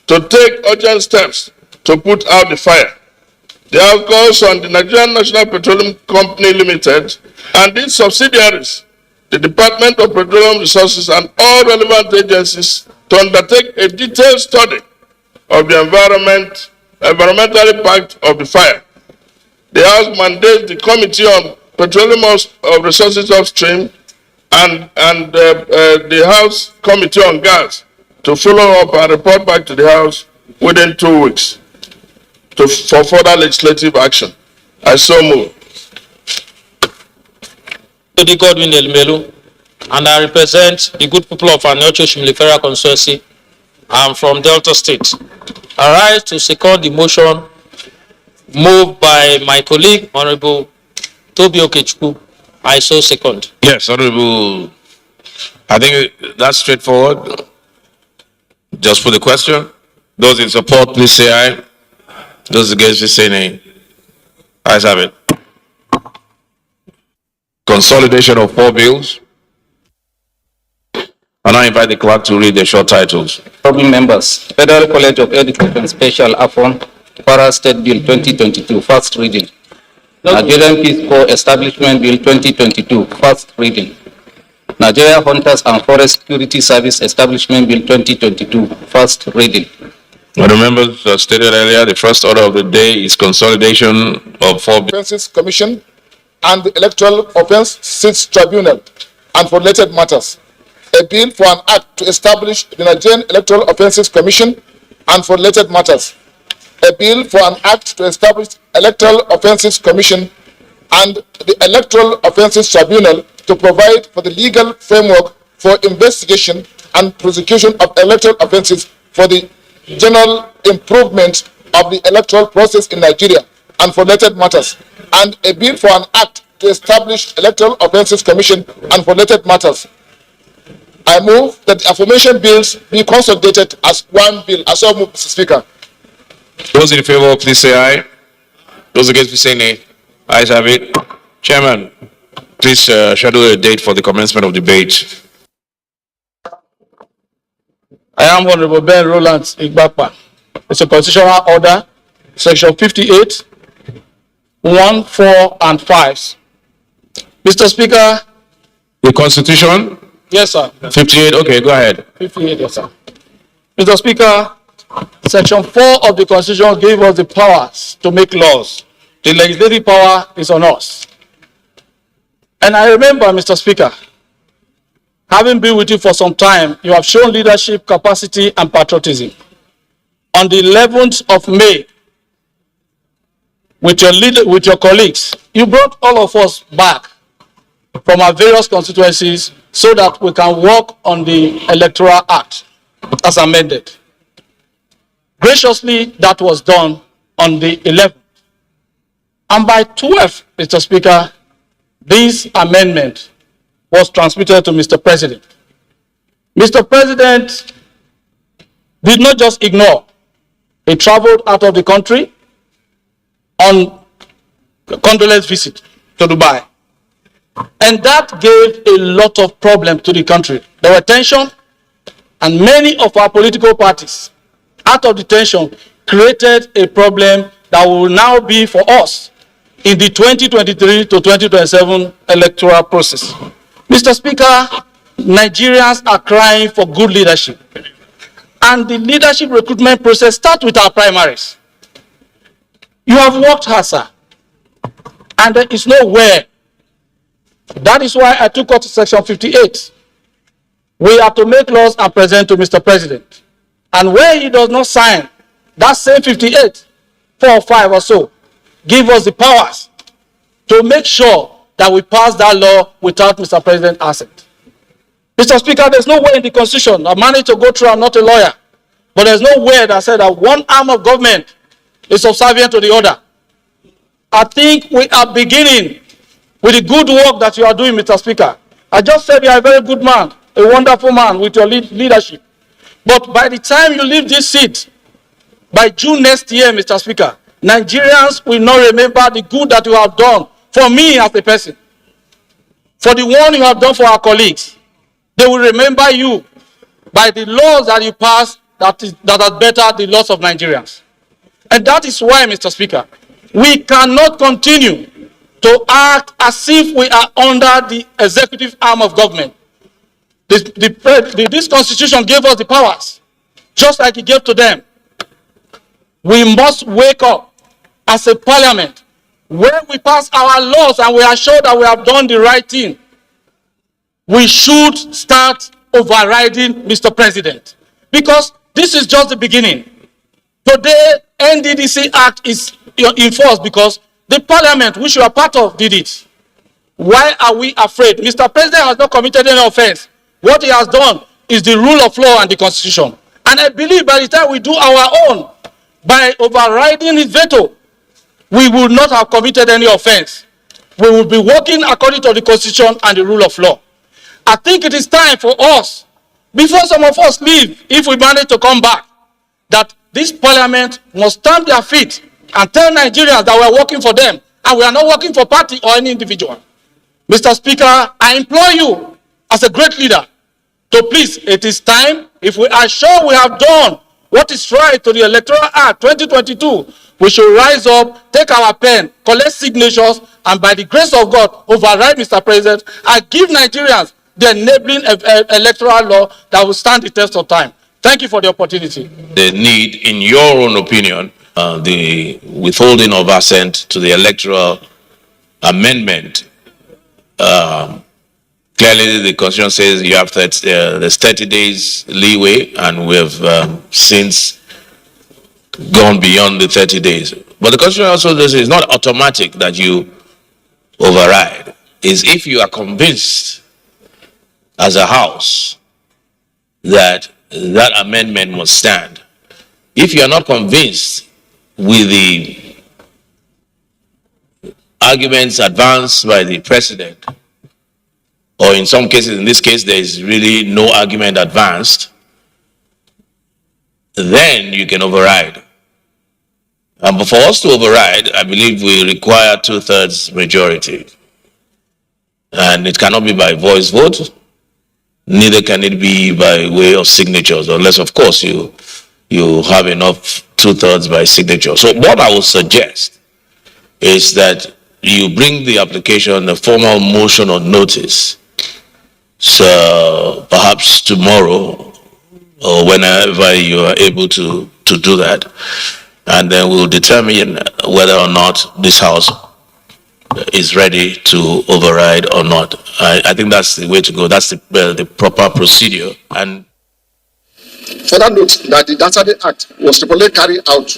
Speaker 14: to take urgent steps to put out the fire. The House calls on the Nigerian National Petroleum Company Limited and its subsidiaries, the Department of Petroleum Resources, and all relevant agencies to undertake a detailed study of the environmental impact of the fire. The House mandates the Committee on Petroleum Resources Upstream and the House Committee on Gas to follow up and report back to the House within 2 weeks for further legislative action. I so move.
Speaker 16: Godwin Elmelu, and I represent the good people of Anyocho Shimilifera Constituency. I'm from Delta State. I rise to second the motion moved by my colleague, Honorable Toby Okechukwu. I so second.
Speaker 4: Yes, Honorable. I think that's straightforward. Just for the question. Those in support, please say aye. Those against, please say nay. Ayes have it. Consolidation of 4 bills. And I invite the clerk to read the short titles.
Speaker 17: Honorable members, Federal College of Education Special AFON, Para State Bill 2022, first reading. Nigerian Peace Corps Establishment Bill 2022, first reading. Nigeria Hunters and Forest Security Service Establishment Bill 2022, first reading.
Speaker 4: The members stated earlier, the first order of the day is consolidation of 4 bills.
Speaker 9: Offences Commission and the Electoral Offences Tribunal and for related matters. A bill for an act to establish the Nigerian Electoral Offences Commission and for related matters. A bill for an act to establish Electoral Offences Commission and the Electoral Offences Tribunal to provide for the legal framework for investigation and prosecution of electoral offences for the general improvement of the electoral process in Nigeria and for related matters, and a bill for an act to establish Electoral Offences Commission and for related matters. I move that the aforementioned bills be consolidated as one bill. I so move, Mr. Speaker.
Speaker 4: Those in favor, please say aye. Those against, please say nay. Ayes have it. Chairman, Please schedule a date for the commencement of debate.
Speaker 24: I am Honorable Ben Roland Igbapa. It's a constitutional order, section 58, 1, 4, and 5. Mr. Speaker.
Speaker 4: The Constitution?
Speaker 24: Yes, sir.
Speaker 4: 58, okay, go ahead.
Speaker 24: 58, yes, sir. Mr. Speaker, section 4 of the Constitution gave us the powers to make laws. The legislative power is on us. And I remember, Mr. Speaker, having been with you for some time, you have shown leadership, capacity, and patriotism. On the 11th of May, with your colleagues, you brought all of us back from our various constituencies so that we can work on the Electoral Act as amended. Graciously, that was done on the 11th. And by 12th, Mr. Speaker, this amendment was transmitted to Mr. President. Mr. President did not just ignore. He traveled out of the country on a condolence visit to Dubai. And that gave a lot of problems to the country. There were tension, and many of our political parties, out of the tension, created a problem that will now be for us in the 2023 to 2027 electoral process. Mr. Speaker, Nigerians are crying for good leadership. And the leadership recruitment process starts with our primaries. You have worked hard, sir. And there is no way. That is why I took out section 58. We have to make laws and present to Mr. President. And where he does not sign, that same 58, 4 or 5 or so, give us the powers to make sure that we pass that law without Mr. President's assent. Mr. Speaker, there's no way in the Constitution. I managed to go through, I'm not a lawyer, but there's no way that said that one arm of government is subservient to the other. I think we are beginning with the good work that you are doing, Mr. Speaker. I just said you are a very good man, a wonderful man with your leadership. But by the time you leave this seat, by June next year, Mr. Speaker, Nigerians will not remember the good that you have done for me as a person, for the one you have done for our colleagues. They will remember you by the laws that you passed that have bettered the laws of Nigerians. And that is why, Mr. Speaker, we cannot continue to act as if we are under the executive arm of government. This constitution gave us the powers, just like it gave to them. We must wake up as a parliament where we pass our laws and we are sure that we have done the right thing. We should start overriding Mr. President, because this is just the beginning. Today, NDDC Act is in force because the parliament, which you are part of, did it. Why are we afraid? Mr. President has not committed any offense. What he has done is the rule of law and the constitution. And I believe by the time we do our own, by overriding his veto, we will not have committed any offense. We will be working according to the constitution and the rule of law. I think it is time for us, before some of us leave, if we manage to come back, that this parliament must stamp their feet and tell Nigerians that we are working for them and we are not working for party or any individual. Mr. Speaker, I implore you as a great leader to please, it is time, if we are sure we have done what is right to the Electoral Act 2022, we should rise up, take our pen, collect signatures, and by the grace of God, override Mr. President and give Nigerians the enabling electoral law that will stand the test of time. Thank you for the opportunity.
Speaker 4: The need, in your own opinion, the withholding of assent to the electoral amendment. Clearly, the Constitution says you have there's 30 days leeway, and we have since gone beyond the 30 days. But the Constitution also says it's not automatic that you override. It's if you are convinced as a House that that amendment must stand. If you are not convinced with the arguments advanced by the President, or in some cases, in this case, there is really no argument advanced, then you can override. And for us to override, I believe we require 2/3 majority. And it cannot be by voice vote, neither can it be by way of signatures, unless, of course, you have enough 2/3 by signature. So what I would suggest is that you bring the application, a formal motion or notice, so perhaps tomorrow or whenever you are able to do that, and then we'll determine whether or not this House is ready to override or not. I think that's the way to go. That's the proper procedure. And
Speaker 2: further note that the Data Act was reportedly carried out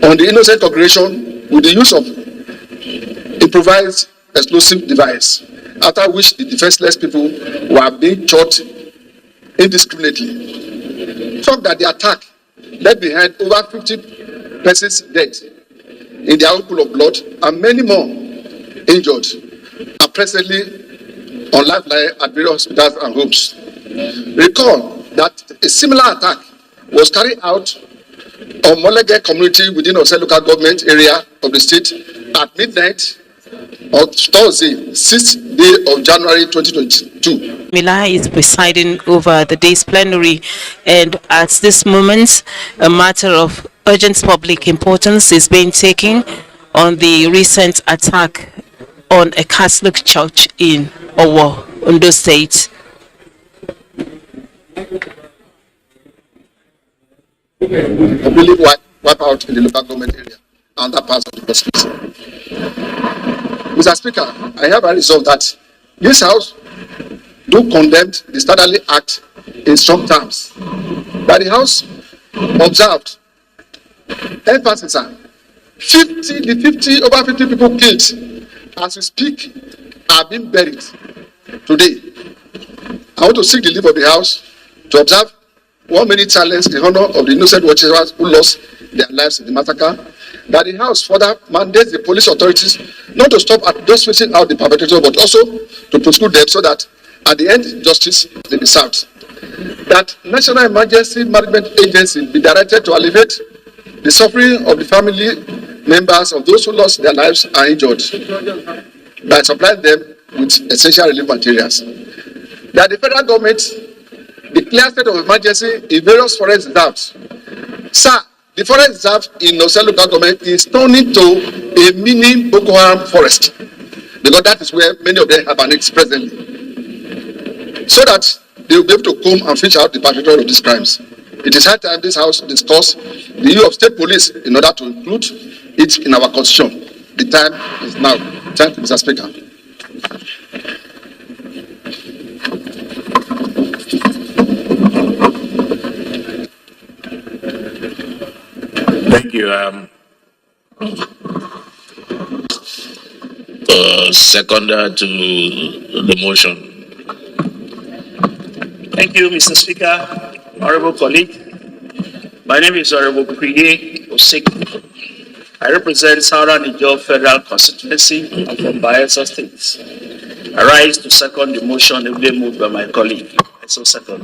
Speaker 2: on the innocent congregation with the use of improvised explosive device, after which the defenseless people were being shot indiscriminately. Talk that the attack left behind over 50 persons dead in their own pool of blood and many more injured are presently on lifeline at various hospitals and homes. Recall that a similar attack was carried out on Molege community within Ose local government area of the state at midnight on Thursday, 6th day of January 2022.
Speaker 1: Mila is presiding over the day's plenary, and at this moment, a matter of urgent public importance is being taken on the recent attack on a Catholic church in Owo, Ondo State.
Speaker 2: Completely wipe out in the local government area and that part of the hospital. Mr. Speaker, I have a resolve that this House do condemn the Stadlerly Act in strong terms. That the House observed, emphasis, over 50 people killed as we speak are being buried today. I want to seek the leave of the House to observe 1 minute silence in honor of the innocent watchers who lost their lives in the massacre. That the House further mandates the police authorities not to stop at just facing out the perpetrators, but also to prosecute them so that at the end justice will be served. That National Emergency Management Agency be directed to alleviate the suffering of the family members of those who lost their lives and injured by supplying them with essential relief materials. That the federal government declare state of emergency in various forest reserves. Sir, the forest reserve in Ose local government is turning to a mini Boko Haram forest, because that is where many of them hibernate presently, so that they will be able to come and fish out the perpetrators of these crimes. It is high time this House discuss the use of state police in order to include it in our constitution. The time is now. Thank you, Mr. Speaker.
Speaker 4: thank you. Seconder to the motion.
Speaker 18: Thank you, Mr. Speaker. Honorable colleague. My name is Honorable Kriye Osik. I represent Southern Niger Federal Constituency from Bayelsa State. I rise to second the motion ably moved by my colleague. I so second.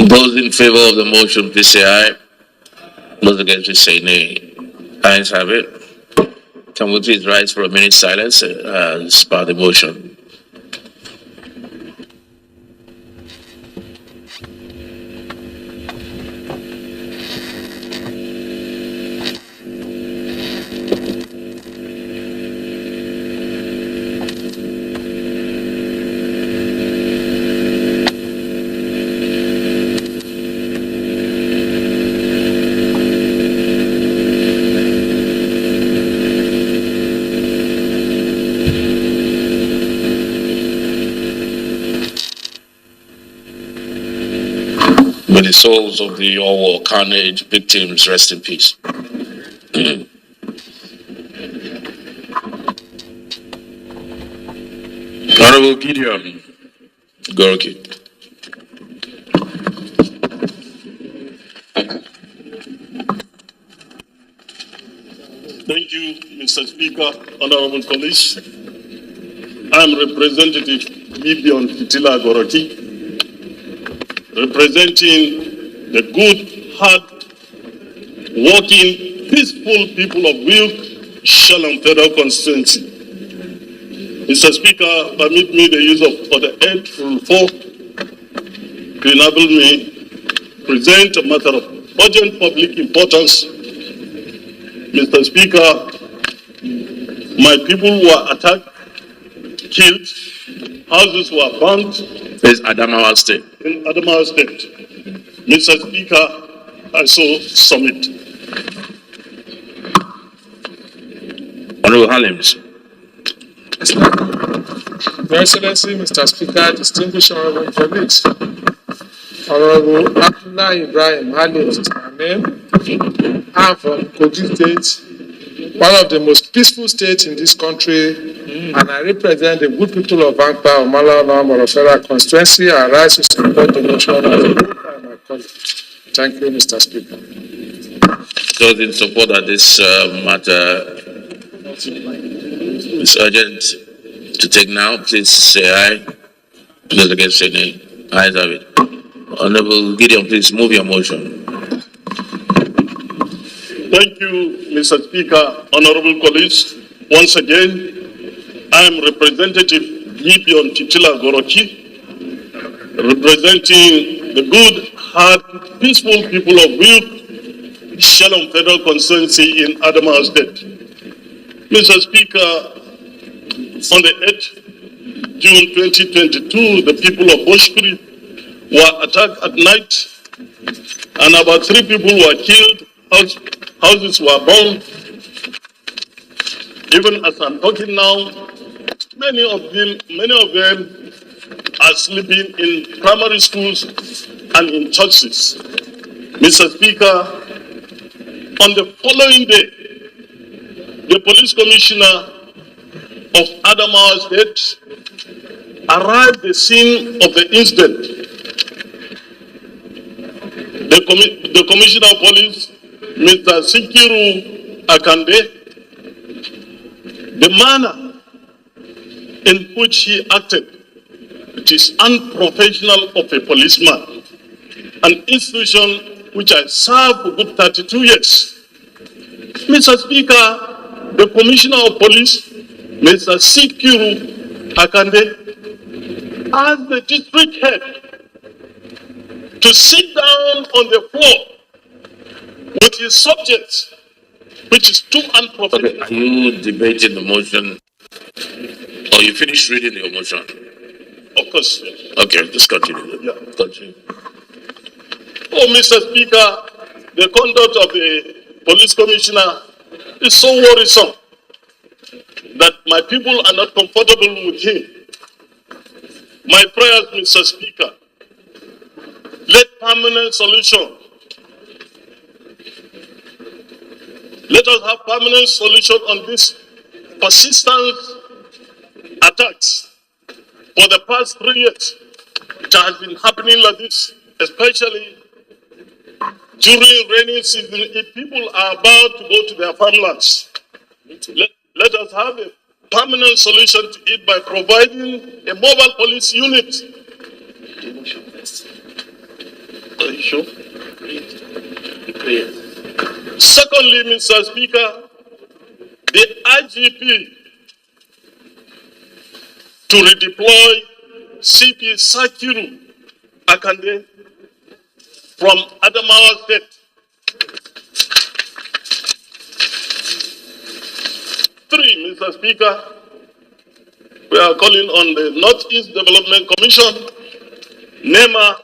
Speaker 4: Those in favor of the motion, please say aye. Those against, please say nay. Ayes have it. Can we please rise for a minute silence as per the motion? May the souls of the Owo carnage victims rest in peace. Honorable Gideon Goroki.
Speaker 19: Thank you, Mr. Speaker, honorable colleagues. I'm Representative Gideon Kitila Goroki, representing the good, hard-working, peaceful people of Wilk Shalom Federal Constituency. Mr. Speaker, permit me the use of Order 8 Rule 4 to enable me present a matter of urgent public importance. Mr. Speaker, my people were attacked, killed, houses were burnt.
Speaker 4: It's Adamawa State.
Speaker 19: In Adamawa State. Mr. Speaker, I so submit.
Speaker 4: Honorable Halims.
Speaker 5: Your Excellency, Mr. Speaker, distinguished honorable colleagues, Honorable Abdullah Ibrahim Halims is my name. I'm from Kogi State, one of the most peaceful states in this country, and I represent the good people of Ankpa, Omala, Morofera constituency. I rise to support the motion as a group by my colleagues. Thank you, Mr. Speaker.
Speaker 4: Those in support of this matter is urgent to take now. Please say aye. Those against say nay. Ayes have it. Honorable Gideon, please move your motion.
Speaker 19: Thank you, Mr. Speaker. Honorable colleagues, once again, I am Representative Gideon Titila Goroki, representing the good, hard, peaceful people of Wilk, Shalom Federal Constituency in Adamawa State. Mr. Speaker, on the 8th June 2022, the people of Boshkri were attacked at night, and about 3 people were killed. Houses were burned. Even as I'm talking now, many of them are sleeping in primary schools and in churches. Mr. Speaker, on the following day, the police commissioner of Adamawa State arrived at the scene of the incident. The commissioner of police, Mr. Sikiru Akande, the manner in which he acted, it is unprofessional of a policeman, an institution which I served for good 32 years. Mr. Speaker, the Commissioner of Police, Mr. Sikiru Akande, asked the district head to sit down on the floor with his subjects, which is too unprofessional.
Speaker 4: Okay, are you debating the motion, or you finished reading your motion?
Speaker 19: Of course.
Speaker 4: Okay, just continue.
Speaker 19: Yeah.
Speaker 4: Continue.
Speaker 19: Oh, Mr. Speaker, the conduct of the police commissioner is so worrisome that my people are not comfortable with him. My prayers, Mr. Speaker, let permanent solution. Let us have permanent solution on this persistent attacks. For the past 3 years, it has been happening like this, especially during rainy season, if people are about to go to their farmlands. Let us have a permanent solution to it by providing a mobile police unit. Are you sure? Secondly, Mr. Speaker, the IGP to redeploy CP Sakiru Akande from Adamawa State. 3, Mr. Speaker, we are calling on the Northeast Development Commission, NEMA,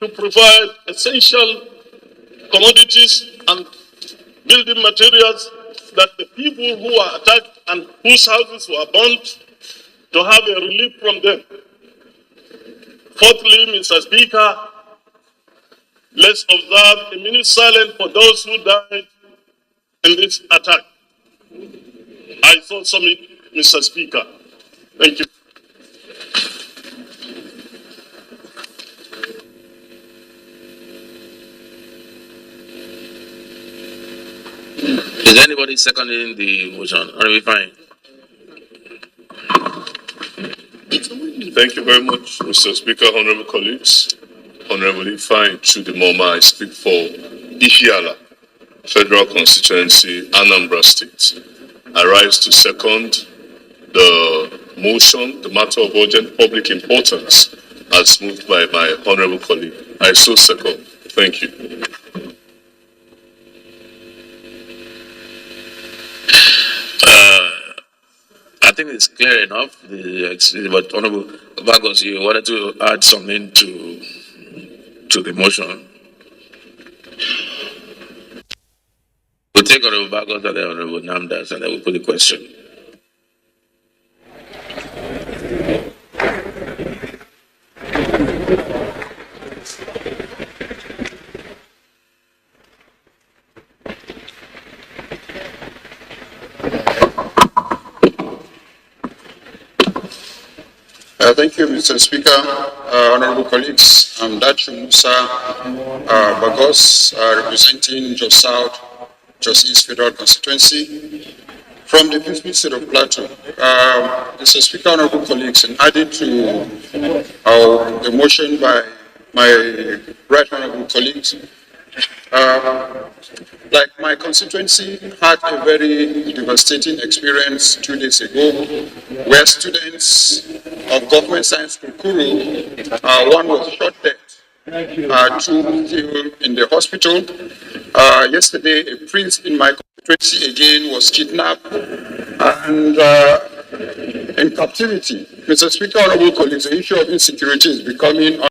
Speaker 19: to provide essential commodities and building materials that the people who are attacked and whose houses were burnt, to have a relief from them. Fourthly, Mr. Speaker, let's observe a minute silence for those who died in this attack. I so submit, Mr. Speaker. Thank you.
Speaker 4: Is anybody seconding the motion? Are we fine?
Speaker 7: Thank you very much, Mr. Speaker, honorable colleagues. Honorable Ifeanyi Chudimoma, I speak for Ihiala, Federal Constituency, Anambra State. I rise to second the motion, the matter of urgent public importance, as moved by my honorable colleague. I so second. Thank you.
Speaker 4: I think it's clear enough. But Honorable Vargas, you wanted to add something to the motion. We'll take Honorable Vargas and then Honorable Namdas, and then we'll put the question.
Speaker 3: Thank you, Mr. Speaker. Honorable colleagues, I'm Dachu Musa Bagos, representing Jos South, Jos East Federal Constituency from the 15th state of Plateau. Mr. Speaker, honorable colleagues, in adding to the motion by my right honorable colleagues, like my constituency had a very devastating experience 2 days ago, where students of government science Kukuru, one was shot dead, two killed in the hospital. Yesterday, a prince in my constituency again was kidnapped and in captivity. Mr. Speaker, honorable colleagues, the issue of insecurity is becoming